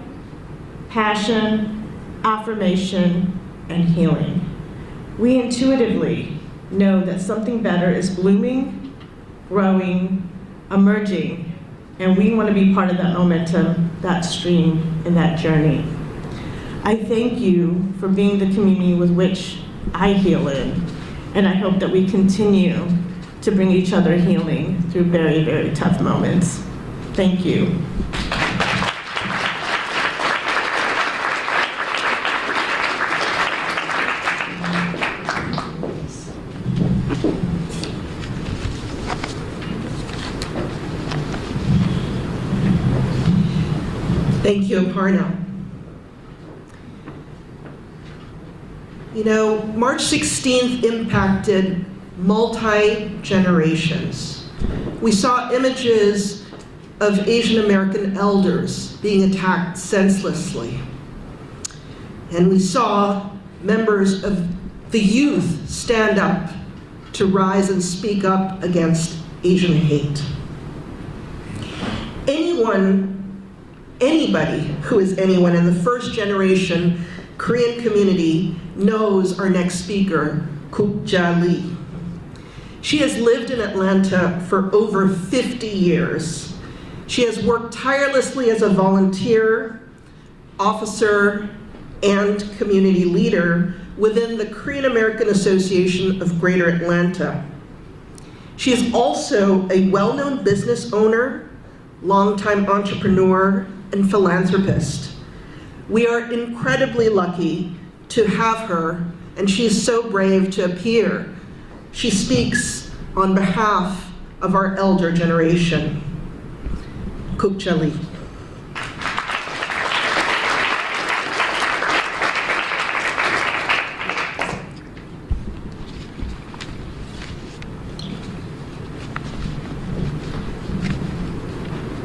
passion, affirmation, and healing. We intuitively know that something better is blooming, growing, emerging, and we want to be part of that momentum, that stream, and that journey. I thank you for being the community with which I heal in, and I hope that we continue to bring each other healing through very, very tough moments. Thank you. Thank you, Aparna. You know, March 16th impacted multi-generations. We saw images of Asian American elders being attacked senselessly. And we saw members of the youth stand up to rise and speak up against Asian hate. Anybody who is anyone in the first generation Korean community knows our next speaker, Kuk-ja Lee. She has lived in Atlanta for over 50 years. She has worked tirelessly as a volunteer, officer, and community leader within the Korean American Association of Greater Atlanta. She is also a well-known business owner, longtime entrepreneur, and philanthropist. We are incredibly lucky to have her, and she is so brave to appear. She speaks on behalf of our elder generation. Kuk-ja Lee.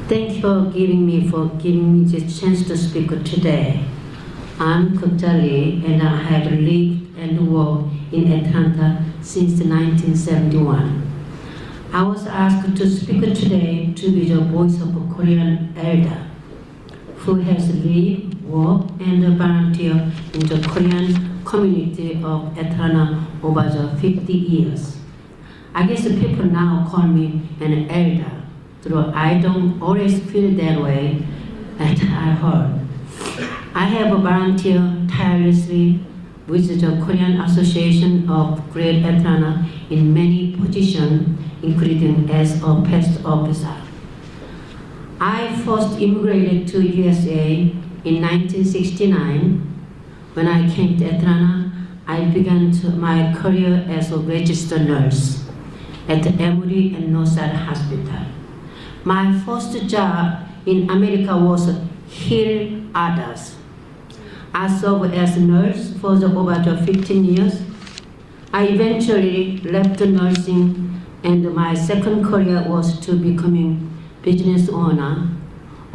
Thank you for giving me this chance to speak today. I'm Kuk-ja Lee, and I have lived and worked in Atlanta since 1971. I was asked to speak today to be the voice of a Korean elder who has lived, worked, and volunteered in the Korean community of Atlanta over the 50 years. I guess people now call me an elder. Though I don't always feel that way, as I heard. I have volunteered tirelessly with the Korean Association of Greater Atlanta in many positions, including as a past officer. I first immigrated to USA in 1969. When I came to Atlanta, I began my career as a registered nurse at the Emory and Northside Hospital. My first job in America was heal others. I served as a nurse for over 15 years. I eventually left nursing, and my second career was to becoming business owner.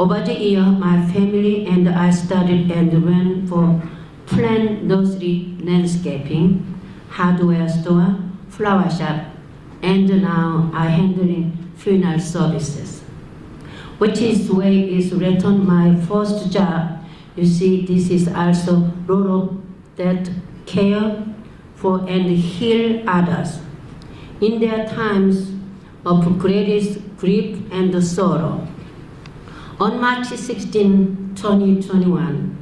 Over the year, my family and I started and ran for plant nursery, landscaping, hardware store, flower shop, and now I'm handling funeral services, which is where is written my first job. You see, this is also rural that care for and heal others in their times of greatest grief and sorrow. On March 16, 2021,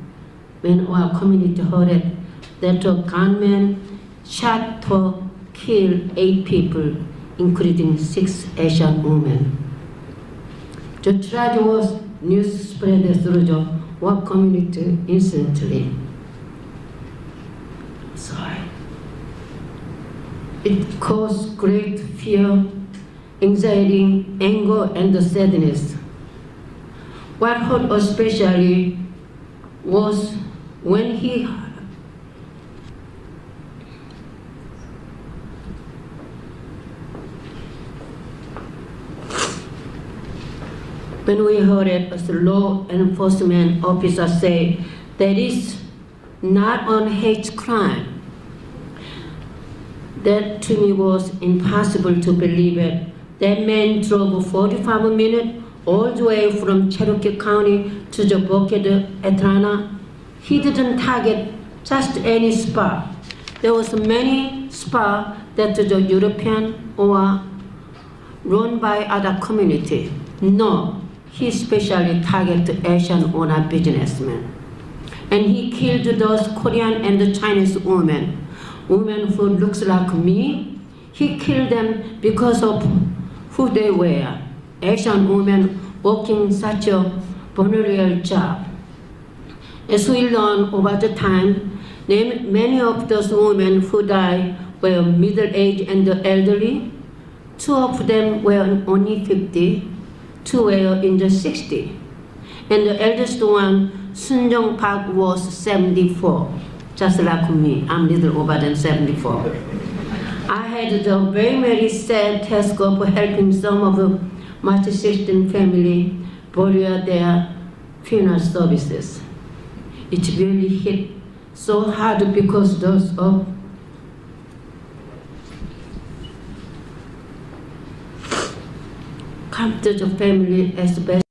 when our community heard that a gunman shot or killed 8 people, including 6 Asian women. The tragedy was news spread through the work community instantly. Sorry. It caused great fear, anxiety, anger, and sadness. What hurt especially was when we heard it as a law enforcement officer say that is not a hate crime. That to me was impossible to believe it. That man drove 45 minutes all the way from Cherokee County to the Bucket, Atlanta. He didn't target just any spot. There was many spots that the European or run by other community. No. He especially targeted Asian owner businessmen. And he killed those Korean and Chinese women who looks like me. He killed them because of who they were. Asian women working such a vulnerable job. As we learn over the time, many of those women who died were middle-aged and elderly. 2 of them were only 50. 2 were in the 60s. And the eldest one, Sun Jong Park, was 74, just like me. I'm little over than 74. I had the very, very sad task of helping some of the March 16 family bury their funeral services. It really hit so hard because those of come to the family as best